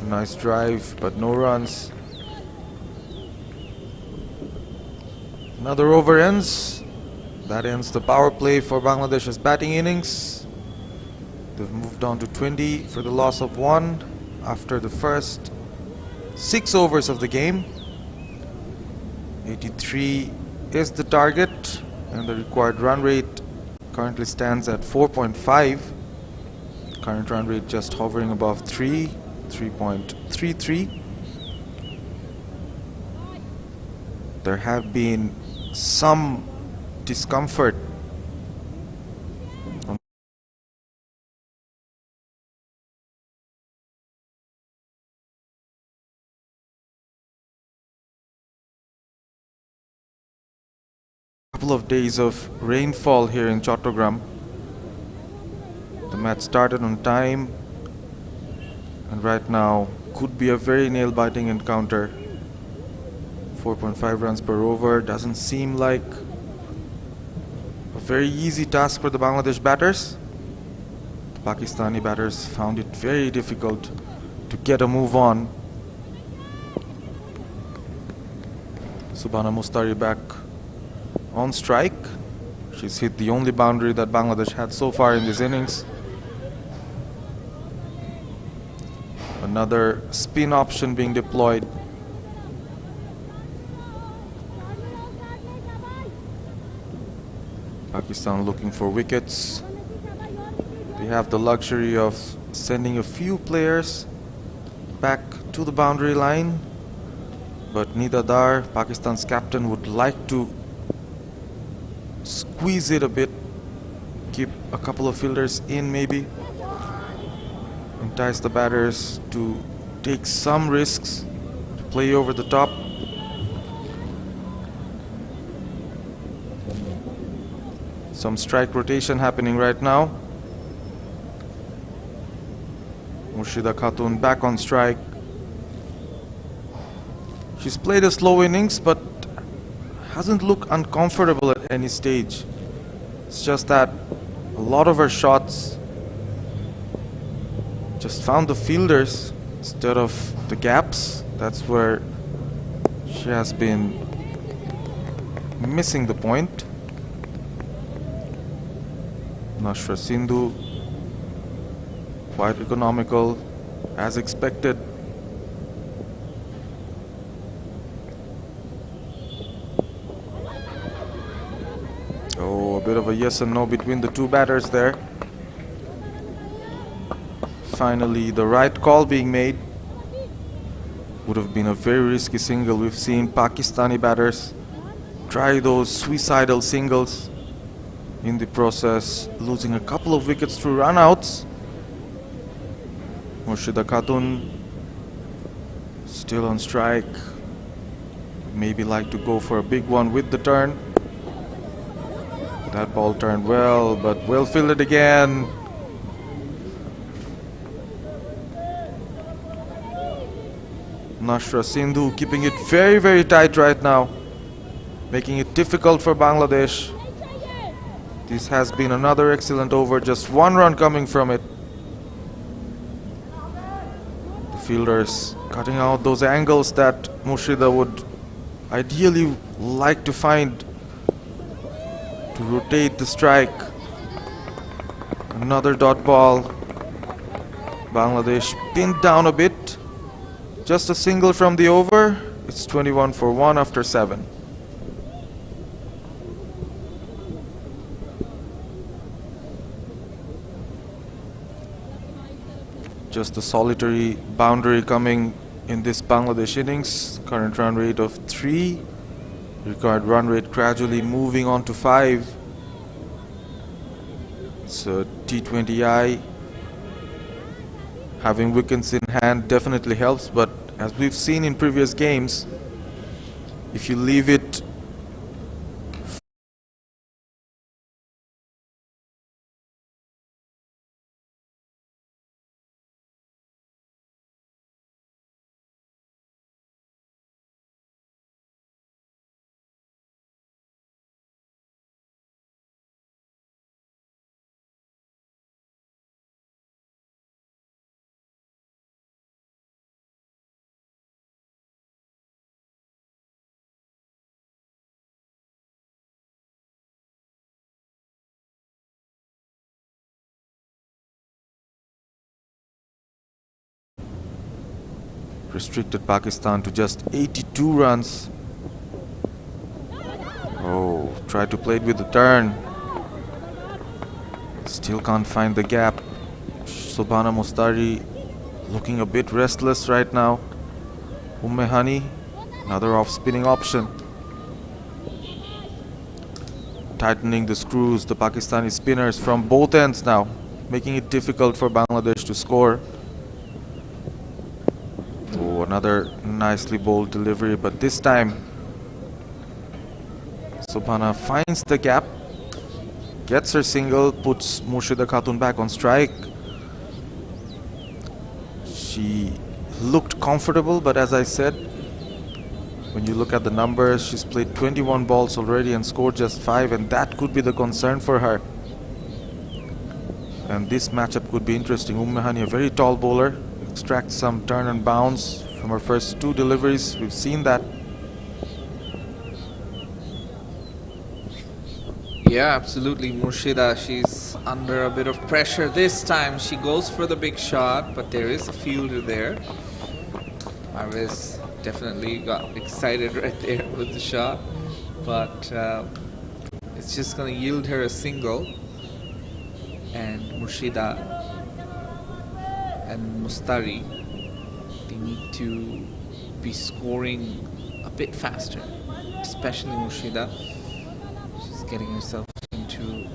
Nice drive, but no runs. Another over ends. That ends the power play for Bangladesh's batting innings. They've moved on to 20 for the loss of 1 after the first 6 overs of the game. 83 is the target, and the required run rate currently stands at 4.5. Current run rate just hovering above 3.33. There have been some discomfort on a couple of days of rainfall here in Chattogram. The match started on time, and right now could be a very nail-biting encounter. 4.5 runs per over doesn't seem like a very easy task for the Bangladesh batters. The Pakistani batters found it very difficult to get a move on. Subhana Mostari back on strike. She's hit the only boundary that Bangladesh had so far in this innings. Another spin option being deployed. Pakistan looking for wickets. They have the luxury of sending a few players back to the boundary line, but Nidadar, Pakistan's captain, would like to squeeze it a bit, keep a couple of fielders in maybe, entice the batters to take some risks, to play over the top. Some strike rotation happening right now. Murshida Khatun back on strike. She's played a slow innings but hasn't looked uncomfortable at any stage. It's just that a lot of her shots just found the fielders instead of the gaps. That's where she has been missing the point. Nashra Sindhu, quite economical as expected. Oh, a bit of a yes and no between the two batters there. Finally, the right call being made. Would have been a very risky single. We've seen Pakistani batters try those suicidal singles, in the process losing a couple of wickets through runouts. Murshida Khatun still on strike. Maybe like to go for a big one with the turn. That ball turned well, but well fielded again. Nashra Sindhu keeping it very, very tight right now, making it difficult for Bangladesh. This has been another excellent over, just 1 run coming from it. The fielders cutting out those angles that Murshida would ideally like to find. to rotate the strike. Another dot ball. Bangladesh pinned down a bit. Just a single from the over. It's 21 for 1 after 7. Just a solitary boundary coming in this Bangladesh innings. Current run rate of 3. Required run rate gradually moving on to 5. It's a T20i. Having wickets in hand definitely helps, but as we've seen in previous games, if you leave it restricted Pakistan to just 82 runs. Oh, tried to play it with the turn. Still can't find the gap. Subhana Mustari looking a bit restless right now. Hani, another off-spinning option. Tightening the screws, the Pakistani spinners from both ends now, making it difficult for Bangladesh to score. Oh, another nicely bowled delivery, but this time Subhana finds the gap, gets her single, puts Murshida Khatun back on strike. She looked comfortable, but as I said, when you look at the numbers, she's played 21 balls already and scored just 5, and that could be the concern for her. And this matchup could be interesting. Hani, a very tall bowler, extracts some turn and bounce from her first 2 deliveries. We've seen that. Yeah, absolutely. Murshida, she's under a bit of pressure this time. She goes for the big shot, but there is a fielder there. Marvis definitely got excited right there with the shot, but it's just going to yield her a single. And Murshida and Mustari, they need to be scoring a bit faster, especially Murshida. She's getting herself into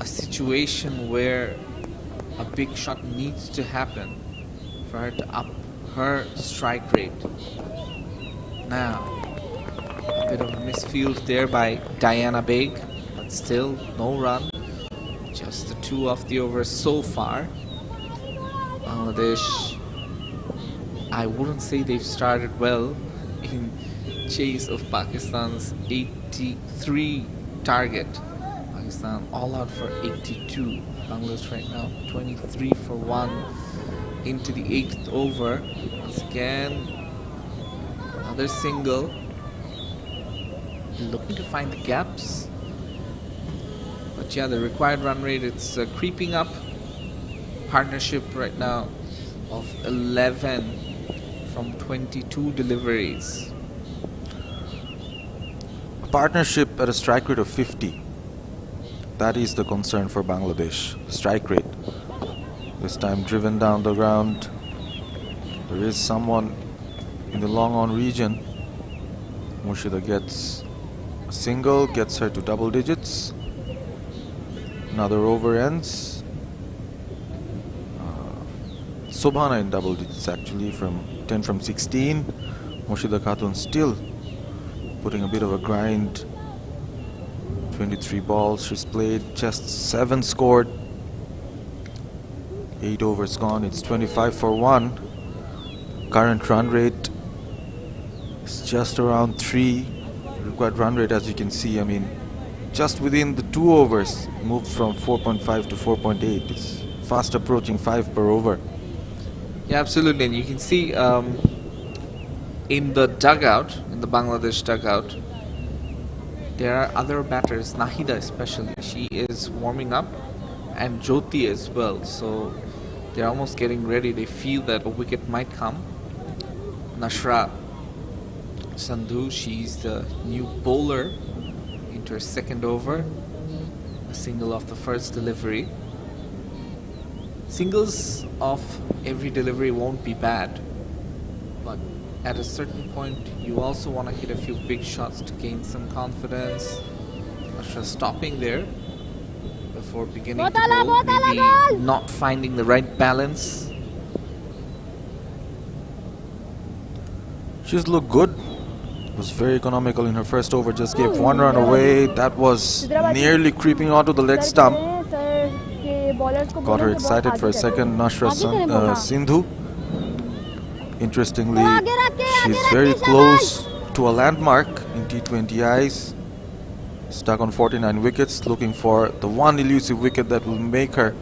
a situation where a big shot needs to happen for her to up her strike rate. Now, a bit of a misfield there by Diana Baig, but still no run. Just the 2 off the over so far. Bangladesh, I wouldn't say they've started well in chase of Pakistan's 83 target. Pakistan all out for 82. Bangladesh right now 23 for 1 into the 8th over. Once again, another single. Looking to find the gaps. But yeah, the required run rate, it's creeping up. Partnership right now of 11 from 22 deliveries. A partnership at a strike rate of 50. That is the concern for Bangladesh. Strike rate. This time driven down the ground. There is someone in the long on region. Murshida gets a single, gets her to double digits. Another over ends. Subhana in double digits actually, from 10 from 16. Murshida Khatun still putting a bit of a grind. 23 balls she's played, just 7 scored. 8 overs gone, it's 25 for 1. Current run rate is just around 3. Required run rate, as you can see, I mean, just within the 2 overs, moved from 4.5 to 4.8. It's fast approaching 5 per over. Yeah, absolutely. And you can see in the dugout, in the Bangladesh dugout, there are other batters, Nahida especially. She is warming up, and Jyoti as well. So they're almost getting ready. They feel that a wicket might come. Nashra Sandhu, she's the new bowler into her second over. A single off the first delivery. Singles of every delivery won't be bad, but at a certain point you also want to hit a few big shots to gain some confidence. Nashra stopping there before beginning to bowl, maybe not finding the right balance. She's looked good. Was very economical in her first over, just gave one run away. That was nearly creeping onto the leg stump. Got her excited for a second. Nashra Sindhu. Interestingly, she's very close to a landmark in T20Is. Stuck on 49 wickets, looking for the one elusive wicket that will make her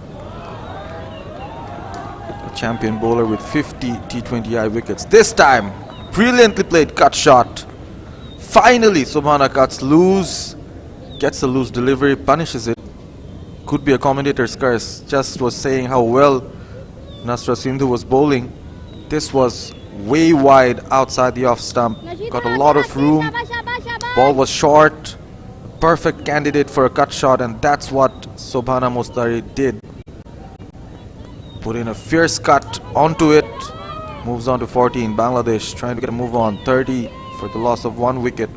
a champion bowler with 50 T20I wickets. This time, brilliantly played cut shot. Finally, Sobhana cuts loose, gets a loose delivery, punishes it. Could be a commentator's curse. Just was saying how well Nashra Sindhu was bowling. This was way wide outside the off stump. Got a lot of room. Ball was short. Perfect candidate for a cut shot, and that's what Sobhana Mostari did. Put in a fierce cut onto it. Moves on to 14. Bangladesh trying to get a move on. 30 for the loss of one wicket.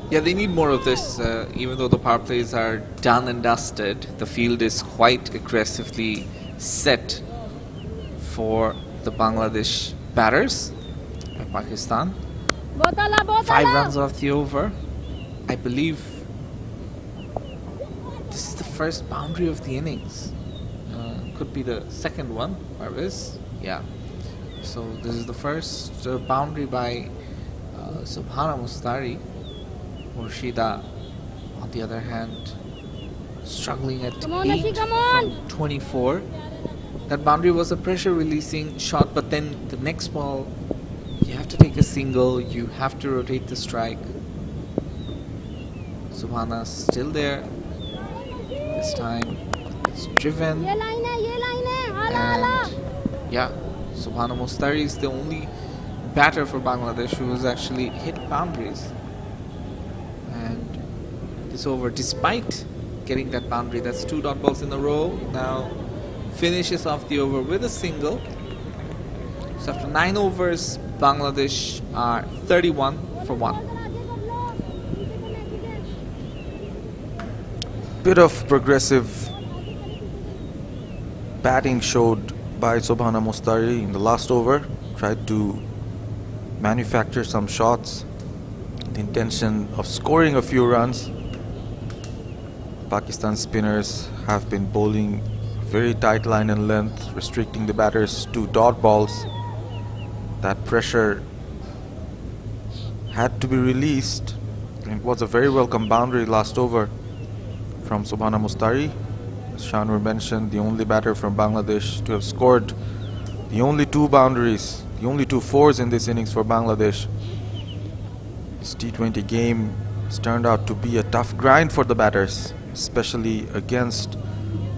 Yeah, they need more of this. Even though the power plays are done and dusted, the field is quite aggressively set for the Bangladesh batters by Pakistan. 5 runs off the over. I believe this is the first boundary of the innings. Could be the second one. Where is? Yeah. So this is the first boundary by Sobhana Mostari. Murshida, on the other hand, struggling at 8 from 24. That boundary was a pressure releasing shot, but then the next ball, you have to take a single, you have to rotate the strike. Sobhana's still there. This time it's driven. And yeah, Sobhana Mostari is the only batter for Bangladesh who has actually hit boundaries. And this over, despite getting that boundary, that's 2 dot balls in a row, now finishes off the over with a single. So after 9 overs, Bangladesh are 31 for 1. Bit of progressive batting showed by Sobhana Mostari in the last over. Tried to manufacture some shots with the intention of scoring a few runs. Pakistan spinners have been bowling very tight line and length, restricting the batters to dot balls. That pressure had to be released. It was a very welcome boundary last over from Sobhana Mostari. As Shanur mentioned, the only batter from Bangladesh to have scored the only 2 boundaries, the only 2 fours in this innings for Bangladesh. This T20 game has turned out to be a tough grind for the batters, especially against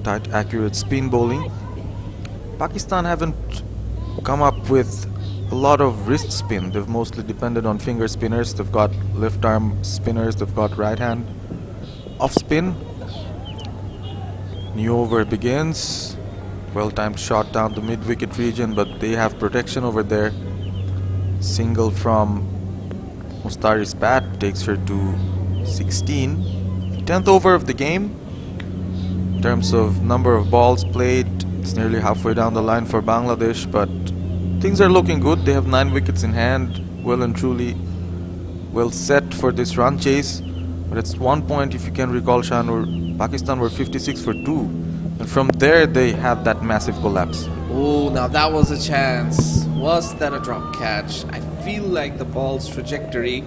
tight, accurate spin bowling. Pakistan haven't come up with a lot of wrist spin. They've mostly depended on finger spinners. They've got left arm spinners, they've got right hand off spin. New over begins. Well-timed shot down the mid-wicket region, but they have protection over there. Single from Mostari's bat takes her to 16. 10th over of the game. In terms of number of balls played, it's nearly halfway down the line for Bangladesh, but things are looking good. They have 9 wickets in hand, well and truly well set for this run chase. But at one point, if you can recall, Shanur, Pakistan were 56 for 2. And from there, they had that massive collapse. Oh, now that was a chance. Was that a drop catch? I feel like the ball's trajectory,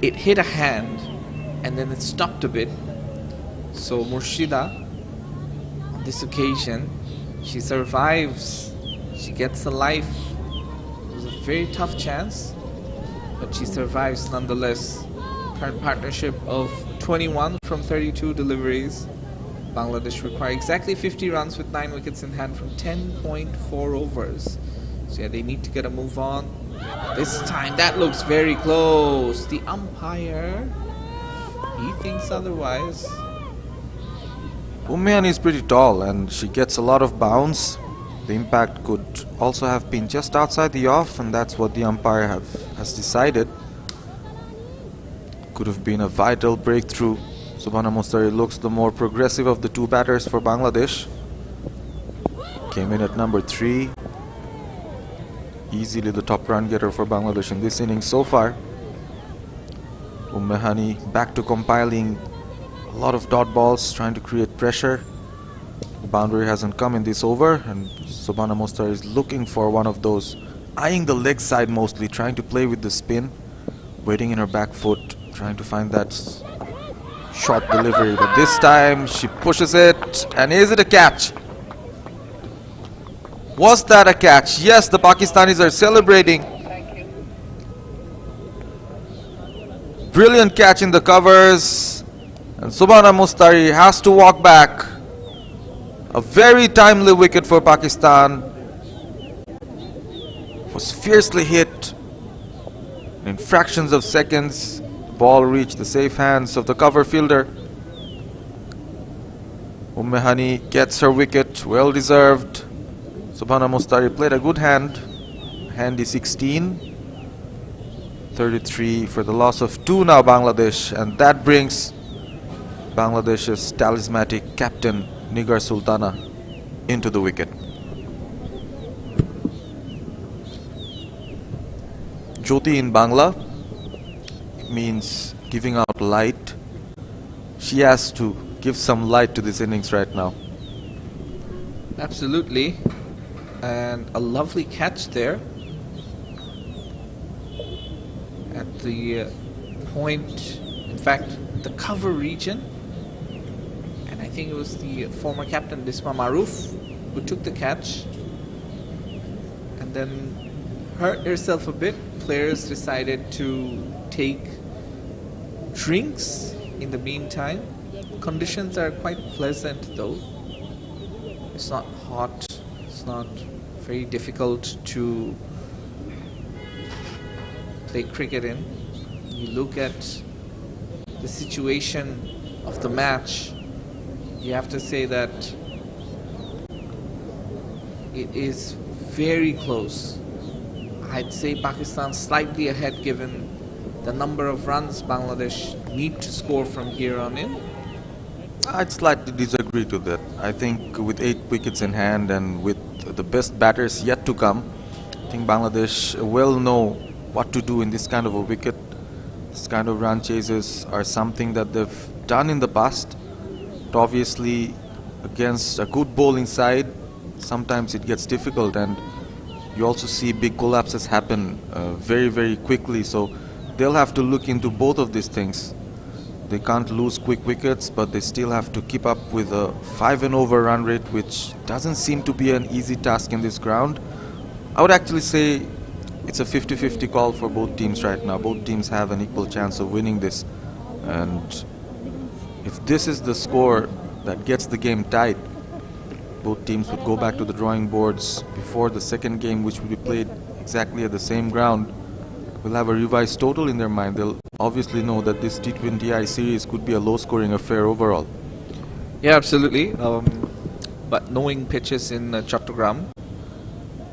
it hit a hand and then it stopped a bit. So Murshida, on this occasion, she survives. She gets a life. It was a very tough chance, but she survives nonetheless. Current partnership of 21 from 32 deliveries. Bangladesh require exactly 50 runs with 9 wickets in hand from 10.4 overs. So yeah, they need to get a move on. This time that looks very close. The umpire, he thinks otherwise. Ummehan is pretty tall and she gets a lot of bounce. The impact could also have been just outside the off, and that's what the umpire has decided. Could have been a vital breakthrough. Subhana Mustari looks the more progressive of the two batters for Bangladesh. Came in at number 3. Easily the top run getter for Bangladesh in this innings so far. Ummehani back to compiling a lot of dot balls, trying to create pressure. The boundary hasn't come in this over, and Subhana Mustari is looking for one of those, eyeing the leg side mostly, trying to play with the spin, waiting in her back foot, trying to find that short delivery, but this time she pushes it, and is it a catch? Was that a catch? Yes, the Pakistanis are celebrating. Brilliant catch in the covers, and Subhana Mustari has to walk back. A very timely wicket for Pakistan. Was fiercely hit. In fractions of seconds, the ball reached the safe hands of the cover fielder. Ummehani gets her wicket, well deserved. Subhana Mustari played a good hand. Handy 16. 33 for the loss of 2 now Bangladesh, and that brings Bangladesh's talismanic captain Nigar Sultana into the wicket. Jyoti in Bangla means giving out light. She has to give some light to this innings right now. Absolutely. And a lovely catch there at the point, in fact, the cover region. And I think it was the former captain Bisma Maroof who took the catch and then hurt herself a bit. Players decided to take drinks in the meantime. Conditions are quite pleasant though. It's not hot, it's not very difficult to play cricket in. You look at the situation of the match, you have to say that it is very close. I'd say Pakistan slightly ahead given the number of runs Bangladesh need to score from here on in. I'd slightly disagree to that. I think with 8 wickets in hand and with the best batters yet to come, I think Bangladesh will know what to do in this kind of a wicket. This kind of run chases are something that they've done in the past. But obviously, against a good bowling side, sometimes it gets difficult, and you also see big collapses happen very, very quickly. So they'll have to look into both of these things. They can't lose quick wickets, but they still have to keep up with a 5 and over run rate, which doesn't seem to be an easy task in this ground. I would actually say it's a 50-50 call for both teams right now. Both teams have an equal chance of winning this. And if this is the score that gets the game tight, both teams would go back to the drawing boards before the second game, which will be played exactly at the same ground. Will have a revised total in their mind. They'll obviously know that this T20i series could be a low-scoring affair overall. Yeah, absolutely. But knowing pitches in Chattogram,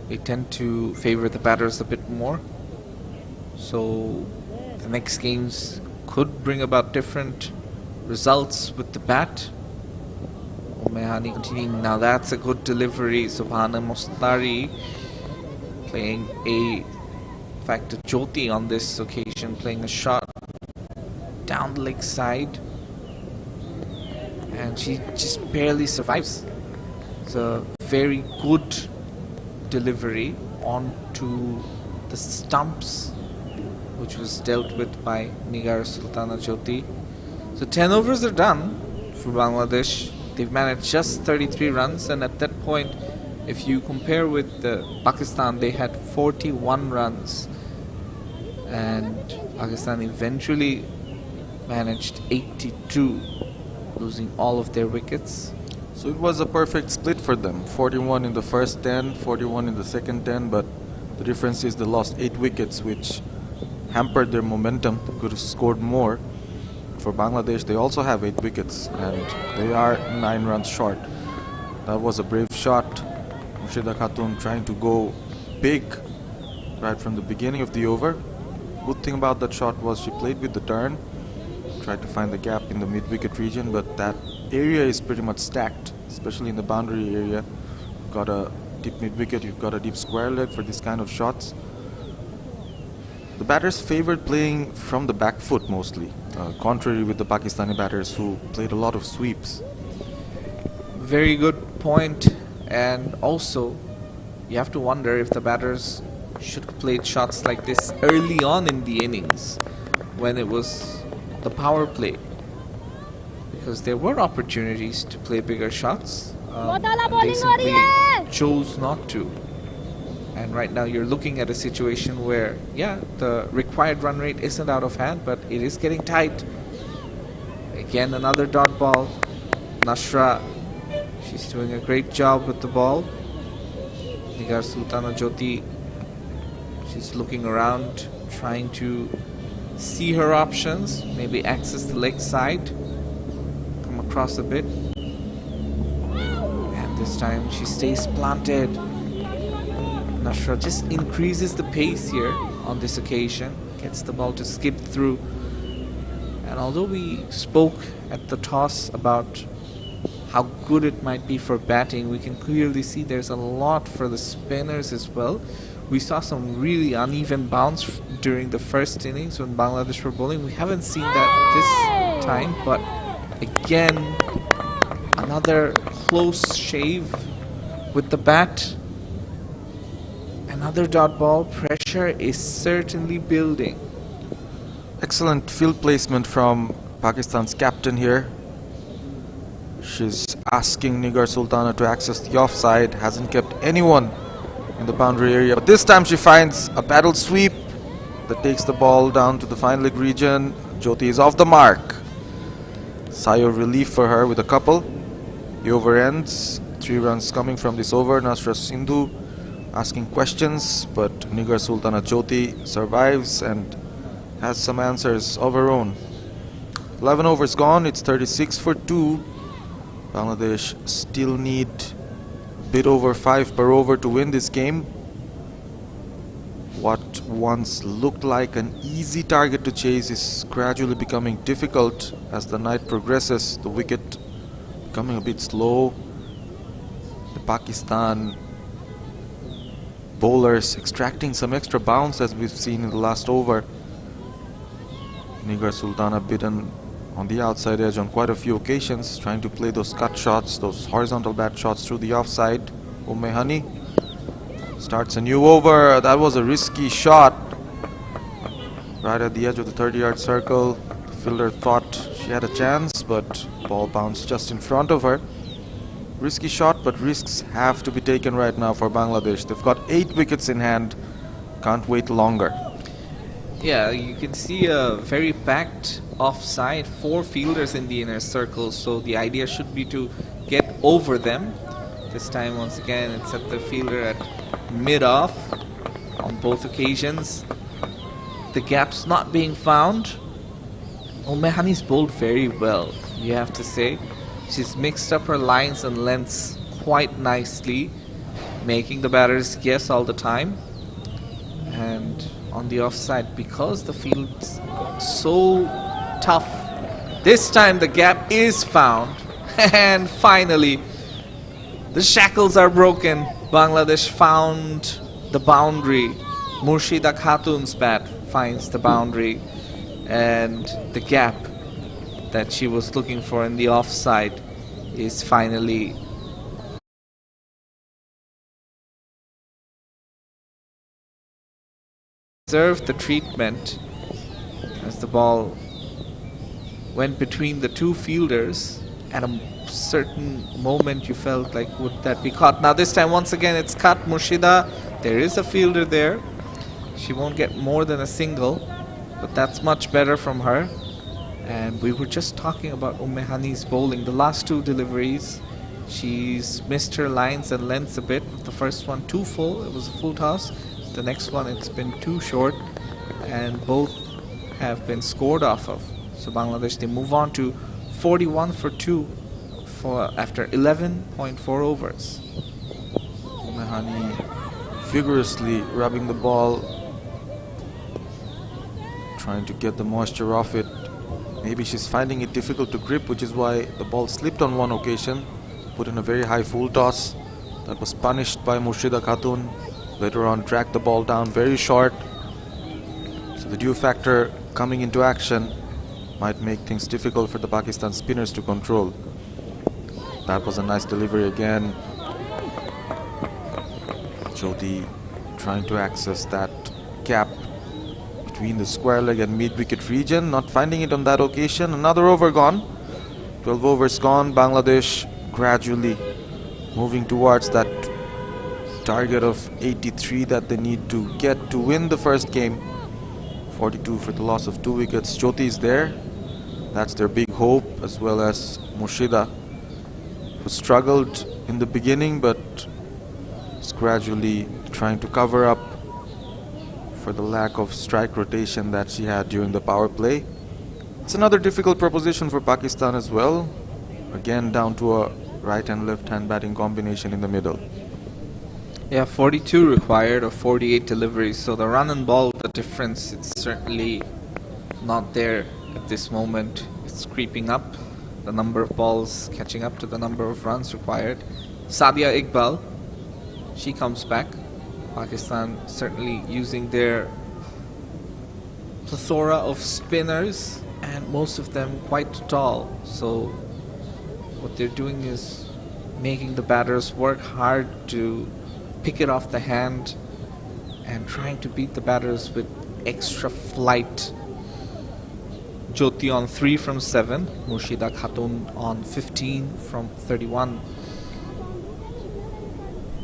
they tend to favor the batters a bit more. So the next games could bring about different results with the bat. Mehani continuing. Now that's a good delivery. Subhana Mustari playing a Jyoti on this occasion playing a shot down the leg side, and she just barely survives. It's a very good delivery onto the stumps, which was dealt with by Nigar Sultana Jyoti. So 10 overs are done for Bangladesh. They've managed just 33 runs, and at that point, if you compare with Pakistan, they had 41 runs. And Pakistan eventually managed 82, losing all of their wickets. So it was a perfect split for them. 41 in the first 10, 41 in the second 10, but the difference is they lost 8 wickets, which hampered their momentum. They could have scored more. For Bangladesh, they also have 8 wickets, and they are 9 runs short. That was a brave shot. Murshida Khatun trying to go big right from the beginning of the over. Good thing about that shot was she played with the turn, tried to find the gap in the mid-wicket region, but that area is pretty much stacked, especially in the boundary area. You've got a deep mid-wicket, you've got a deep square leg for this kind of shots. The batters favored playing from the back foot mostly, contrary with the Pakistani batters who played a lot of sweeps. Very good point. And also, you have to wonder if the batters should have played shots like this early on in the innings when it was the power play, because there were opportunities to play bigger shots, and they simply chose not to. And right now you're looking at a situation where, yeah, the required run rate isn't out of hand, but it is getting tight. Again, another dot ball. Nashra, she's doing a great job with the ball. Nigar Sultana Jyoti, she's looking around, trying to see her options, maybe access the leg side, come across a bit. And this time she stays planted. Nashra just increases the pace here on this occasion, gets the ball to skip through. And although we spoke at the toss about how good it might be for batting, we can clearly see there's a lot for the spinners as well. We saw some really uneven bounce during the first innings when Bangladesh were bowling. We haven't seen that this time, but again, another close shave with the bat. Another dot ball. Pressure is certainly building. Excellent field placement from Pakistan's captain here. She's asking Nigar Sultana to access the offside. Hasn't kept anyone in the boundary area. But this time she finds a paddle sweep that takes the ball down to the fine leg region. Jyoti is off the mark. Sigh of relief for her with a couple. The over ends. 3 runs coming from this over. Nasra Sindhu asking questions, but Nigar Sultana Jyoti survives and has some answers of her own. 11 overs gone, it's 36 for 2. Bangladesh still need a bit over 5 per over to win this game. What once looked like an easy target to chase is gradually becoming difficult as the night progresses. The wicket becoming a bit slow. The Pakistan bowlers extracting some extra bounce as we've seen in the last over. Nigar Sultana bidden on the outside edge on quite a few occasions, trying to play those cut shots, those horizontal bat shots through the offside. Hani starts a new over. That was a risky shot right at the edge of the 30-yard circle. The fielder thought she had a chance, but ball bounced just in front of her. Risky shot, but risks have to be taken right now for Bangladesh. They've got 8 wickets in hand. Can't wait longer. Yeah, you can see a very packed offside. 4 fielders in the inner circle, so the idea should be to get over them. This time, once again, it's at the fielder at mid-off on both occasions. The gap's not being found. Hani bowled very well, you have to say. She's mixed up her lines and lengths quite nicely, making the batters guess all the time. And on the offside, because the field's so tough, this time the gap is found. And finally, the shackles are broken. Bangladesh found the boundary. Murshida Khatun's bat finds the boundary, and the gap that she was looking for in the offside is finally deserved the treatment, as the ball went between the 2 fielders. At a certain moment you felt like, would that be caught? Now this time once again it's cut. Murshida, there is a fielder there. She won't get more than a single, but that's much better from her. And we were just talking about Ummehani's bowling. The last two deliveries, she's missed her lines and lengths a bit. The first one too full, it was a full toss. The next one, it's been too short, and both have been scored off of. So Bangladesh, they move on to 41 for 2 after 11.4 overs. Ummehani vigorously rubbing the ball, trying to get the moisture off it. Maybe she's finding it difficult to grip, which is why the ball slipped on one occasion, put in a very high full toss. That was punished by Murshida Khatun. Later on, tracked the ball down very short. So the dew factor coming into action might make things difficult for the Pakistan spinners to control. That was a nice delivery again. Jyoti trying to access that gap between the square leg and mid-wicket region, not finding it on that occasion. Another over gone. 12 overs gone. Bangladesh gradually moving towards that target of 83 that they need to get to win the first game. 42 for the loss of 2 wickets. Jyoti is there. That's their big hope, as well as Murshida, who struggled in the beginning but is gradually trying to cover up for the lack of strike rotation that she had during the power play. It's another difficult proposition for Pakistan as well. Again, down to a right and left hand batting combination in the middle. Yeah, 42 required of 48 deliveries. So the run and ball, the difference, it's certainly not there at this moment. It's creeping up. The number of balls catching up to the number of runs required. Sadia Iqbal, she comes back. Pakistan certainly using their plethora of spinners, and most of them quite tall. So what they're doing is making the batters work hard to pick it off the hand and trying to beat the batters with extra flight. Jyoti on 3 from 7, Murshida Khatun on 15 from 31.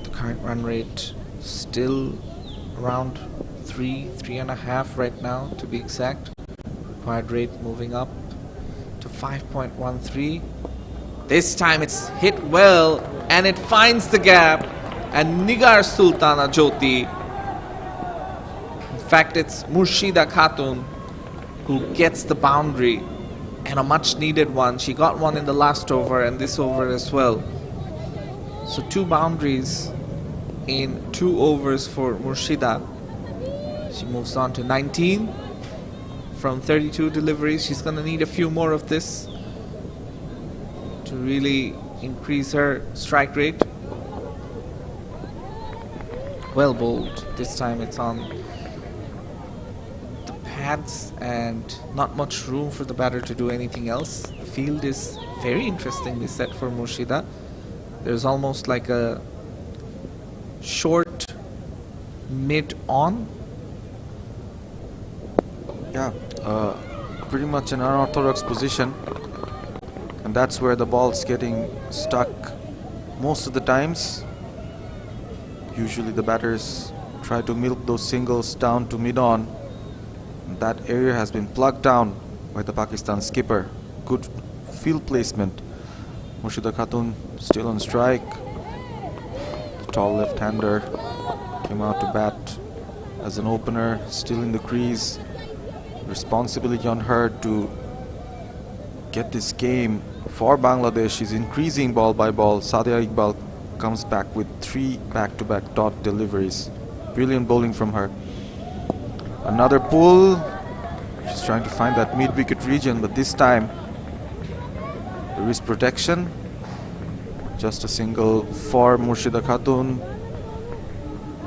The current run rate still around 3.5 right now to be exact. Required rate moving up to 5.13. This time it's hit well and it finds the gap, and Nigar Sultana Jyoti, in fact it's Murshida Khatun who gets the boundary, and a much needed one. She got one in the last over and this over as well. So 2 boundaries in 2 overs for Murshida. She moves on to 19 from 32 deliveries. She's going to need a few more of this to really increase her strike rate. Well bowled. This time it's on the pads and not much room for the batter to do anything else. The field is very interestingly set for Murshida. There's almost like a short mid-on. Yeah, pretty much an unorthodox position, and that's where the ball's getting stuck most of the times. Usually the batters try to milk those singles down to mid-on. That area has been plugged down by the Pakistan skipper. Good field placement. Murshida Khatun still on strike. The tall left-hander came out to bat as an opener, still in the crease. Responsibility on her to get this game for Bangladesh. She's increasing ball by ball. Sadia Iqbal comes back with 3 back-to-back dot deliveries. Brilliant bowling from her. Another pull. She's trying to find that mid-wicket region, but this time there is protection. Just a single for Murshida Khatun.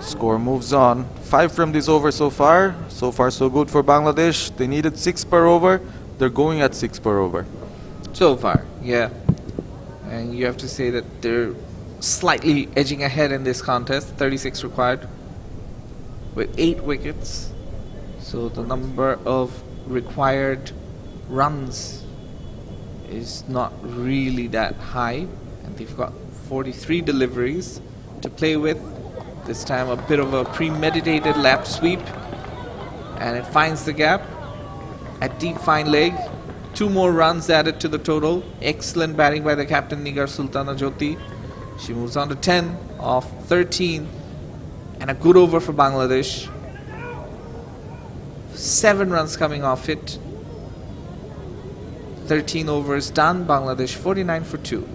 Score moves on. 5 from this over so far. So far so good for Bangladesh. They needed 6 per over. They're going at 6 per over. So far, yeah. And you have to say that they're slightly edging ahead in this contest. 36 required with 8 wickets. So the number of required runs is not really that high. And they've got 43 deliveries to play with. This time a bit of a premeditated lap sweep. And it finds the gap at deep fine leg. 2 more runs added to the total. Excellent batting by the captain Nigar Sultana Jyoti. She moves on to 10 of 13. And a good over for Bangladesh. 7 runs coming off it. 13 overs done. Bangladesh 49 for 2.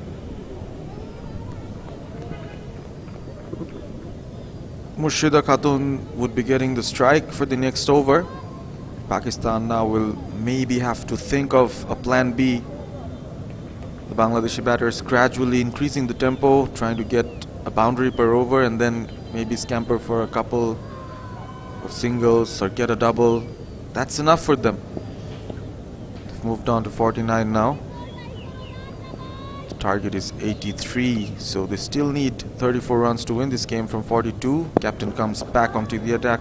Murshida Khatun would be getting the strike for the next over. Pakistan now will maybe have to think of a plan B. The Bangladeshi batters gradually increasing the tempo, trying to get a boundary per over and then maybe scamper for a couple of singles or get a double. That's enough for them. They've moved on to 49 now. The target is 83, so they still need 34 runs to win this game from 42. Captain comes back onto the attack.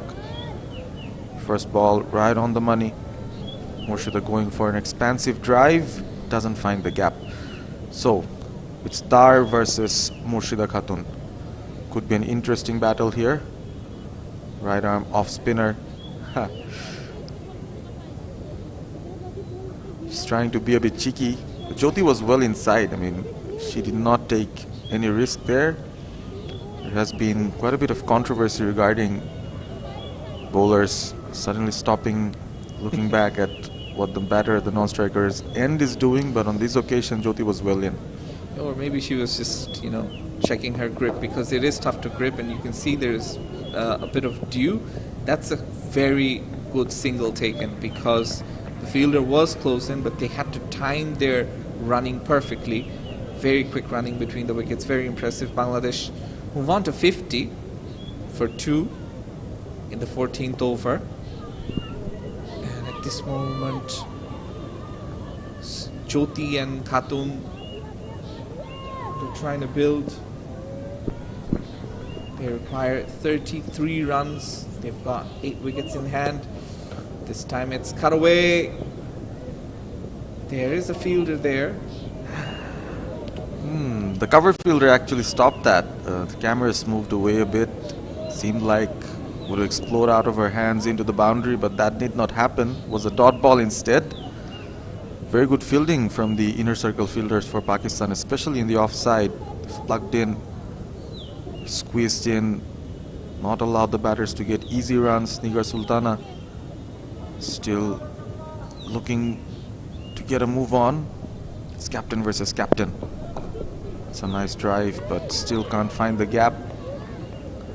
First ball right on the money. Murshida going for an expansive drive, doesn't find the gap. So it's Dar versus Murshida Khatun. Could be an interesting battle here. Right arm off spinner. She's trying to be a bit cheeky. Jyoti was well inside. I mean, she did not take any risk there. There has been quite a bit of controversy regarding bowlers suddenly stopping, looking back at what the batter at the non-striker's end is doing, but on this occasion Jyoti was well in. Or maybe she was just, checking her grip, because it is tough to grip and you can see there's a bit of dew. That's a very good single taken because the fielder was close in, but they had to time their running perfectly. Very quick running between the wickets, very impressive. Bangladesh move on to 50 for 2 in the 14th over. And at this moment, Jyoti and Khatun, they're trying to build. They require 33 runs. They've got 8 wickets in hand. This time it's cut away. There is a fielder there. The cover fielder actually stopped that. The cameras moved away a bit. Seemed like would explode out of her hands into the boundary, but that did not happen. It was a dot ball instead. Very good fielding from the inner circle fielders for Pakistan, especially in the offside. Plugged in, squeezed in, not allowed the batters to get easy runs. Nigar Sultana still looking to get a move on. It's captain versus captain. It's a nice drive, but still can't find the gap.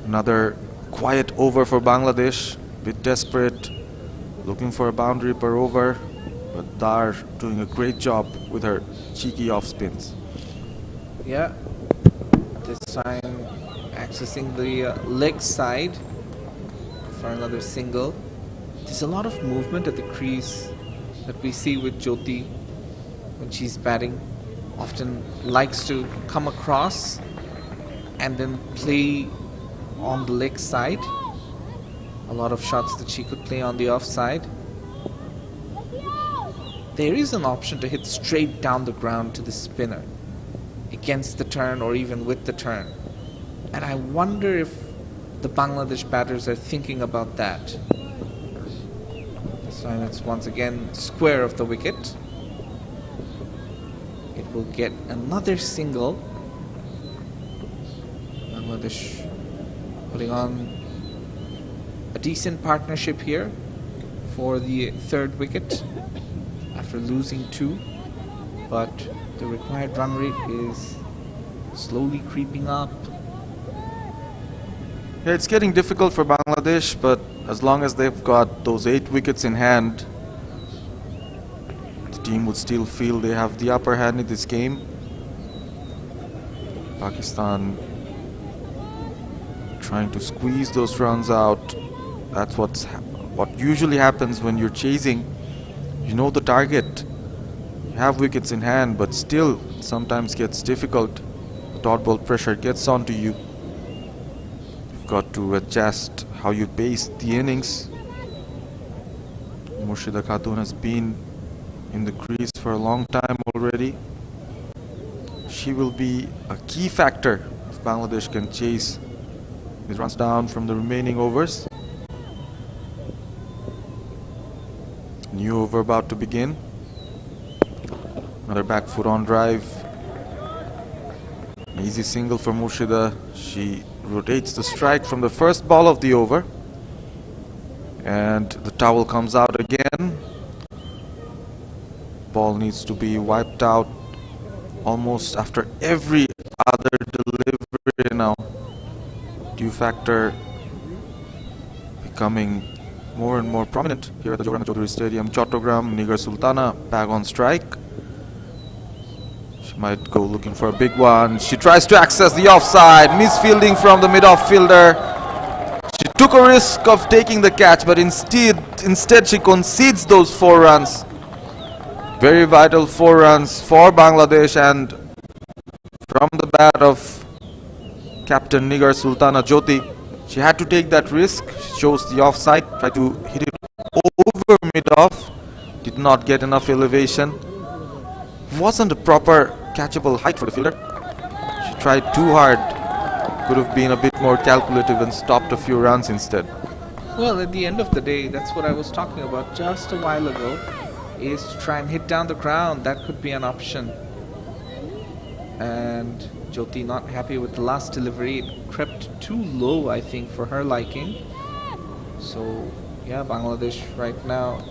Another quiet over for Bangladesh. Bit desperate, looking for a boundary per over, but Dar doing a great job with her cheeky off spins. Yeah, this time accessing the leg side for another single. There's a lot of movement at the crease that we see with Jyoti when she's batting. Often likes to come across and then play on the leg side. A lot of shots that she could play on the offside. There is an option to hit straight down the ground to the spinner against the turn or even with the turn. And I wonder if the Bangladesh batters are thinking about that. This time it's once again square of the wicket. It will get another single. Bangladesh putting on a decent partnership here for the third wicket after losing 2, but the required run rate is slowly creeping up. Yeah, it's getting difficult for Bangladesh, but as long as they've got those 8 wickets in hand, the team would still feel they have the upper hand in this game. Pakistan trying to squeeze those runs out. That's what usually happens when you're chasing. You know the target. You have wickets in hand, but still sometimes gets difficult. The dot ball pressure gets onto you. You've got to adjust how you pace the innings. Murshida Khatun has been in the crease for a long time already. She will be a key factor if Bangladesh can chase these runs down from the remaining overs. New over about to begin. Another back foot on drive. An easy single for Murshida. She rotates the strike from the first ball of the over. And the towel comes out again. Ball needs to be wiped out almost after every other delivery now. Due factor becoming more and more prominent here at the Zohar Ahmed Chaudhary Stadium. Chattogram, Nigar Sultana back on strike. She might go looking for a big one. She tries to access the offside. Misfielding from the mid-off fielder. She took a risk of taking the catch, but instead she concedes those 4 runs. Very vital 4 runs for Bangladesh, and from the bat of Captain Nigar Sultana Jyoti, she had to take that risk. She chose the offside, tried to hit it over mid-off, did not get enough elevation. Wasn't a proper catchable height for the fielder. She tried too hard. Could have been a bit more calculative and stopped a few runs instead. Well, at the end of the day, that's what I was talking about just a while ago, is to try and hit down the ground. That could be an option. And Jyoti not happy with the last delivery. It crept too low, I think, for her liking. So, yeah, Bangladesh right now,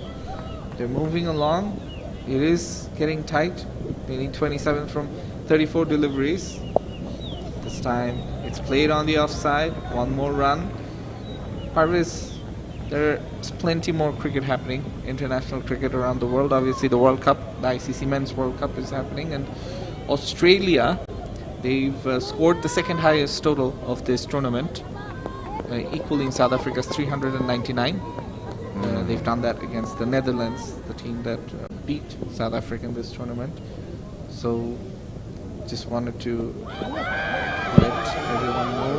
they're moving along. It is getting tight. They need 27 from 34 deliveries. This time it's played on the offside. 1 more run. Parviz, there's plenty more cricket happening, international cricket around the world. Obviously the World Cup, the ICC Men's World Cup is happening, and Australia, they've scored the 2nd highest total of this tournament, equaling South Africa's 399. They've done that against the Netherlands, the team that beat South Africa in this tournament. So just wanted to let everyone know.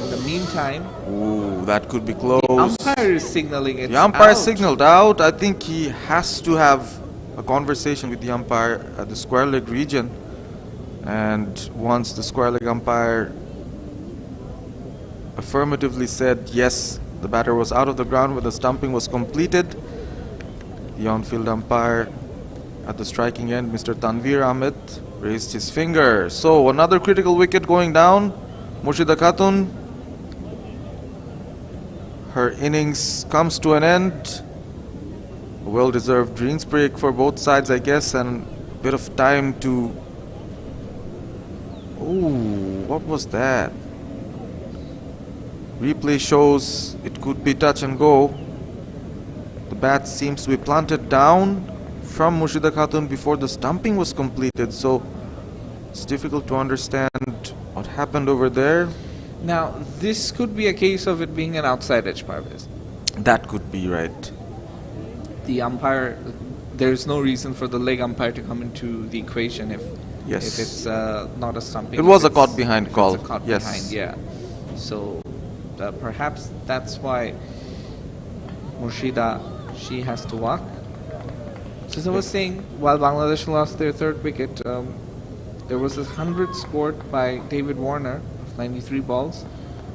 In the meantime, Ooh, that could be close. the umpire is signaling it's The umpire out. signaled out. I think he has to have a conversation with the umpire at the square leg region. And once the square leg umpire affirmatively said yes, the batter was out of the ground when the stumping was completed, the on-field umpire at the striking end, Mr. Tanveer Ahmed, raised his finger. So another critical wicket going down. Murshida Khatun, her innings comes to an end. A well-deserved drinks break for both sides, I guess, and a bit of time to... Ooh, what was that? Replay shows it could be touch and go. The bat seems to be planted down from Murshida Khatun before the stumping was completed, so it's difficult to understand what happened over there. Now, this could be a case of it being an outside edge, Parviz. That could be right. The umpire, there's no reason for the leg umpire to come into the equation if it's not a stumping. It was if a caught it's- behind if call. It's a caught Yes. behind, yeah. So perhaps that's why Murshida, she has to walk. So as I was saying, while Bangladesh lost their 3rd wicket, there was a 100 scored by David Warner of 93 balls.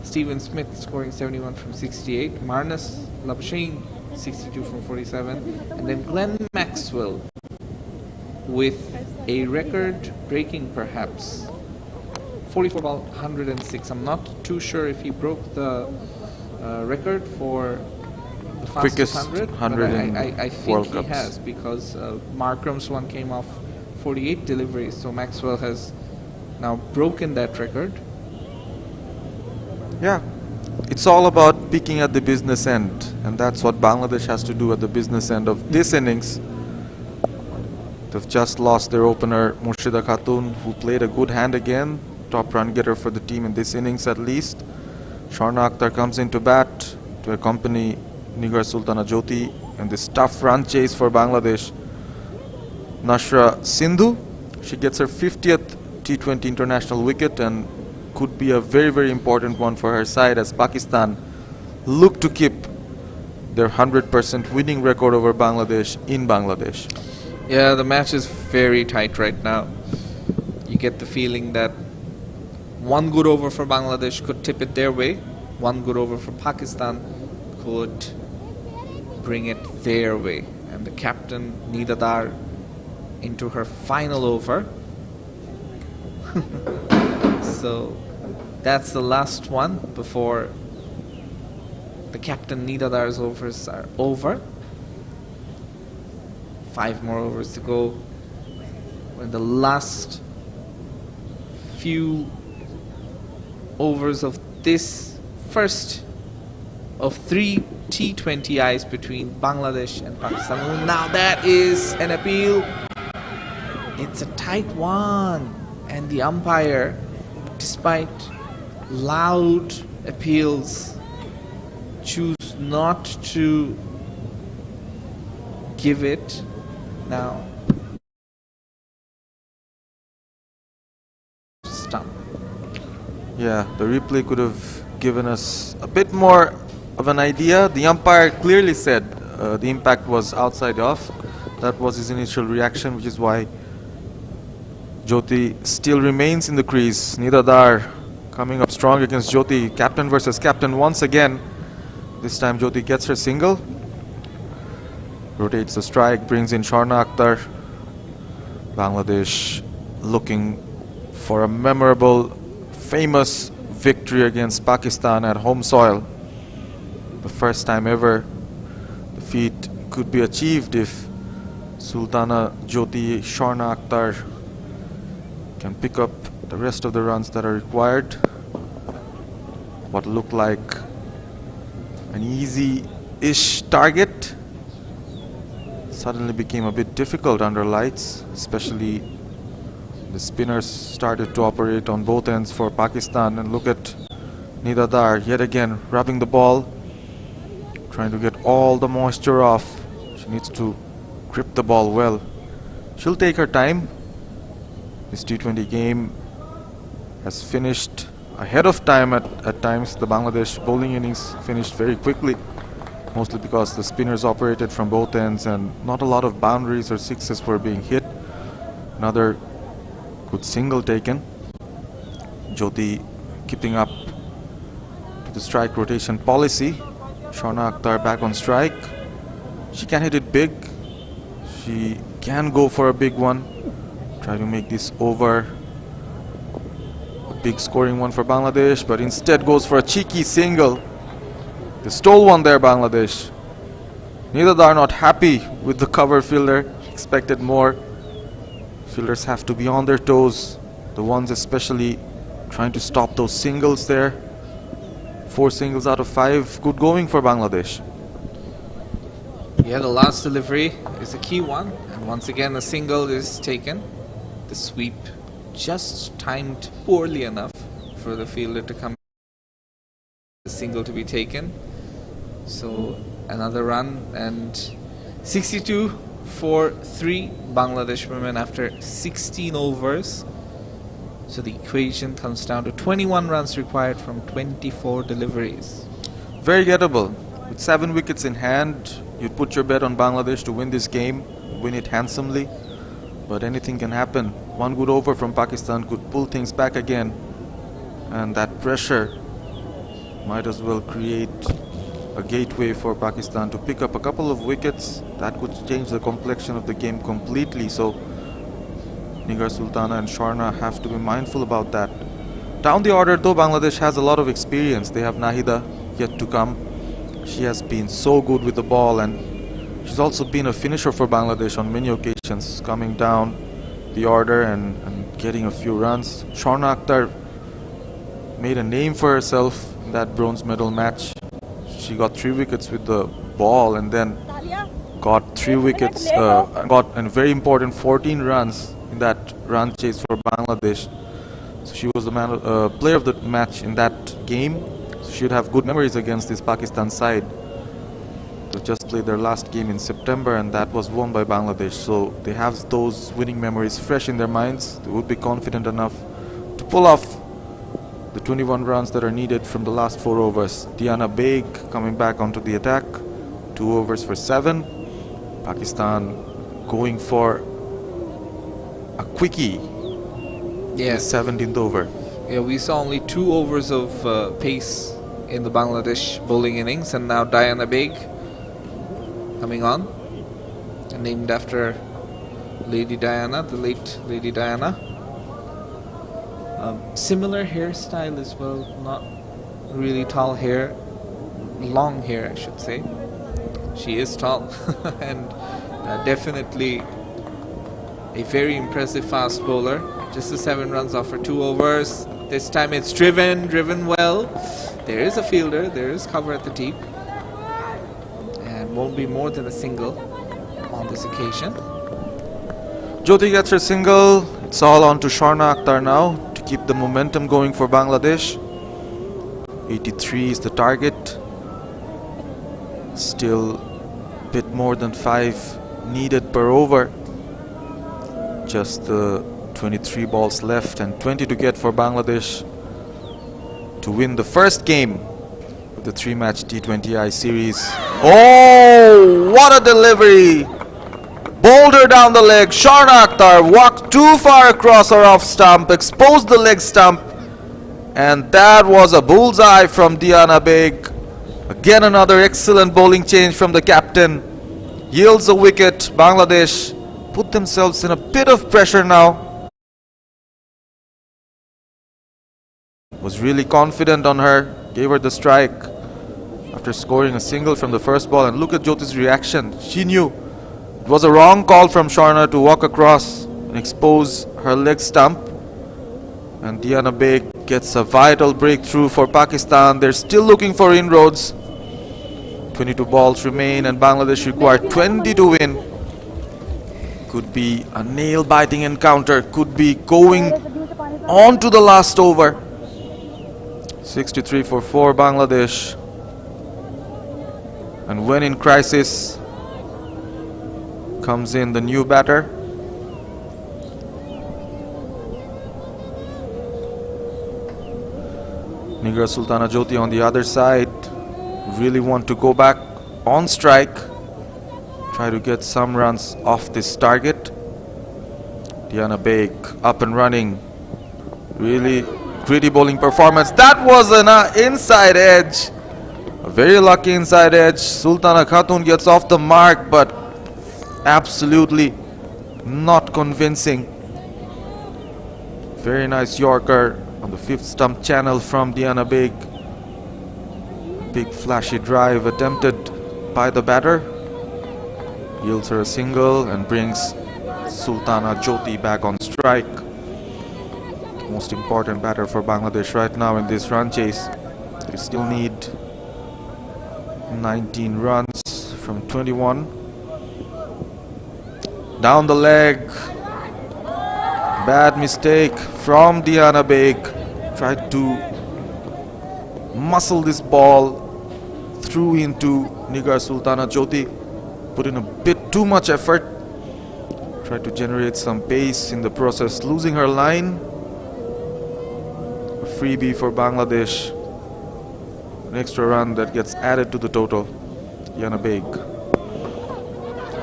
Stephen Smith scoring 71 from 68. Marnus Labuschagne 62 from 47. And then Glenn Maxwell with a record-breaking, perhaps, 44 ball, 106. I'm not too sure if he broke the record for the Quickest fastest 100, 100 but in I think World he Cups. has, because Markram's one came off 48 deliveries, so Maxwell has now broken that record. Yeah, it's all about peaking at the business end, and that's what Bangladesh has to do at the business end of this innings. They've just lost their opener, Murshida Khatun, who played a good hand again, top run getter for the team in this innings at least. Sharna Akhtar comes into bat to accompany Nigar Sultana Jyoti in this tough run chase for Bangladesh. Nashra Sindhu, she gets her 50th T20 international wicket and could be a very, very important one for her side as Pakistan look to keep their 100% winning record over Bangladesh in Bangladesh. Yeah, the match is very tight right now. You get the feeling that one good over for Bangladesh could tip it their way. One good over for Pakistan could bring it their way. And the captain, Nidadar, into her final over. So that's the last one before the captain Nidadar's overs are over. 5 more overs to go. When the last few overs of this first of 3 T20Is between Bangladesh and Pakistan. Now that is an appeal. It's a tight one, and the umpire, despite loud appeals, choose not to give it. Now stump. Yeah, the replay could have given us a bit more of an idea. The umpire clearly said the impact was outside off. That was his initial reaction, which is why Jyoti still remains in the crease. Nidadar coming up strong against Jyoti. Captain versus captain once again. This time Jyoti gets her single. Rotates the strike, brings in Sharna Akhtar. Bangladesh looking for a memorable, famous victory against Pakistan at home soil. The first time ever the feat could be achieved if Sultana Jyoti Sharna Akhtar can pick up the rest of the runs that are required. What looked like an easy-ish target suddenly became a bit difficult under lights, especially the spinners started to operate on both ends for Pakistan. And look at Nidadar yet again rubbing the ball, trying to get all the moisture off. She needs to grip the ball well. She'll take her time. This T20 game has finished ahead of time at times. The Bangladesh bowling innings finished very quickly, mostly because the spinners operated from both ends and not a lot of boundaries or sixes were being hit. Another good single taken. Jyoti keeping up to the strike rotation policy. Sharna Akhtar back on strike. She can hit it big. She can go for a big one. Try to make this over. A big scoring one for Bangladesh, but instead goes for a cheeky single. They stole one there, Bangladesh. Nidadar not happy with the cover fielder. Expected more. Fielders have to be on their toes. The ones especially trying to stop those singles there. 4 singles out of 5. Good going for Bangladesh. Yeah, the last delivery is a key one, and once again a single is taken. The sweep just timed poorly enough for the fielder to come. The single to be taken. So another run, and 62 for 3 Bangladesh women after 16 overs. So the equation comes down to 21 runs required from 24 deliveries. Very gettable. With 7 wickets in hand, you'd put your bet on Bangladesh to win this game, win it handsomely. But anything can happen. One good over from Pakistan could pull things back again. And that pressure might as well create a gateway for Pakistan to pick up a couple of wickets. That could change the complexion of the game completely. So Nigar Sultana and Sharna have to be mindful about that. Down the order though, Bangladesh has a lot of experience. They have Nahida yet to come. She has been so good with the ball, and she's also been a finisher for Bangladesh on many occasions, coming down the order and getting a few runs. Sharna Akhtar made a name for herself in that bronze medal match. She got 3 wickets with the ball and then got 3 wickets, got a very important 14 runs in that run chase for Bangladesh. So she was the player of the match in that game. So she'd have good memories against this Pakistan side. They just played their last game in September, and that was won by Bangladesh. So they have those winning memories fresh in their minds. They would be confident enough to pull off the 21 runs that are needed from the last 4 overs. Diana Baig coming back onto the attack. 2 overs for 7. Pakistan going for a quickie. Yes. The 17th over. Yeah, we saw only 2 overs of pace in the Bangladesh bowling innings, and now Diana Baig coming on, named after Lady Diana, the late Lady Diana. Similar hairstyle as well, not really tall hair, long hair I should say. She is tall and definitely a very impressive fast bowler. Just the 7 runs off for 2 overs. This time it's driven well. There is a fielder, there is cover at the deep, and won't be more than a single on this occasion. Jyoti gets her single. It's all on to Sher-e Akhtar now to keep the momentum going for Bangladesh. 83 is the target. Still a bit more than 5 needed per over. Just the 23 balls left and 20 to get for Bangladesh to win the first game of the 3-match T20i series. Oh, what a delivery! Boulder down the leg. Sher-e Akhtar walked too far across her off stump, exposed the leg stump, and that was a bullseye from Diana Beg. Again, another excellent bowling change from the captain. Yields a wicket. Bangladesh put themselves in a bit of pressure now. Was really confident on her, gave her the strike after scoring a single from the first ball. And look at Jyoti's reaction. She knew it was a wrong call from Sher-e to walk across and expose her leg stump. And Diana Beg gets a vital breakthrough for Pakistan. They're still looking for inroads. 22 balls remain and Bangladesh require 20 to win. Could be a nail-biting encounter. Could be going on to the last over. 63 for 4 Bangladesh. And when in crisis comes in the new batter. Nigar Sultana Jyoti on the other side really want to go back on strike, try to get some runs off this target. Diana Beg up and running, really gritty bowling performance. That was an inside edge, a very lucky inside edge. Sultana Khatun gets off the mark, but absolutely not convincing. Very nice Yorker on the 5th stump channel from Diana Beg. Big flashy drive attempted by the batter. Yields her a single and brings Sultana Jyoti back on strike. Most important batter for Bangladesh right now in this run chase. They still need 19 runs from 21. Down the leg. Bad mistake from Diana Beg. Tried to muscle this ball through into Nigar Sultana Jyoti. Put in a bit too much effort. Tried to generate some pace in the process, losing her line. A freebie for Bangladesh. An extra run that gets added to the total. Diana Beg.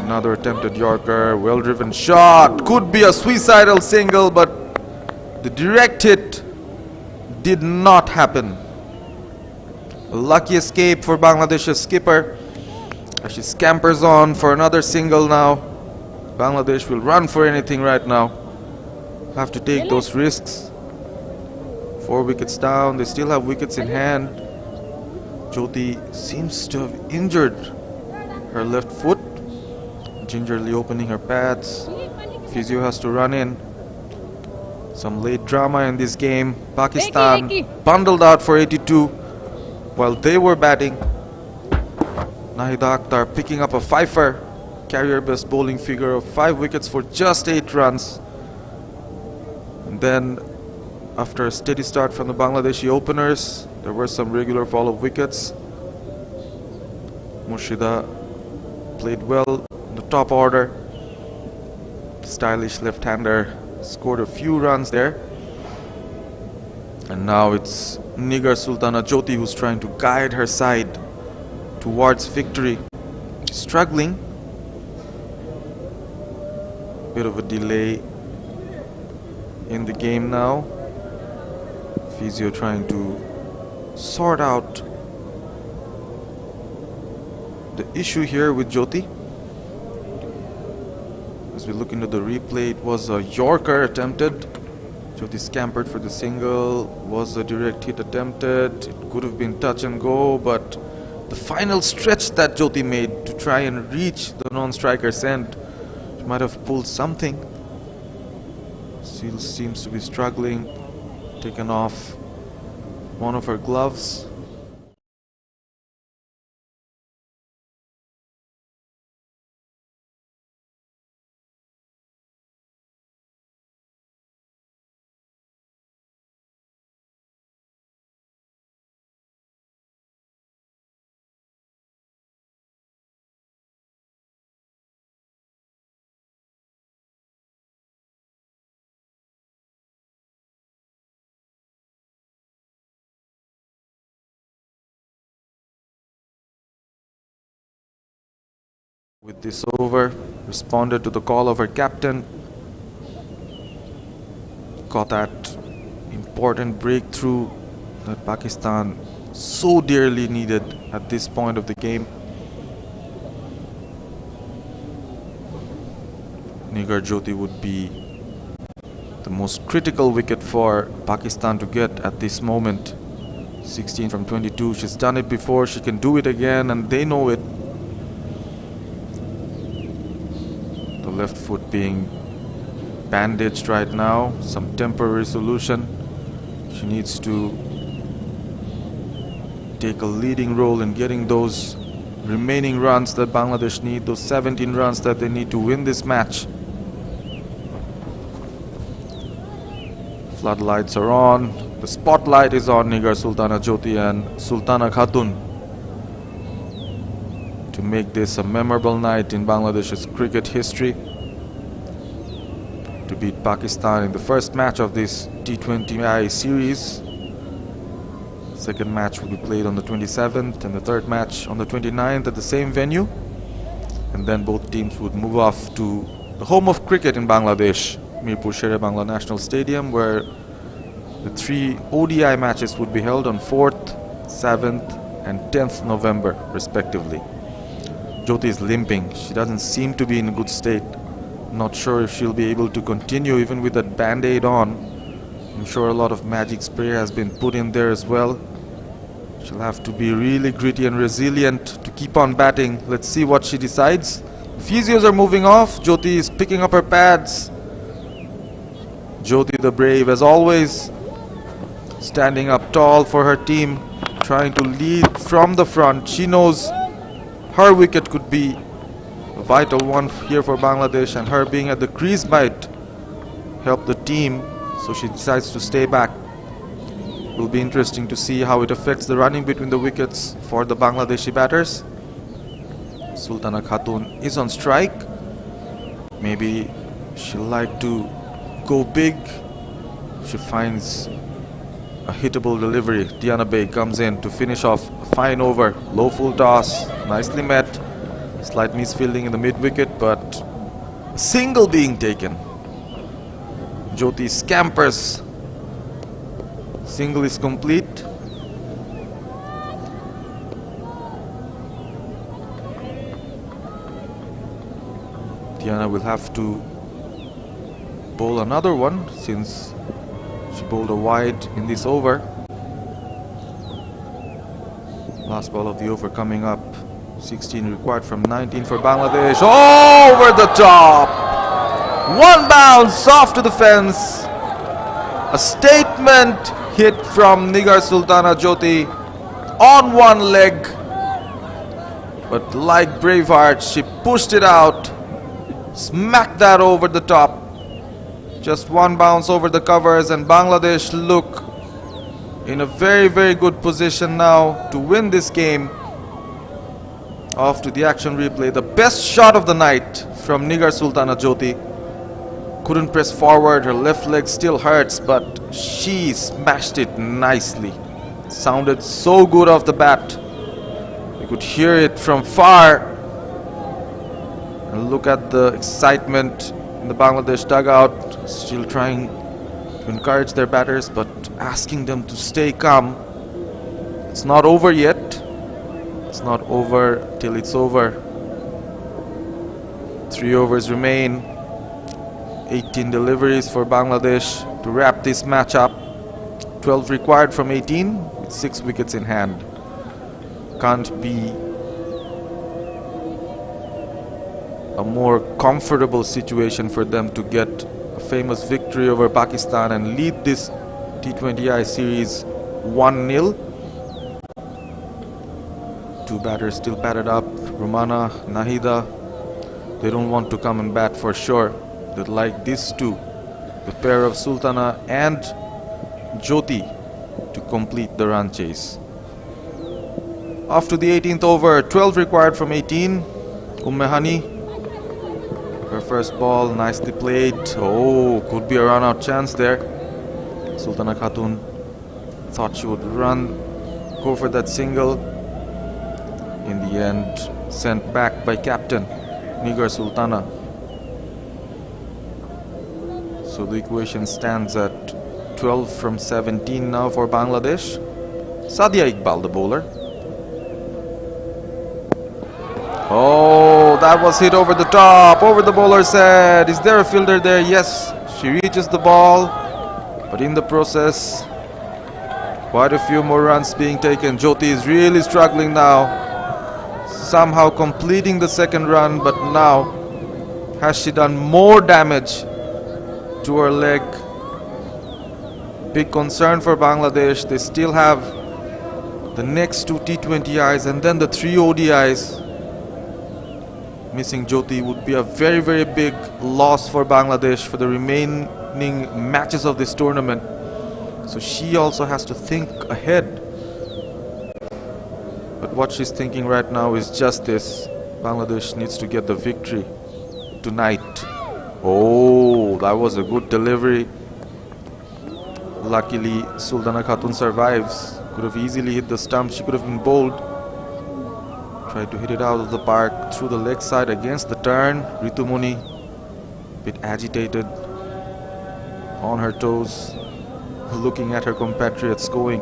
Another attempted Yorker, well-driven shot. Could be a suicidal single, but the direct hit did not happen. A lucky escape for Bangladesh's skipper as she scampers on for another single now. Bangladesh will run for anything right now. Have to take those risks. 4 wickets down. They still have wickets in hand. Jyoti seems to have injured her left foot. Gingerly opening her pads. Physio has to run in. Some late drama in this game. Pakistan bundled out for 82 while they were batting. Nahida Akhtar picking up a fifer. Career best bowling figure of 5 wickets for just 8 runs. And then after a steady start from the Bangladeshi openers, there were some regular fall of wickets. Murshida played well in the top order. Stylish left-hander scored a few runs there. And now it's Nigar Sultana Jyoti who's trying to guide her side towards victory. Struggling. Bit of a delay in the game now. Physio trying to sort out the issue here with Jyoti. As we look into the replay, it was a Yorker attempted. Jyoti scampered for the single. Was a direct hit attempted. It could have been touch and go, but the final stretch that Jyoti made to try and reach the non-striker's end, she might have pulled something. Seal seems to be struggling. Taken off one of her gloves. With this over, responded to the call of her captain. Got that important breakthrough that Pakistan so dearly needed at this point of the game. Nigar Jyoti would be the most critical wicket for Pakistan to get at this moment. 16 from 22, she's done it before, she can do it again, and they know it. The left foot being bandaged right now, some temporary solution. She needs to take a leading role in getting those remaining runs that Bangladesh need, those 17 runs that they need to win this match. Floodlights are on. The spotlight is on Nigar Sultana Jyoti and Sultana Khatun to make this a memorable night in Bangladesh's cricket history. To beat Pakistan in the first match of this T20i series. Second match will be played on the 27th and the third match on the 29th at the same venue. And then both teams would move off to the home of cricket in Bangladesh, Mirpur Sher-e Bangla National Stadium, where the 3 ODI matches would be held on 4th, 7th and 10th November respectively. Jyoti is limping. She doesn't seem to be in a good state. Not sure if she'll be able to continue even with that band-aid on. I'm sure a lot of magic spray has been put in there as well. She'll have to be really gritty and resilient to keep on batting. Let's see what she decides. Physios are moving off. Jyoti is picking up her pads. Jyoti the brave, as always, standing up tall for her team, trying to lead from the front. She knows her wicket could be a vital one here for Bangladesh, and her being at the crease might help the team, so she decides to stay back. Will be interesting to see how it affects the running between the wickets for the Bangladeshi batters. Sultana Khatun is on strike. Maybe she'll like to go big. She finds a hittable delivery. Diana Bey comes in to finish off a fine over. Low full toss, nicely met. Slight misfielding in the mid wicket, but a single being taken. Jyoti scampers. Single is complete. Diana will have to bowl another one since she bowled a wide in this over. Last ball of the over coming up. 16 required from 19 for Bangladesh. Over the top! One bounce off to the fence. A statement hit from Nigar Sultana Jyoti on one leg. But like Braveheart, she pushed it out. Smacked that over the top. Just one bounce over the covers, and Bangladesh look in a very, very good position now to win this game. Off to the action replay. The best shot of the night from Nigar Sultana Jyoti. Couldn't press forward. Her left leg still hurts, but she smashed it nicely. Sounded so good off the bat. You could hear it from far. And look at the excitement in the Bangladesh dugout. Still trying to encourage their batters, but asking them to stay calm. It's not over yet. It's not over till it's over. 3 overs remain. 18 deliveries for Bangladesh to wrap this match up. 12 required from 18 with 6 wickets in hand. Can't be a more comfortable situation for them to get a famous victory over Pakistan and lead this T20i series 1-0. Two batters still batted up, Rumana, Nahida. They don't want to come and bat for sure. They like these two, the pair of Sultana and Jyoti, to complete the run chase. After the 18th over, 12 required from 18. Ummehani, her first ball, nicely played. Oh, could be a run-out chance there. Sultana Khatun thought she would go for that single. In the end, sent back by captain Nigar Sultana. So the equation stands at 12 from 17 now for Bangladesh. Sadia Iqbal, the bowler. Oh, that was hit over the top, over the bowler's head. Is there a fielder there? Yes, she reaches the ball, but in the process, quite a few more runs being taken. Jyoti is really struggling now, somehow completing the second run, but now has she done more damage to her leg? Big concern for Bangladesh. They still have the next two T20Is and then the 3 ODIs. Missing Jyoti would be a very, very big loss for Bangladesh for the remaining matches of this tournament. So she also has to think ahead. But what she's thinking right now is just this. Bangladesh needs to get the victory tonight. Oh, that was a good delivery. Luckily, Sultana Khatun survives. Could have easily hit the stump. She could have been bowled. Tried to hit it out of the park through the leg side against the turn. Ritumuni, a bit agitated, on her toes, looking at her compatriots going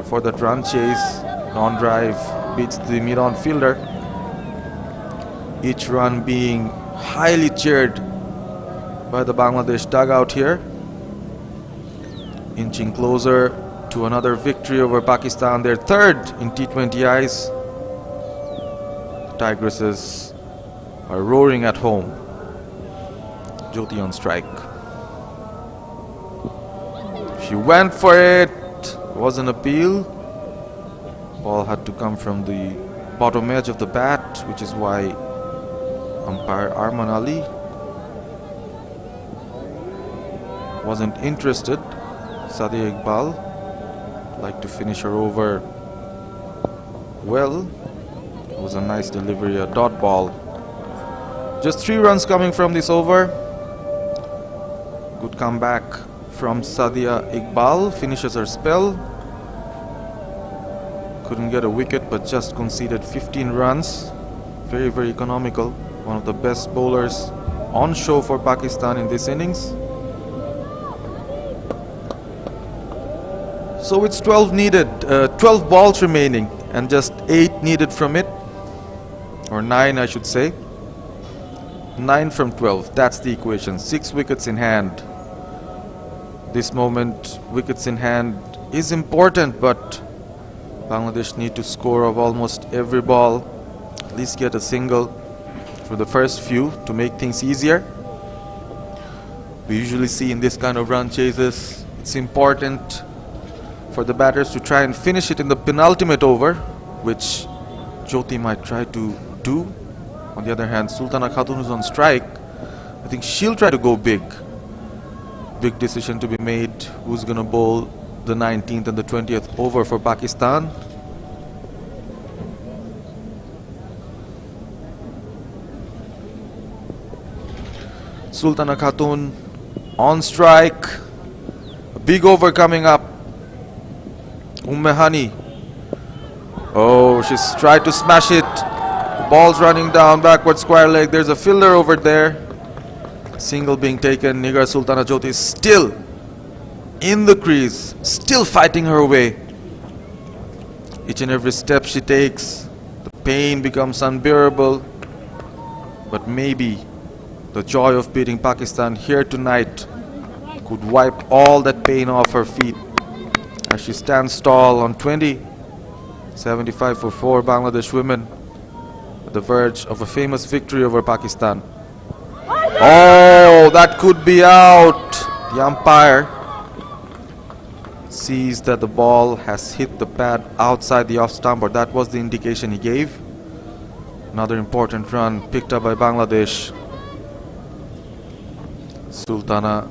for that run chase. Non-drive beats the mid-on fielder. Each run being highly cheered by the Bangladesh dugout here. Inching closer to another victory over Pakistan, their third in T20Is. Tigresses are roaring at home. Jyoti on strike. She went for it. Was an appeal. Ball had to come from the bottom edge of the bat, which is why umpire Arman Ali wasn't interested. Sadia Iqbal like to finish her over well. It was a nice delivery, a dot ball. Just 3 runs coming from this over. Good comeback from Sadia Iqbal. Finishes her spell. Couldn't get a wicket, but just conceded 15 runs. Very, very economical. One of the best bowlers on show for Pakistan in this innings. So it's 12 needed, 12 balls remaining, and just 8 needed from it. Or 9, I should say. 9 from 12, that's the equation. 6 wickets in hand. This moment, wickets in hand is important, but Bangladesh need to score of almost every ball. At least get a single for the first few to make things easier. We usually see in this kind of run chases, it's important for the batters to try and finish it in the penultimate over, which Jyoti might try to do. On the other hand, Sultana Khatun is on strike. I think she'll try to go big. Big decision to be made. Who's going to bowl the 19th and the 20th over for Pakistan? Sultana Khatun on strike. A big over coming up. Ummehani. Oh, she's tried to smash it. Ball's running down, backward square leg. There's a fielder over there. Single being taken. Nigar Sultana Jyoti is still in the crease, still fighting her way. Each and every step she takes, the pain becomes unbearable. But maybe the joy of beating Pakistan here tonight could wipe all that pain off her feet as she stands tall on 20. 75 for 4, Bangladesh women at the verge of a famous victory over Pakistan. Oh, that could be out. The umpire sees that the ball has hit the pad outside the off stump, or that was the indication he gave. Another important run picked up by Bangladesh. Sultana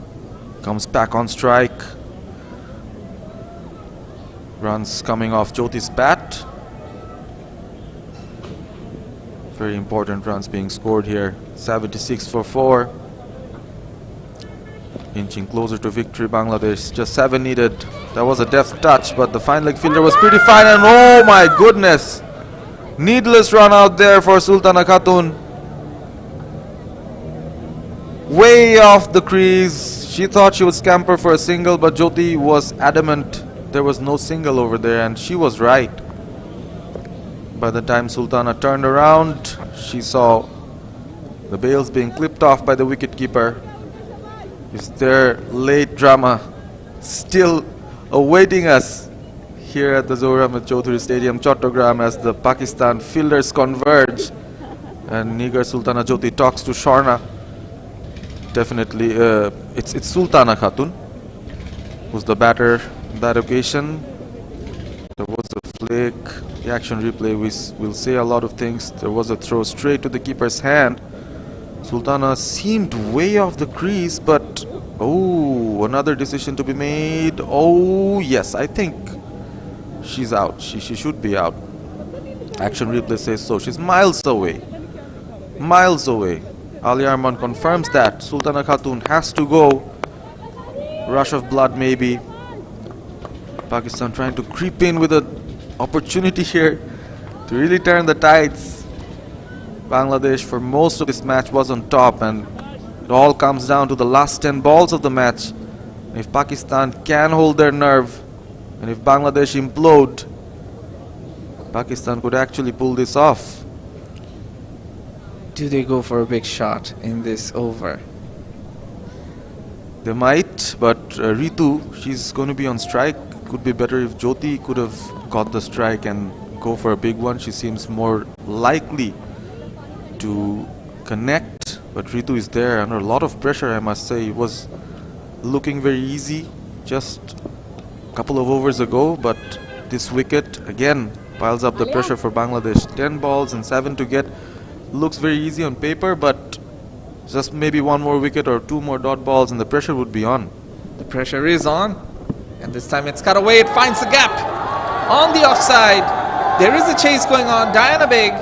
comes back on strike. Runs coming off Jyoti's bat. Very important runs being scored here. 76 for 4. Inching closer to victory, Bangladesh. Just 7 needed. That was a deft touch, but the fine leg fielder was pretty fine. And oh my goodness! Needless run out there for Sultana Khatun. Way off the crease. She thought she would scamper for a single, but Jyoti was adamant there was no single over there, and she was right. By the time Sultana turned around, she saw the bails being clipped off by the wicketkeeper. Is there late drama still awaiting us here at the Zohar Ahmed Chaudhary Stadium, Chattogram, as the Pakistan fielders converge and Nigar Sultana Jyoti talks to Sharna. Definitely, it's Sultana Khatun who's the batter that occasion. There was a flick. The action replay will say a lot of things. There was a throw straight to the keeper's hand. Sultana seemed way off the crease, but oh, another decision to be made. Oh yes, I think she's out. She should be out. Action replay says so. She's miles away. Miles away. Ali Arman confirms that. Sultana Khatun has to go. Rush of blood maybe. Pakistan trying to creep in with an opportunity here to really turn the tides. Bangladesh for most of this match was on top, and it all comes down to the last 10 balls of the match. If Pakistan can hold their nerve, and if Bangladesh implode, Pakistan could actually pull this off. Do they go for a big shot in this over? They might, but Ritu, she's going to be on strike. Could be better if Jyoti could have got the strike and go for a big one. She seems more likely to connect, but Ritu is there under a lot of pressure, I must say. It was looking very easy just a couple of overs ago, but this wicket again piles up the pressure for Bangladesh. 10 balls and 7 to get. Looks very easy on paper, but just maybe one more wicket or 2 more dot balls and the pressure would be on. The pressure is on, and this time it's cut away. It finds the gap on the offside. There is a chase going on. Diana Beg,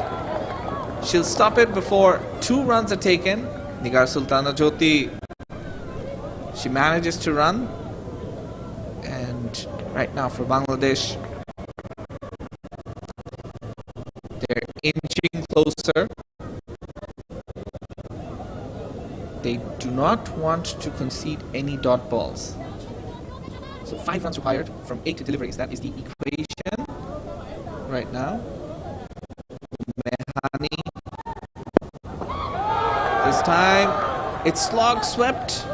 she'll stop it before 2 runs are taken. Nigar Sultana Jyoti, she manages to run, and right now for Bangladesh, they're inching closer. They do not want to concede any dot balls. So 5 runs required from 8 deliveries. That is the equation right now. Mehani. This time it's slog swept.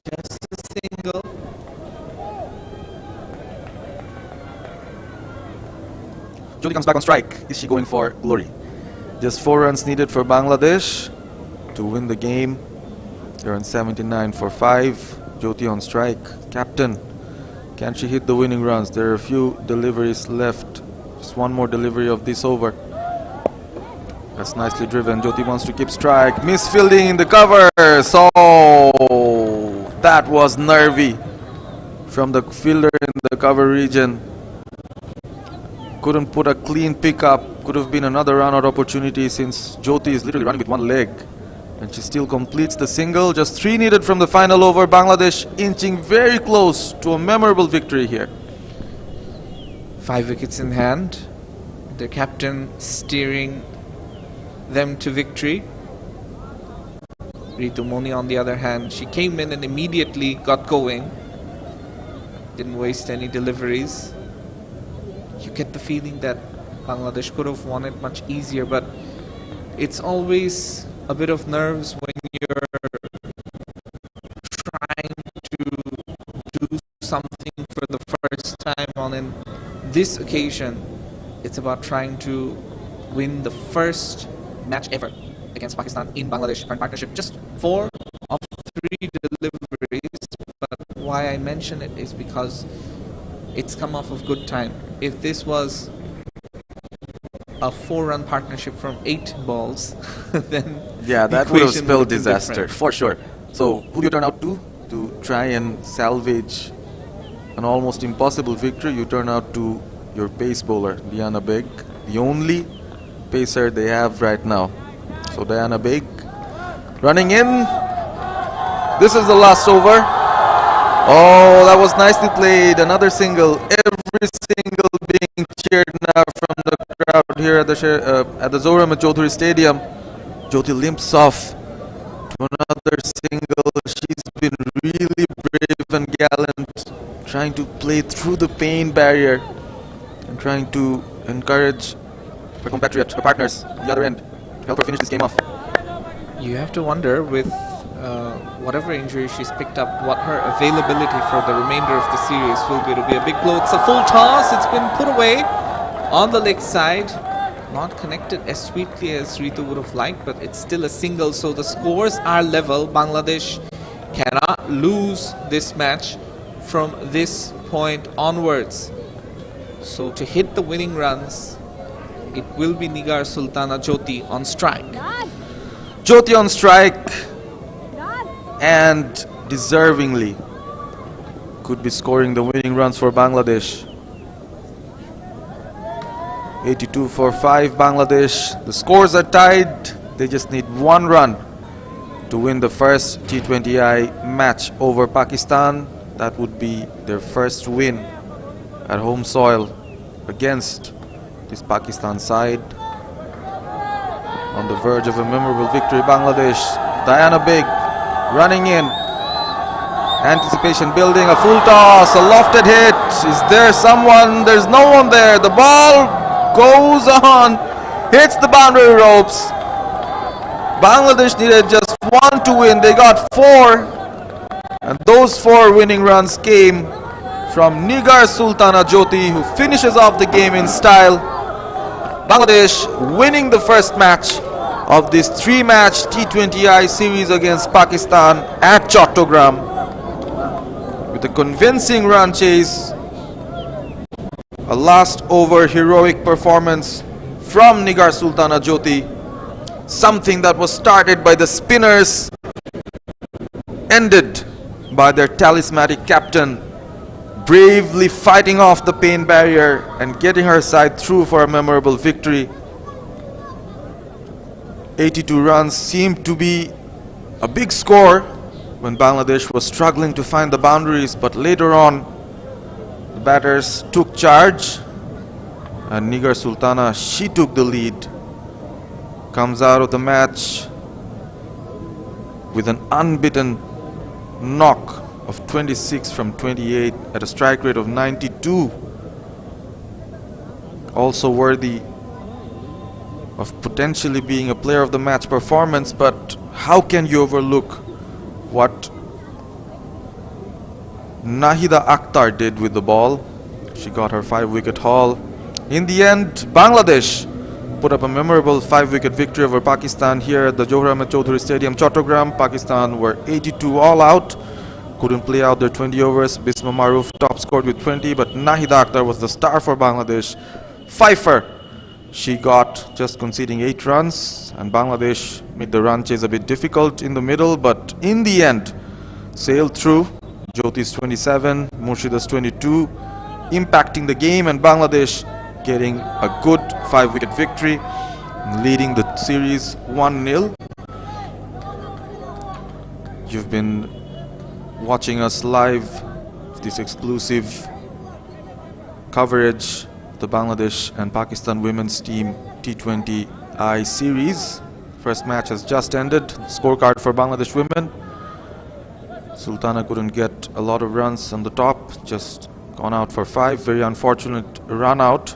Just a single. Jyoti comes back on strike. Is she going for glory? Just 4 runs needed for Bangladesh to win the game. They're on 79 for 5. Jyoti on strike. Captain, can she hit the winning runs? There are a few deliveries left. Just one more delivery of this over. That's nicely driven. Jyoti wants to keep strike. Misfielding in the cover. So that was nervy from the fielder in the cover region. Couldn't put a clean pickup. Could have been another run-out opportunity since Jyoti is literally running with one leg. And she still completes the single. Just 3 needed from the final over. Bangladesh inching very close to a memorable victory here. 5 wickets in hand. Their captain steering them to victory. Ritu Moni, on the other hand, she came in and immediately got going. Didn't waste any deliveries. You get the feeling that Bangladesh could have won it much easier, but it's always a bit of nerves when you're something for the first time on in this occasion. It's about trying to win the first match ever against Pakistan in Bangladesh for partnership. Just 4 of 3 deliveries, but why I mention it is because it's come off of good time. If this was a 4-run partnership from 8 balls, then Yeah, the that would have equation spelled been disaster, different. for sure. So, who do you turn out to try and salvage an almost impossible victory? You turn out to your pace bowler, Diana Beg, the only pacer they have right now. So, Diana Beg running in. This is the last over. Oh, that was nicely played. Another single. Every single being cheered now from the crowd here at the Zohar Ahmed Chaudhary Stadium. Jyoti limps off to another single. She's been really brave and gallant, trying to play through the pain barrier and trying to encourage her compatriot, her partners on the other end to help her finish this game off. You have to wonder with whatever injury she's picked up, what her availability for the remainder of the series will be. It'll be a big blow. It's a full toss. It's been put away on the leg side. Not connected as sweetly as Ritu would have liked, but it's still a single. So the scores are level. Bangladesh cannot lose this match from this point onwards. So to hit the winning runs, it will be Nigar Sultana Jyoti on strike. Jyoti on strike, and deservingly could be scoring the winning runs for Bangladesh. 82 for 5 Bangladesh. The scores are tied. They just need 1 run to win the first T20i match over Pakistan. That would be their first win at home soil against this Pakistan side. On the verge of a memorable victory, Bangladesh. Diana Beg running in. Anticipation building, a full toss, a lofted hit. Is there someone? There's no one there. The ball goes on, hits the boundary ropes. Bangladesh needed just 1 to win. They got 4. And those 4 winning runs came from Nigar Sultana Jyoti, who finishes off the game in style. Bangladesh winning the first match of this 3-match T20i series against Pakistan at Chattogram with a convincing run chase, a last over heroic performance from Nigar Sultana Jyoti, something that was started by the spinners, ended by their talismanic captain bravely fighting off the pain barrier and getting her side through for a memorable victory. 82 runs seemed to be a big score when Bangladesh was struggling to find the boundaries, but later on the batters took charge and Nigar Sultana, she took the lead, comes out of the match with an unbeaten knock of 26 from 28 at a strike rate of 92. Also worthy of potentially being a player of the match performance, but how can you overlook what Nahida Akhtar did with the ball? She got her 5-wicket haul. In the end, Bangladesh put up a memorable 5-wicket victory over Pakistan here at the Zohar Ahmed Chaudhary Stadium, Chattogram. Pakistan were 82 all out, couldn't play out their 20 overs. Bisma Maroof top scored with 20, but Nahida Akhtar was the star for Bangladesh. Fifer, she got just conceding 8 runs, and Bangladesh made the run chase a bit difficult in the middle, but in the end sailed through. Jyoti's 27, Murshida's 22, impacting the game, and Bangladesh getting a good 5-wicket victory, leading the series 1-0. You've been watching us live, this exclusive coverage of the Bangladesh and Pakistan women's team T20i series. First match has just ended. Scorecard for Bangladesh women: Sultana couldn't get a lot of runs on the top, just gone out for 5. Very unfortunate run out,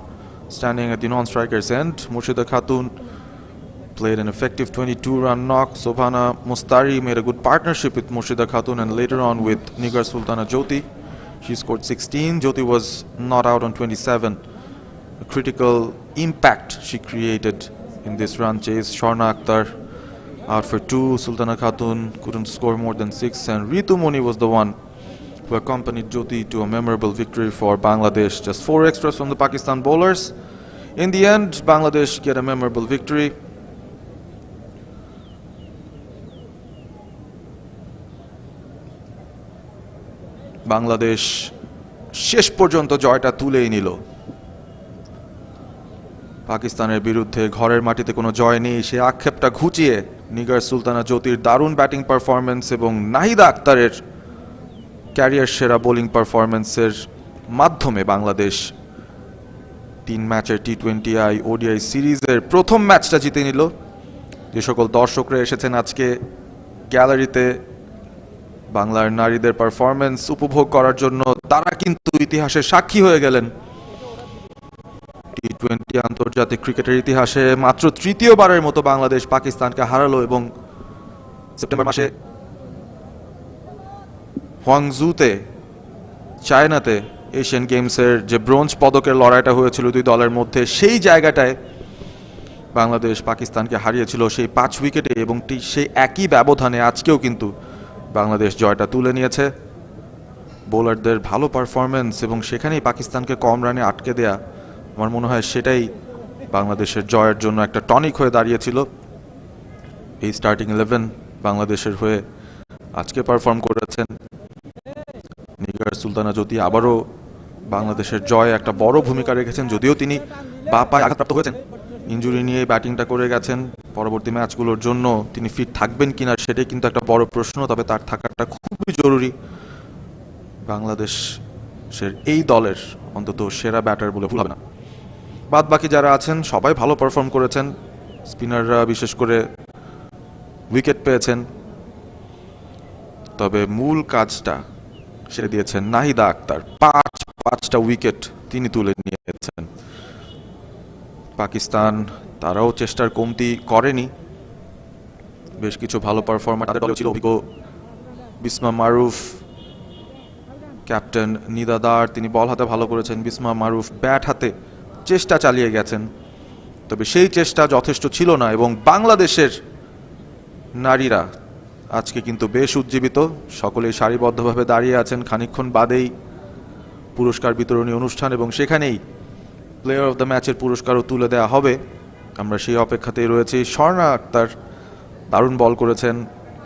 standing at the non-striker's end. Murshida Khatun played an effective 22-run knock. Sobhana Mustari made a good partnership with Murshida Khatun and later on with Nigar Sultana Jyoti. She scored 16. Jyoti was not out on 27. A critical impact she created in this run chase. Sharna Akhtar out for 2. Sultana Khatun couldn't score more than 6. And Ritu Moni was the one who accompanied Jyoti to a memorable victory for Bangladesh. Just 4 extras from the Pakistan bowlers. In the end, Bangladesh get a memorable victory. Bangladesh শেষ পর্যন্ত জয়টা তুলেই নিল। পাকিস্তানের বিরুদ্ধে ঘরের মাটিতে কোনো জয় নেই, সে আক্ষেপটা ঘুচিয়ে নিগার সুলতানা জ্যোতির দারুণ ব্যাটিং পারফরমেন্স এবং নাহিদা আক্তারের ক্যারিয়ার সেরা বোলিং পারফরমেন্সের মাধ্যমে বাংলাদেশ 3 ম্যাচের T20i ODI সিরিজের প্রথম ম্যাচটা জিতে নিল। যে সকল দর্শকরা এসেছেন আজকে গ্যালারিতে বাংলার নারীদের পারফরমেন্স উপভোগ করার জন্য, তারা কিন্তু ইতিহাসের সাক্ষী হয়ে গেলেন। T20 আন্তর্জাতিক ক্রিকেটের ইতিহাসে মাত্র তৃতীয়বারের মতো বাংলাদেশ পাকিস্তানকে হারালো এবং সেপ্টেম্বর মাসে হোয়াংজুতে চায়নাতে এশিয়ান গেমসের যে ব্রোঞ্জ পদকের লড়াইটা হয়েছিল দুই দলের মধ্যে, সেই জায়গাটায় বাংলাদেশ পাকিস্তানকে হারিয়েছিল সেই 5 উইকেটে এবং সেই একই ব্যবধানে আজকেও কিন্তু বাংলাদেশ জয়টা তুলে নিয়েছে। বোলারদের ভালো পারফরমেন্স এবং সেখানেই পাকিস্তানকে কম রানে আটকে দেয়া, আমার মনে হয় সেটাই বাংলাদেশের জয়ের জন্য একটা টনিক হয়ে দাঁড়িয়েছিল। এই স্টার্টিং 11 বাংলাদেশের হয়ে আজকে পারফর্ম করেছেন। নিগার সুলতানা জ্যোতি আবারও বাংলাদেশের জয়ে একটা বড় ভূমিকা রেখেছেন, যদিও তিনি বা পায়ে আঘাতপ্রাপ্ত হয়েছেন, ইনজুরি নিয়ে ব্যাটিংটা করে গেছেন। পরবর্তী ম্যাচগুলোর জন্য তিনি ফিট থাকবেন কিনা সেটাই কিন্তু একটা বড় প্রশ্ন, তবে তার থাকাটা খুবই জরুরি বাংলাদেশের এই দলের অন্তত সেরা ব্যাটার বলে ভুল হবে না। বাদ বাকি যারা আছেন সবাই ভালো পারফর্ম করেছেন, স্পিনাররা বিশেষ করে উইকেট পেয়েছেন, তবে মূল কাজটা সেরে দিয়েছেন নাহিদা আক্তার। 5টা উইকেট তিনি তুলে নিয়েছেন। পাকিস্তান তারাও চেষ্টার কমতি করেনি, বেশ কিছু ভালো পারফরমার তাদের দলে ছিল। অভিজ্ঞ বিসমা মারুফ, ক্যাপ্টেন নিদাদার, তিনি বল হাতে ভালো করেছেন। বিসমা মারুফ ব্যাট হাতে চেষ্টা চালিয়ে গেছেন, তবে সেই চেষ্টা যথেষ্ট ছিল না এবং বাংলাদেশের নারীরা আজকে কিন্তু বেশ উজ্জীবিত, সকলেই সারিবদ্ধভাবে দাঁড়িয়ে আছেন। খানিকক্ষণ বাদেই পুরস্কার বিতরণী অনুষ্ঠান এবং সেখানেই প্লেয়ার অফ দ্য ম্যাচের পুরস্কারও তুলে দেওয়া হবে, আমরা সেই অপেক্ষাতেই রয়েছি। স্বর্ণা আক্তার দারুণ বল করেছেন।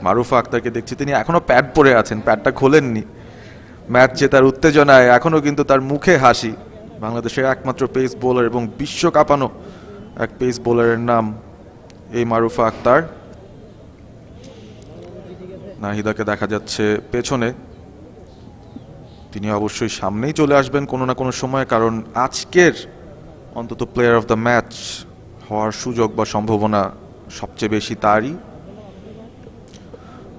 মারুফা আক্তারকে দেখছি তিনি এখনও প্যাড পরে আছেন, প্যাডটা খোলেননি। ম্যাচ জেতার উত্তেজনায় এখনও কিন্তু তার মুখে হাসি। বাংলাদেশের একমাত্র পেস বোলার এবং বিশ্ব কাঁপানো এক পেস বোলারের নাম এই মারুফা আক্তার। নাহিদাকে দেখা যাচ্ছে পেছনে, তিনি অবশ্যই সামনেই চলে আসবেন কোনো না কোনো সময়, কারণ আজকের অন্তত প্লেয়ার অফ দ্য ম্যাচ হওয়ার সুযোগ বা সম্ভাবনা সবচেয়ে বেশি তারই।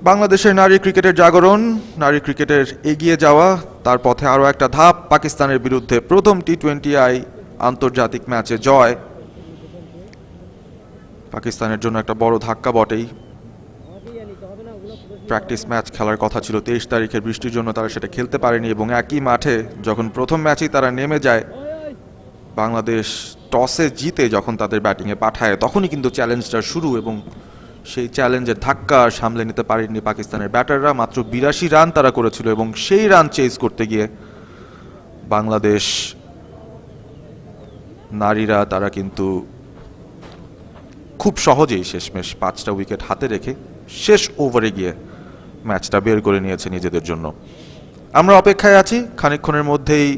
বাংলাদেশের নারী ক্রিকেটের জাগরণ, নারী ক্রিকেটের এগিয়ে যাওয়া, তার পথে আরও একটা ধাপ। পাকিস্তানের বিরুদ্ধে প্রথম T20i আন্তর্জাতিক ম্যাচে জয় পাকিস্তানের জন্য একটা বড় ধাক্কা বটেই। প্র্যাকটিস ম্যাচ খেলার কথা ছিল 23 তারিখের, বৃষ্টির জন্য তারা সেটা খেলতে পারেনি এবং একই মাঠে যখন প্রথম ম্যাচেই তারা নেমে যায়, বাংলাদেশ টসে জিতে যখন তাদের ব্যাটিংয়ে পাঠায়, তখনই কিন্তু চ্যালেঞ্জটা শুরু এবং সেই চ্যালেঞ্জের ধাক্কা সামলে নিতে পারেননি পাকিস্তানের ব্যাটাররা। মাত্র 82 রান তারা করেছিল এবং সেই রান চেজ করতে গিয়ে বাংলাদেশ নারীরা তারা কিন্তু খুব সহজেই শেষমেশ 5টা উইকেট হাতে রেখে শেষ ওভারে গিয়ে ম্যাচটা বের করে নিয়েছে নিজেদের জন্য। আমরা অপেক্ষায় আছি, খানিকক্ষণের মধ্যেই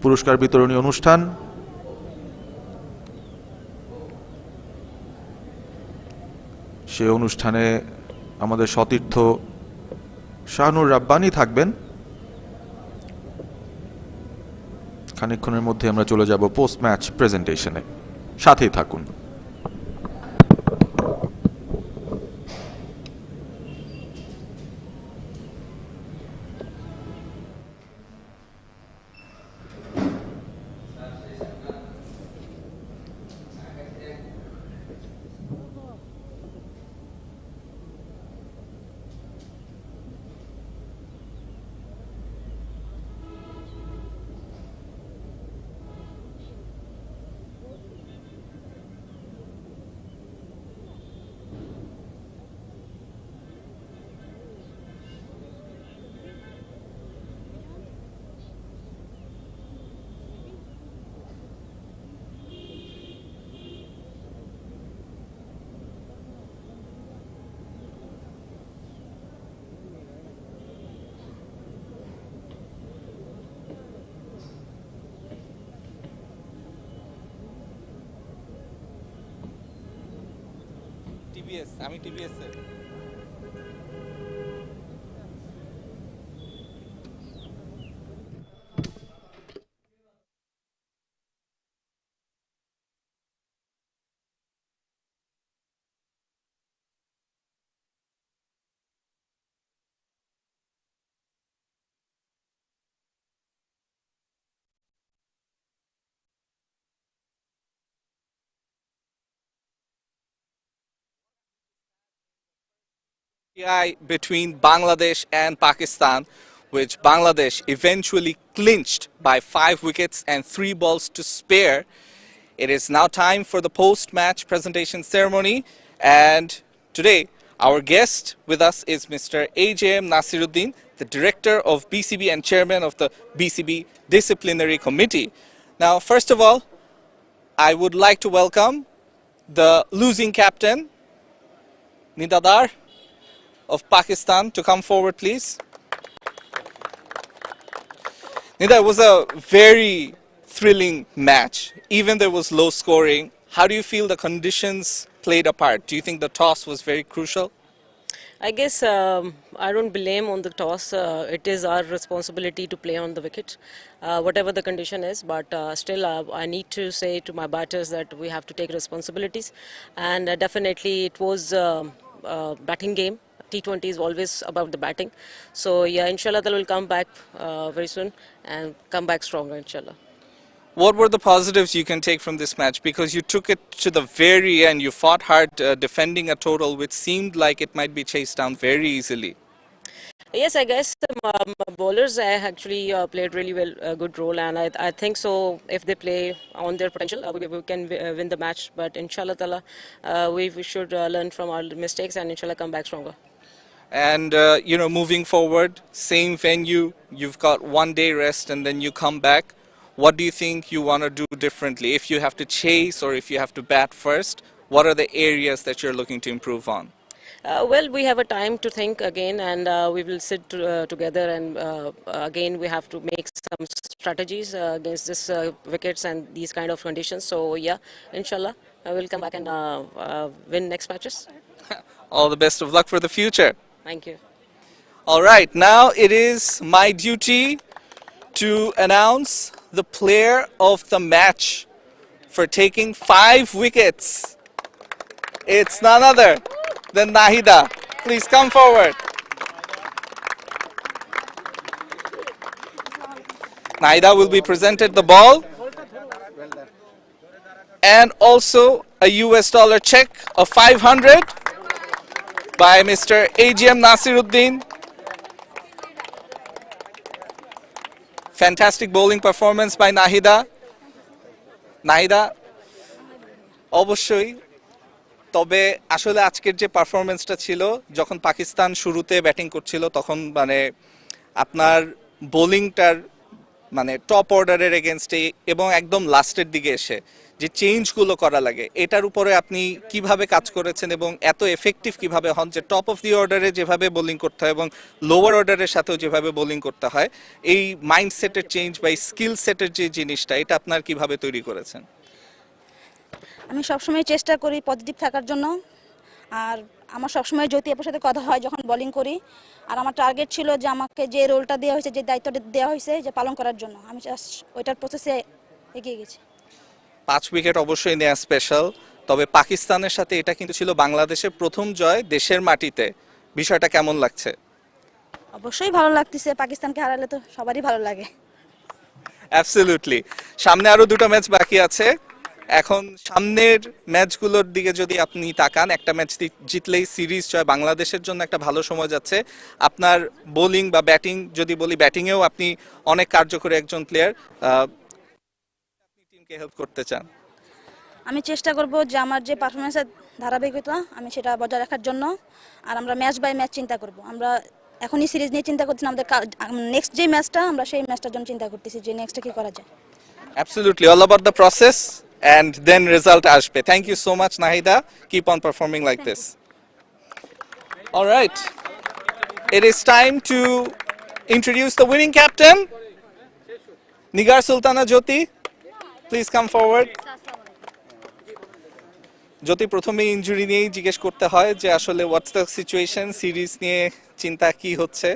পুরস্কার বিতরণী অনুষ্ঠান। সে অনুষ্ঠানে আমাদের সতীর্থ শাহনুর রাব্বানি থাকবেন। খানিকক্ষণের মধ্যে আমরা চলে যাব পোস্ট ম্যাচ প্রেজেন্টেশনে, সাথেই থাকুন। টিভিএস আমি টিভিএস এর between Bangladesh and Pakistan, which Bangladesh eventually clinched by 5 wickets and 3 balls to spare. It is now time for the post-match presentation ceremony, and today our guest with us is Mr. A.J.M. Nasiruddin, the Director of BCB and Chairman of the BCB Disciplinary Committee. Now, first of all, I would like to welcome the losing captain, Nidadar of Pakistan, to come forward, please. Nida, it was a very thrilling match. Even though it was low scoring, how do you feel the conditions played a part? Do you think the toss was very crucial? I guess I don't blame on the toss. It is our responsibility to play on the wicket, whatever the condition is. But still, I need to say to my batters that we have to take responsibilities. And definitely, it was a batting game. T20 is always about the batting. So yeah, inshallah, they will come back very soon and come back stronger, inshallah. What were the positives you can take from this match? Because you took it to the very end, you fought hard defending a total which seemed like it might be chased down very easily. Yes, I guess bowlers actually played really well, a good role, and I think so. If they play on their potential, we can win the match. But inshallah, ta'ala, we should learn from our mistakes and inshallah come back stronger. And moving forward, same venue, you've got 1 day rest and then you come back. What do you think you want to do differently? If you have to chase or if you have to bat first, what are the areas that you're looking to improve on? Well, we have a time to think again, and we will sit together, and again we have to make some strategies against this wickets and these kind of conditions. So yeah, inshallah, I will come back and win next matches. All the best of luck for the future. Thank you. All right, now it is my duty to announce the player of the match for taking 5 wickets. It's none other than Nahida. Please come forward. Nahida will be presented the ball and also a US dollar check of 500 by Mr. A.J.M. Nasiruddin. Fantastic bowling performance by Nahida. Nahida, অবশ্যই তবে আসলে আজকের যে পারফরম্যান্সটা ছিল যখন পাকিস্তান শুরুতে batting করছিল তখন মানে আপনার বোলিংটার মানে টপ অর্ডারের এগেইনস্টে এবং একদম লাস্টের দিকে এসে যে চেঞ্জগুলো করা লাগে এটার উপরে আপনি কিভাবে কাজ করেছেন এবং এত এফেক্টিভ কিভাবে হন যে টপ অফ দি অর্ডারে যেভাবে বোলিং করতে হয় এবং লোয়ার অর্ডারের সাথেও যেভাবে বোলিং করতে হয় এই মাইন্ডসেটের চেঞ্জ বা স্কিল সেটের যে জিনিসটা এটা আপনার কিভাবে তৈরি করেছেন? আমি সবসময় চেষ্টা করি পজিটিভ থাকার জন্য, আর আমার সবসময় জ্যোতি আপুর সাথে কথা হয় যখন বোলিং করি, আর আমার টার্গেট ছিল যে আমাকে যে রোলটা দেওয়া হয়েছে, যে দায়িত্বটা দেওয়া হয়েছে যে পালন করার জন্য, আমি জাস্ট ওইটার প্রসেসে এগিয়ে গেছি। 5 উইকেট অবশ্যই নেওয়া স্পেশাল, তবে পাকিস্তানের সাথে এটা কিন্তু ছিল বাংলাদেশের প্রথম জয় দেশের মাটিতে। বিষয়টা কেমন লাগছে? অবশ্যই ভালো লাগতেছে, পাকিস্তানকে হারালে তো সবারই ভালো লাগে। অ্যাবসলিউটলি। সামনে আরো 2টা ম্যাচ বাকি আছে। এখন সামনের ম্যাচগুলোর দিকে যদি আপনি তাকান, একটা ম্যাচ জিতলেই সিরিজ জয়, বাংলাদেশের জন্য একটা ভালো সময় যাচ্ছে। আপনার বোলিং বা ব্যাটিং যদি বলি, ব্যাটিংয়েও আপনি অনেক কার্যকরী একজন প্লেয়ার, আপনি টিমকে হেল্প করতে চান। আমি চেষ্টা করব যে আমার যে পারফরমেন্সের ধারাবাহিকতা আমি সেটা বজায় রাখার জন্য, আর আমরা ম্যাচ বাই ম্যাচ চিন্তা করব। আমরা এখনই সিরিজ নিয়ে চিন্তা করছি না, আমাদের নেক্সট যে ম্যাচটা আমরা সেই ম্যাচটার জন্য চিন্তা করতেছি যে নেক্সটে কি করা যায়। Absolutely, all about the process and then result ashbe. Thank you so much, Nahida. Keep on performing like this. All right, it is time to introduce the winning captain, Nigar Sultana Jyoti. Please come forward. যদি প্রথমে injury নিয়েই জিজ্ঞেস করতে হয় যে আসলে what's the situation, series নিয়ে চিন্তা কি হচ্ছে?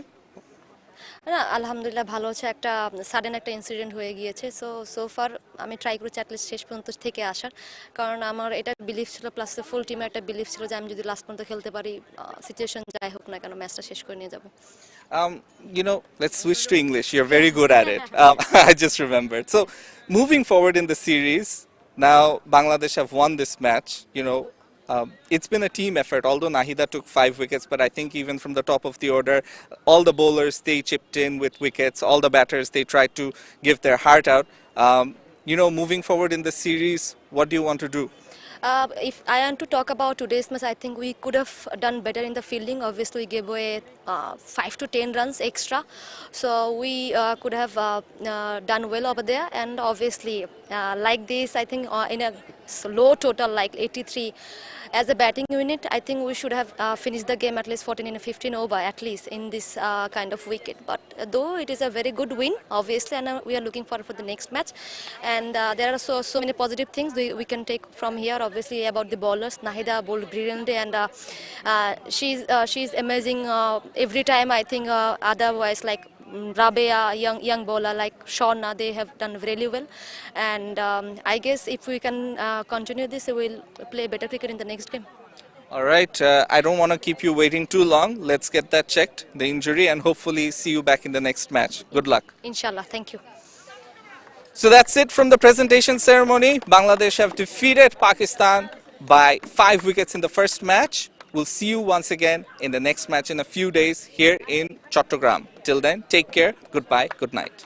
না আলহামদুলিল্লাহ ভালো আছে, একটা সাডেন একটা ইনসিডেন্ট হয়ে গিয়েছে। সো ফার আমি ট্রাই করেছি অ্যাটলিস্ট শেষ পর্যন্ত থেকে আসার, কারণ আমার এটা বিলিফ ছিল, প্লাস ফুল টিমের একটা বিলিফ ছিল যে আমি যদি লাস্ট পর্যন্ত খেলতে পারি, সিচুয়েশন যাই হোক না কেন ম্যাচটা শেষ করে নিয়ে যাব। Let's switch to English. You're very good at it. I just remembered. So, moving forward in the series, now Bangladesh have won this match. It's been a team effort. Although Nahida took 5 wickets, but I think even from the top of the order, all the bowlers they chipped in with wickets. All the batters they tried to give their heart out. Moving forward in the series, what do you want to do? If I want to talk about today's match, I think we could have done better in the fielding. Obviously, we gave away 5 to 10 runs extra, so we could have done well over there. And obviously, like this, I think in a low total like 83, as a batting unit, I think we should have finished the game at least 14 and 15 over at least in this kind of wicket. But though it is a very good win, obviously, and we are looking forward for the next match. And there are so many positive things we can take from here. Obviously, about the bowlers, Nahida bowled brilliantly, and she's amazing every time. I think otherwise like Rabea, young bowler like Shauna, they have done really well. And I guess if we can continue this, we will play better cricket in the next game. All right. I don't want to keep you waiting too long. Let's get that checked, the injury, and hopefully see you back in the next match. Good luck. Inshallah. Thank you. So that's it from the presentation ceremony. Bangladesh have defeated Pakistan by 5 wickets in the first match. We'll see you once again in the next match in a few days here in Chattogram. Till then, take care. Goodbye. Good night.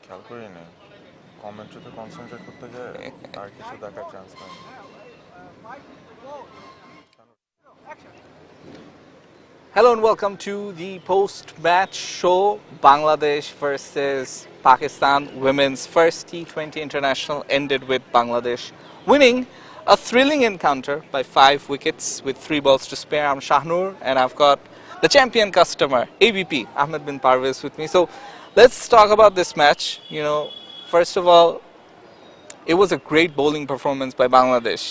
খেয়াল করি না কমেন্ট্রিতে concentrate করতে গিয়ে আর কিছু দেখার chance pi Hello and welcome to the post-match show, Bangladesh versus Pakistan. Women's first T20 international ended with Bangladesh winning a thrilling encounter by 5 wickets with 3 balls to spare. I'm Shahnur and I've got the champion customer, ABP, Ahmed bin Parvez, with me. So let's talk about this match. You know, first of all, it was a great bowling performance by Bangladesh.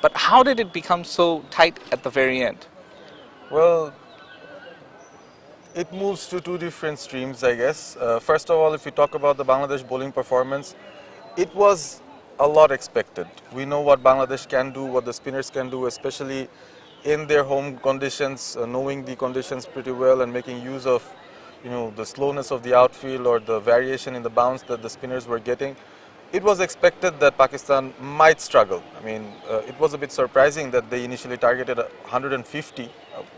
But how did it become so tight at the very end? Well, it moves to two different streams, I guess. First of all, if we talk about the Bangladesh bowling performance, it was a lot expected. We know what Bangladesh can do, what the spinners can do, especially in their home conditions, knowing the conditions pretty well and making use of, the slowness of the outfield or the variation in the bounce that the spinners were getting. It was expected that Pakistan might struggle. I mean, it was a bit surprising that they initially targeted 150,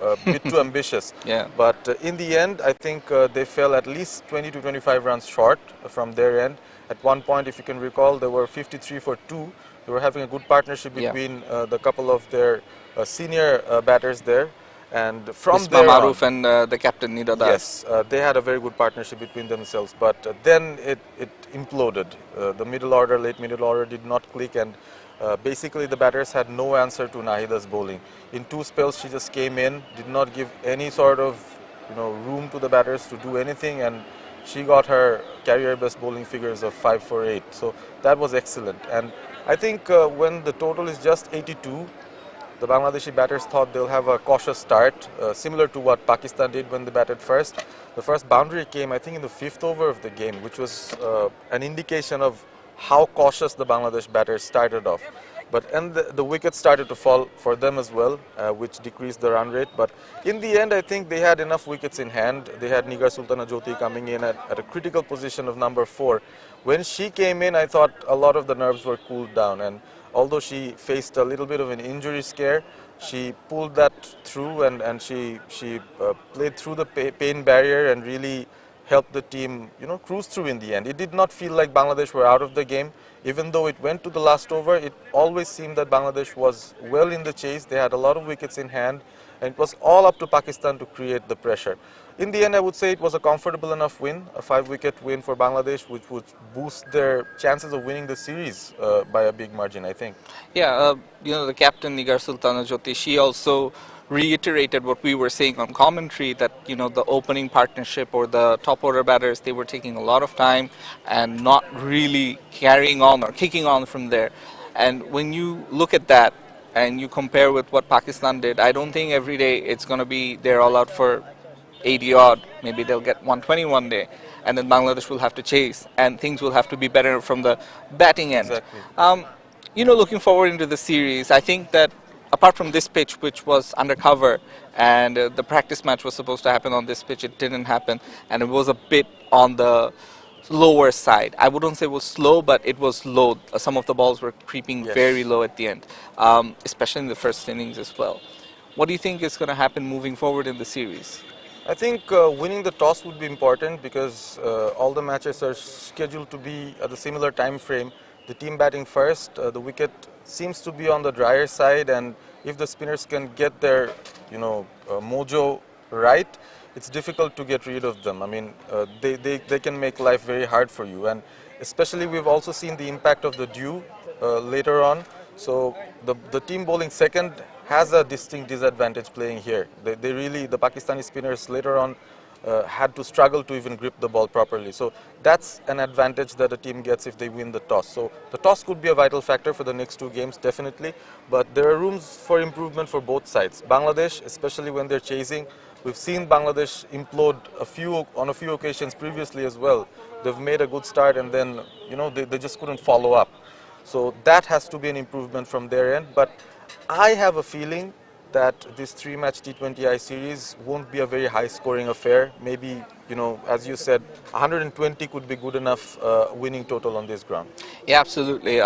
a bit too ambitious. Yeah. But in the end, I think they fell at least 20 to 25 runs short from their end. At one point, if you can recall, they were 53 for 2. They were having a good partnership between the couple of their senior batters there. And from Isma there Maruf on, and the captain Nida Das. yes, they had a very good partnership between themselves. But then it imploded. The middle order, late middle order did not click, and basically the batters had no answer to Nahida's bowling. In 2 spells, she just came in, did not give any sort of room to the batters to do anything, and she got her career best bowling figures of 5 for 8. So that was excellent. And I think when the total is just 82, the Bangladeshi batters thought they'll have a cautious start, similar to what Pakistan did when they batted first. The first boundary came, I think, in the 5th over of the game, which was an indication of how cautious the Bangladesh batters started off. But and the wickets started to fall for them as well, which decreased the run rate. But in the end, I think they had enough wickets in hand. They had Nigar Sultana Jyoti coming in at a critical position of number 4. When she came in, I thought a lot of the nerves were cooled down. And although she faced a little bit of an injury scare, she pulled that through and she played through the pain barrier and really helped the team, cruise through in the end. It did not feel like Bangladesh were out of the game. Even though it went to the last over, it always seemed that Bangladesh was well in the chase. They had a lot of wickets in hand, and it was all up to Pakistan to create the pressure. In the end, I would say it was a comfortable enough win, a 5-wicket win for Bangladesh, which would boost their chances of winning the series by a big margin, I think. Yeah, the captain Nigar Sultana Jyoti, she also reiterated what we were saying on commentary, that the opening partnership or the top order batters, they were taking a lot of time and not really carrying on or kicking on from there. And when you look at that and you compare with what Pakistan did, I don't think every day it's going to be they're all out for 80 odd. Maybe they'll get 120 one day, and then Bangladesh will have to chase, and things will have to be better from the batting end. Exactly. Looking forward into the series, I think that apart from this pitch, which was undercover, and the practice match was supposed to happen on this pitch, it didn't happen, and it was a bit on the lower side. I wouldn't say it was slow, but it was low. Some of the balls were creeping very low at the end, especially in the first innings as well. What do you think is going to happen moving forward in the series? I think winning the toss would be important because all the matches are scheduled to be at a similar time frame. The team batting first, the wicket seems to be on the drier side, and if the spinners can get their, mojo right, it's difficult to get rid of them. I mean, they can make life very hard for you, and especially we've also seen the impact of the dew later on. So the team bowling second has a distinct disadvantage playing here. The Pakistani spinners later on had to struggle to even grip the ball properly. So that's an advantage that a team gets if they win the toss. So the toss could be a vital factor for the next 2 games, definitely. But there are rooms for improvement for both sides. Bangladesh, especially when they're chasing, we've seen Bangladesh implode on a few occasions previously as well. They've made a good start and then, they just couldn't follow up. So that has to be an improvement from their end. But I have a feeling that this 3-match T20i series won't be a very high-scoring affair. Maybe, as you said, 120 could be good enough winning total on this ground. Yeah, absolutely.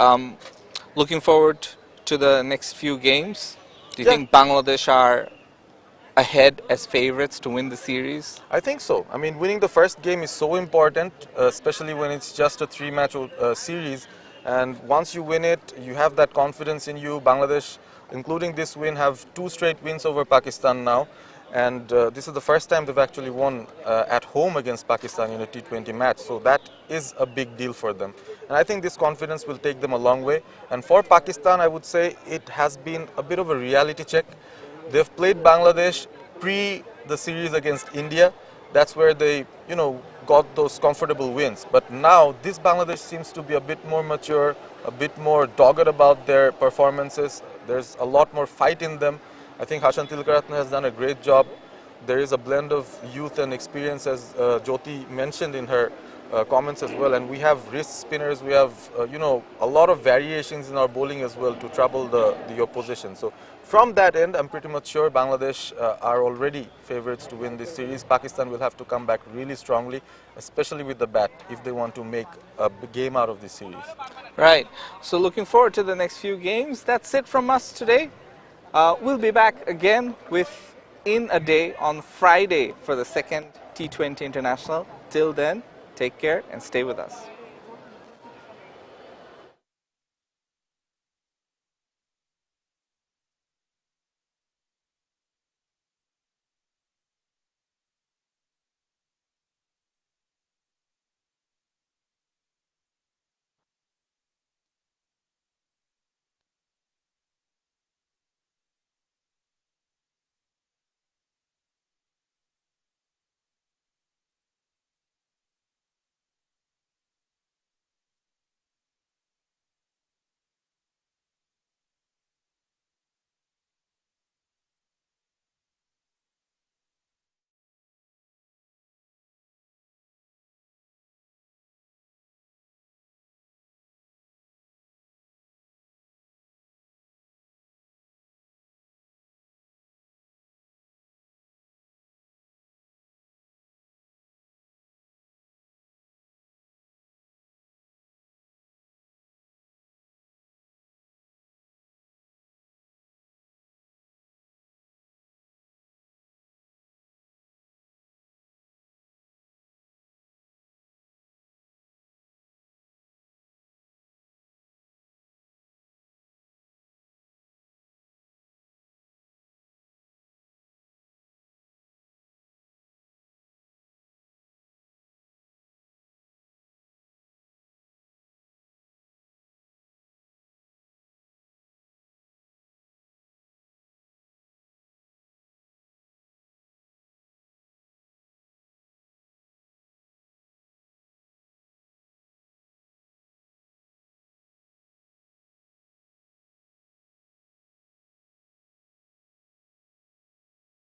Looking forward to the next few games. Do you think Bangladesh are ahead as favorites to win the series? I think so. I mean, winning the first game is so important, especially when it's just a three-match series. And once you win it, you have that confidence in you. Bangladesh, including this win, have 2 straight wins over Pakistan now. And this is the first time they've actually won at home against Pakistan in a T20 match. So that is a big deal for them. And I think this confidence will take them a long way. And for Pakistan, I would say it has been a bit of a reality check. They've played Bangladesh pre the series against India. That's where they, got those comfortable wins. But now this Bangladesh seems to be a bit more mature, a bit more dogged about their performances. There's a lot more fight in them. I think Hashan Tilkaratne has done a great job. There is a blend of youth and experience, as Jyoti mentioned in her comments as well. And we have wrist spinners. We have, a lot of variations in our bowling as well to trouble the opposition. So from that end, I'm pretty much sure Bangladesh are already favorites to win this series. Pakistan will have to come back really strongly, especially with the bat, if they want to make a big game out of this series. Right. So looking forward to the next few games. That's it from us today. We'll be back again in a day on Friday for the second T20 International. Till then, take care and stay with us.